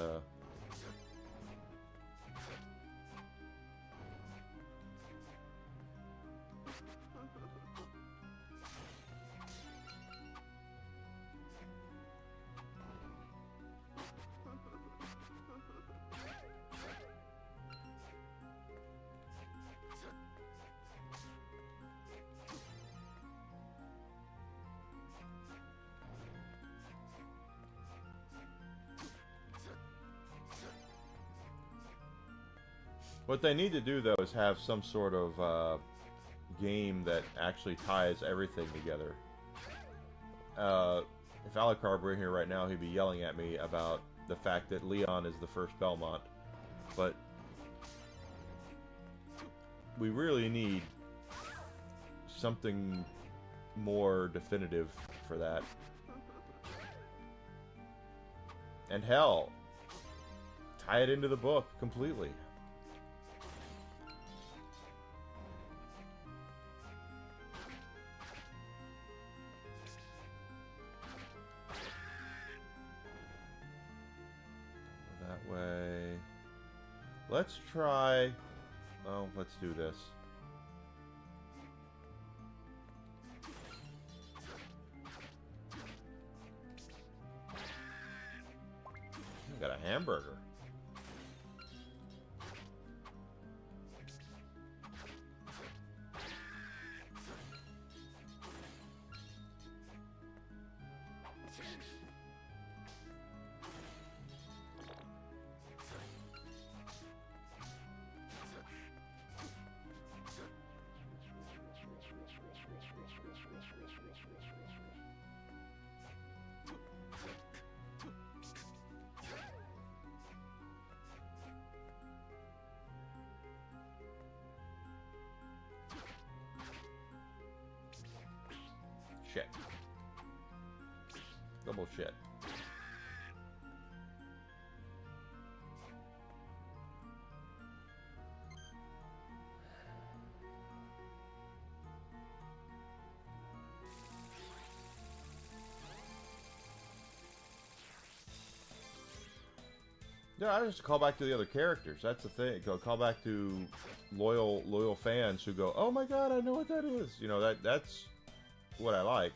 what they need to do, though, is have some sort of game that actually ties everything together. If Alucard were in here right now, he'd be yelling at me about the fact that Leon is the first Belmont. But we really need something more definitive for that. And hell, tie it into the book completely. Way. Let's try. Oh, let's do this. I got a hamburger. Shit. Double shit. Yeah, I just call back to the other characters. That's the thing. Call back to loyal fans who go, "Oh my god, I know what that is." You know, that's what I like.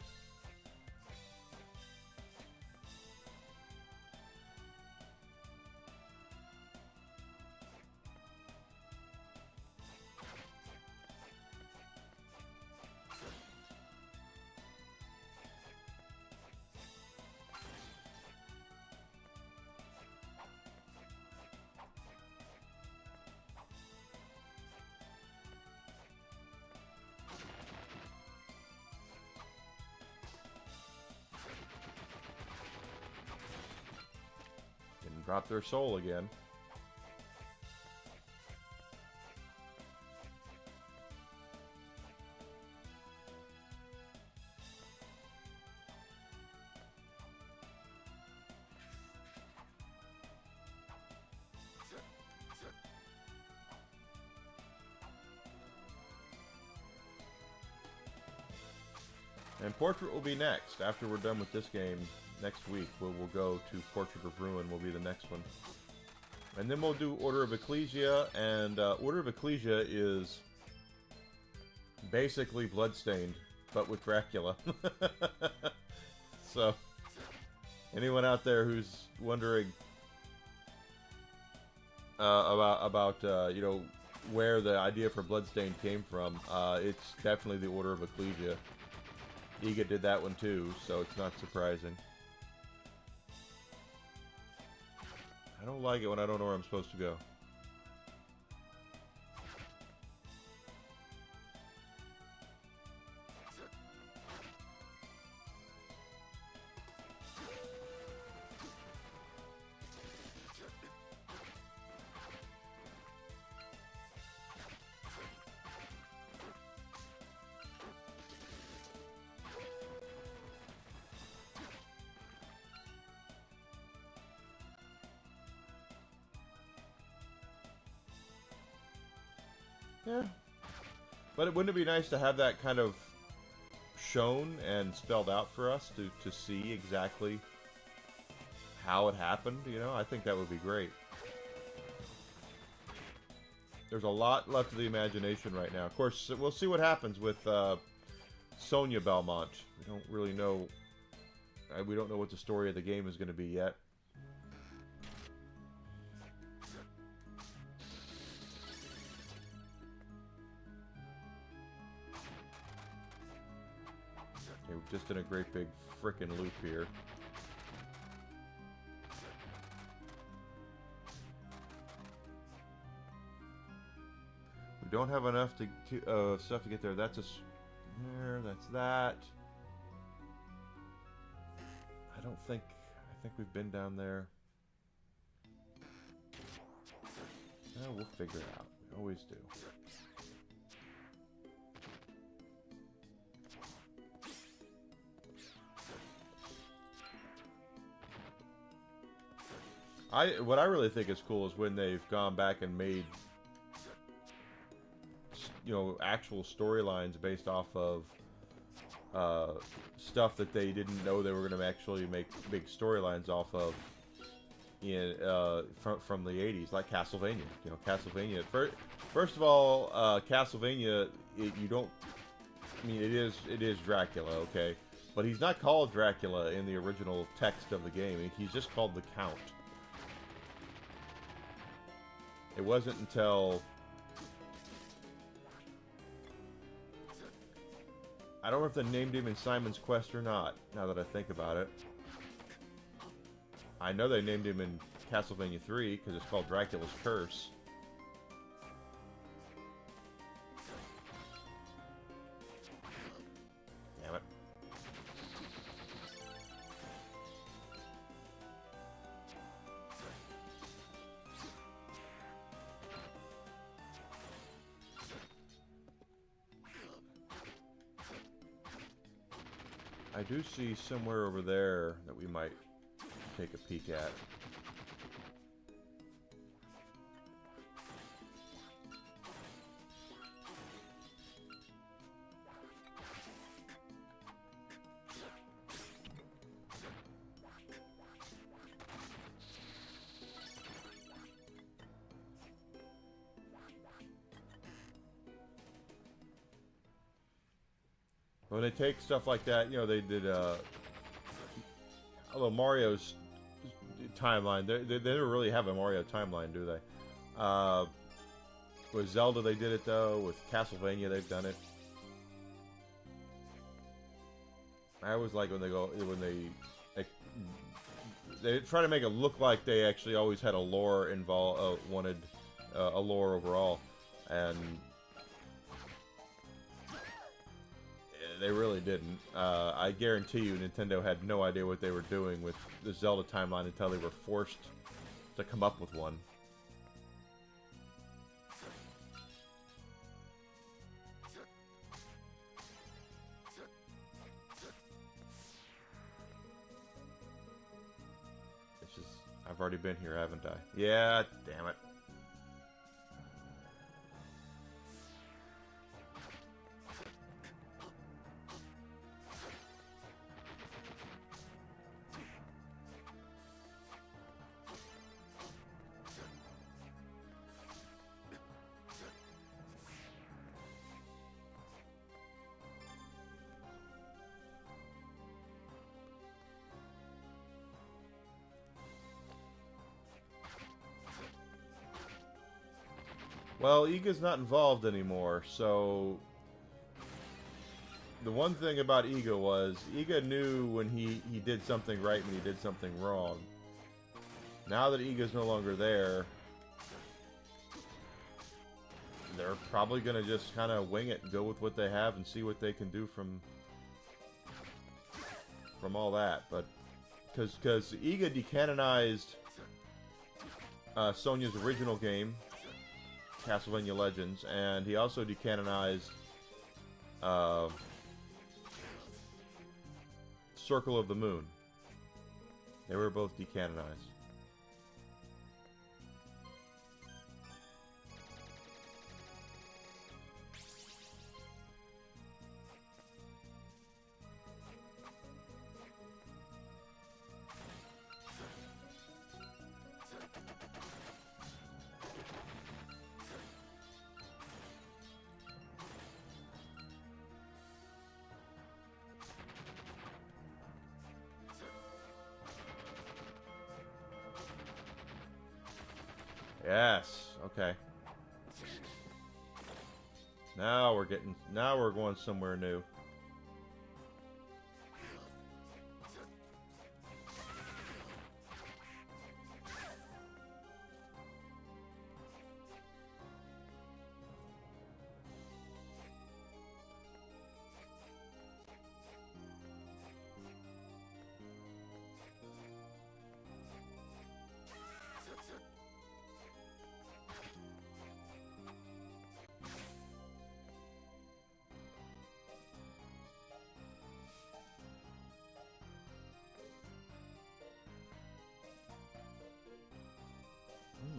Drop their soul again. And Portrait will be next. After we're done with this game next week, we'll go to Portrait of Ruin will be the next one. And then we'll do Order of Ecclesia, and Order of Ecclesia is basically Bloodstained, but with Dracula. So, anyone out there who's wondering about you know, where the idea for Bloodstained came from, it's definitely the Order of Ecclesia. Iga did that one too, so it's not surprising. I don't like it when I don't know where I'm supposed to go. Yeah. But wouldn't it be nice to have that kind of shown and spelled out for us to see exactly how it happened, you know? I think that would be great. There's a lot left of the imagination right now. Of course, we'll see what happens with Sonia Belmont. We don't really know. We don't know what the story of the game is going to be yet. Okay, we're just in a great big frickin' loop here. We don't have enough stuff to get there. That's there. That's that. I don't think. I think we've been down there. Oh, we'll figure it out. We always do. What I really think is cool is when they've gone back and made, you know, actual storylines based off of stuff that they didn't know they were going to actually make big storylines off of from the 80s, like Castlevania. You know, Castlevania. First of all, Castlevania, you don't. I mean, it is Dracula, okay, but he's not called Dracula in the original text of the game. He's just called the Count. It wasn't until I don't know if they named him in Simon's Quest or not, now that I think about it. I know they named him in Castlevania 3 because it's called Dracula's Curse. Damn it. I do see somewhere over there that we might take a peek at. When they take stuff like that, you know, they did, although Mario's timeline, they never really have a Mario timeline, do they? With Zelda they did it, though. With Castlevania they've done it. I always like when they try to make it look like they actually always had a lore involved, wanted a lore overall, and they really didn't. I guarantee you Nintendo had no idea what they were doing with the Zelda timeline until they were forced to come up with one. It's just, I've already been here, haven't I? Yeah, damn it. Well, Iga's not involved anymore, so the one thing about Iga was Iga knew when he did something right and he did something wrong. now that Iga's no longer there, they're probably going to just kind of wing it and go with what they have and see what they can do from all that. But because Iga decanonized Sonya's original game, Castlevania Legends, and he also decanonized Circle of the Moon. They were both decanonized. Yes. Okay. Now we're going somewhere new.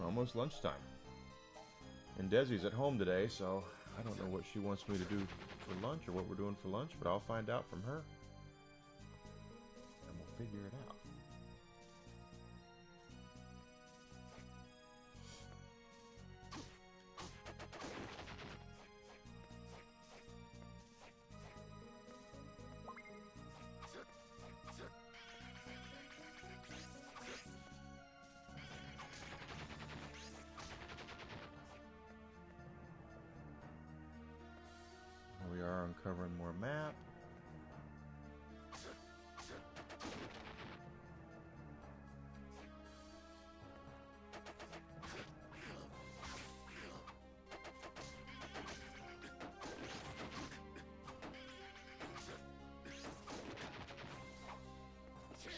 Almost lunchtime. And Desi's at home today, so I don't know what she wants me to do for lunch or what we're doing for lunch, but I'll find out from her. And we'll figure it out. We are uncovering more map.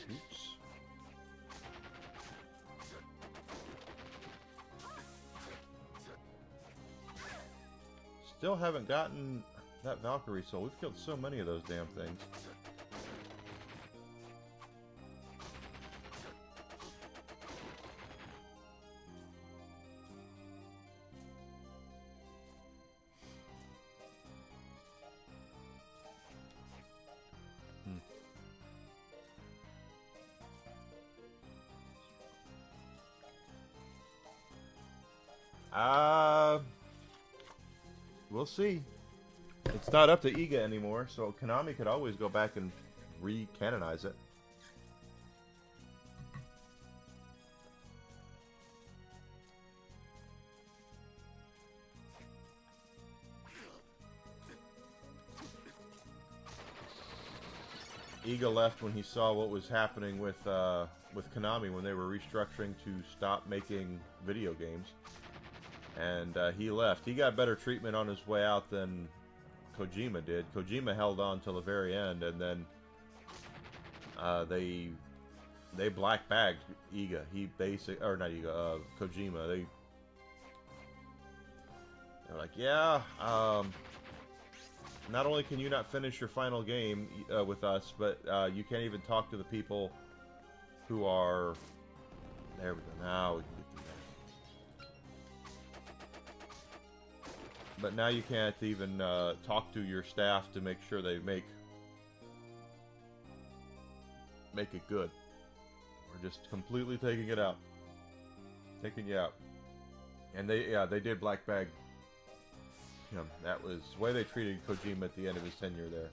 Oops. Still haven't gotten that Valkyrie soul. We've killed so many of those damn things. We'll see. It's not up to Iga anymore, so Konami could always go back and re-canonize it. Iga left when he saw what was happening with Konami when they were restructuring to stop making video games, and he left. He got better treatment on his way out than Kojima did. Kojima held on till the very end, and then they black bagged Iga. Kojima. They're like, yeah. Not only can you not finish your final game with us, but you can't even talk to the people who are. There we go. Now we can get through that. But now you can't even talk to your staff to make sure they make it good. We're just completely taking it out, taking you out. And they did black bag him. That was the way they treated Kojima at the end of his tenure there.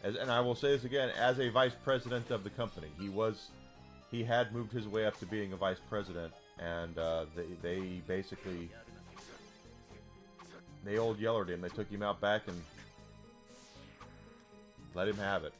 And I will say this again, as a vice president of the company, he had moved his way up to being a vice president, and they basically. They old yellered him. They took him out back and let him have it.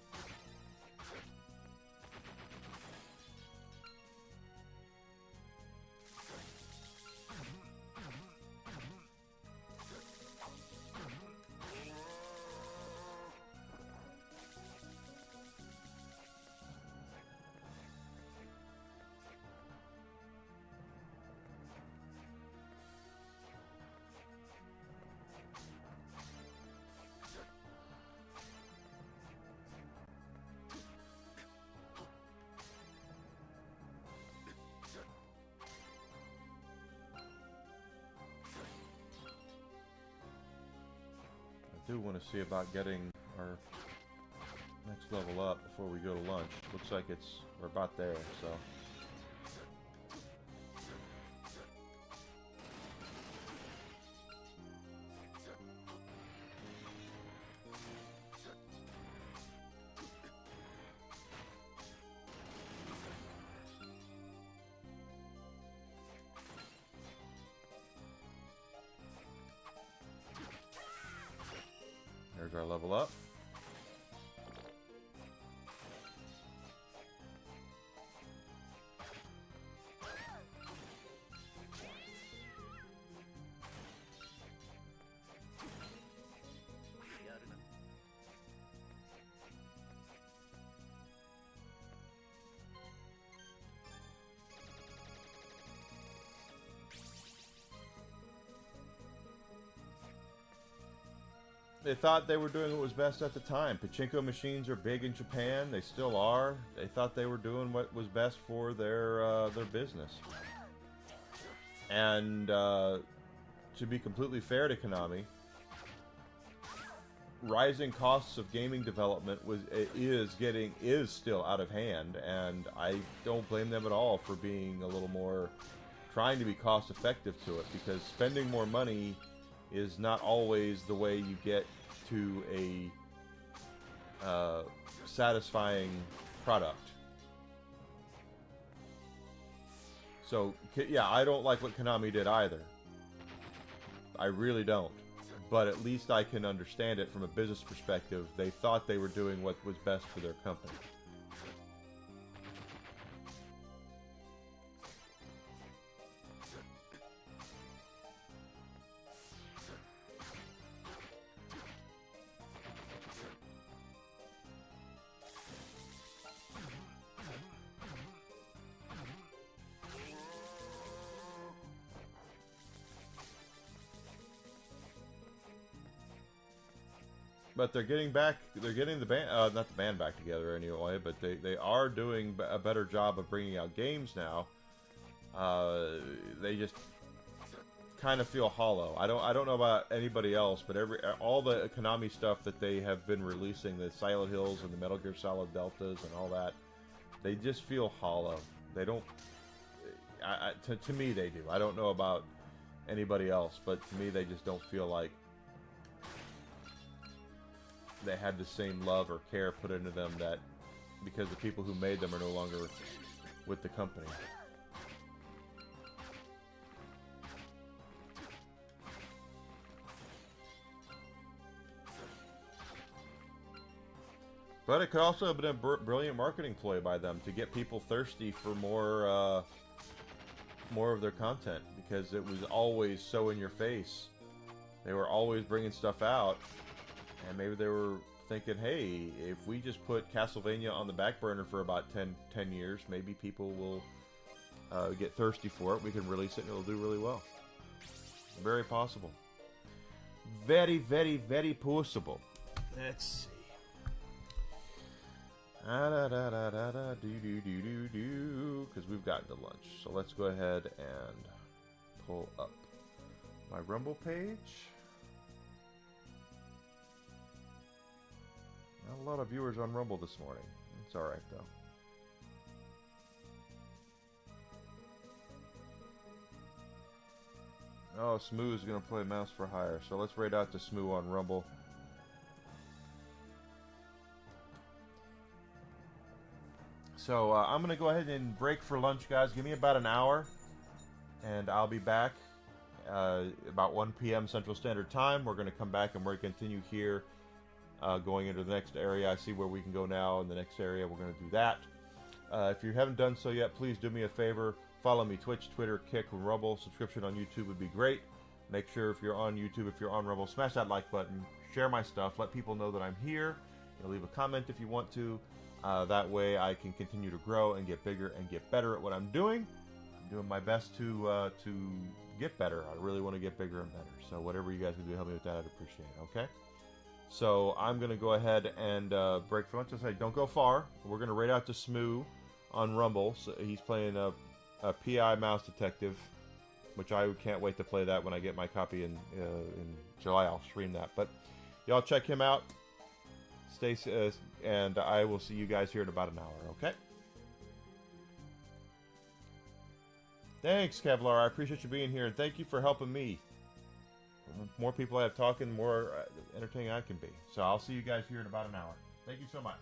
do want to see about getting our next level up before we go to lunch. Looks like we're about there, so. There's our level up. They thought they were doing what was best at the time. Pachinko machines are big in Japan. They still are. They thought they were doing what was best for their business. And to be completely fair to Konami, rising costs of gaming development is still out of hand, and I don't blame them at all for being a little more trying to be cost effective to it, because spending more money is not always the way you get to a satisfying product. So, yeah, I don't like what Konami did either. I really don't. But at least I can understand it from a business perspective. They thought they were doing what was best for their company. But they're getting the band, not the band back together anyway, but they are doing a better job of bringing out games now. They just kind of feel hollow. I don't know about anybody else, but all the Konami stuff that they have been releasing, the Silent Hills and the Metal Gear Solid Deltas and all that, they just feel hollow. They don't, to me they do. I don't know about anybody else, but to me they just don't feel like they had the same love or care put into them, that because the people who made them are no longer with the company. But it could also have been a brilliant marketing ploy by them to get people thirsty for more of their content, because it was always so in your face. They were always bringing stuff out. And maybe they were thinking, hey, if we just put Castlevania on the back burner for about 10 years, maybe people will get thirsty for it. We can release it and it'll do really well. Very possible. Very, very, very possible. Let's see. Because we've gotten to lunch. So let's go ahead and pull up my Rumble page. Not a lot of viewers on Rumble this morning. It's alright, though. Oh, Smoo's going to play Mouse for Hire. So let's raid out to Smoo on Rumble. So I'm going to go ahead and break for lunch, guys. Give me about an hour, and I'll be back about 1 p.m. Central Standard Time. We're going to come back and we're going to continue here. Going into the next area. I see where we can go now in the next area. We're going to do that. If you haven't done so yet, please do me a favor. Follow me Twitch, Twitter, Kick, and Rumble. Subscription on YouTube would be great. Make sure if you're on YouTube, if you're on Rumble, smash that like button. Share my stuff. Let people know that I'm here. Leave a comment if you want to. That way I can continue to grow and get bigger and get better at what I'm doing. I'm doing my best to get better. I really want to get bigger and better. So whatever you guys can do to help me with that, I'd appreciate it. Okay? So I'm going to go ahead and break for lunch. I say, don't go far. We're going to raid out to Smoo on Rumble. So he's playing a PI Mouse Detective, which I can't wait to play that when I get my copy in July. I'll stream that. But Y'all check him out. Stay, and I will see you guys here in about an hour, okay? Thanks, Kevlar. I appreciate you being here, and thank you for helping me. The more people I have talking, the more entertaining I can be. So I'll see you guys here in about an hour. Thank you so much.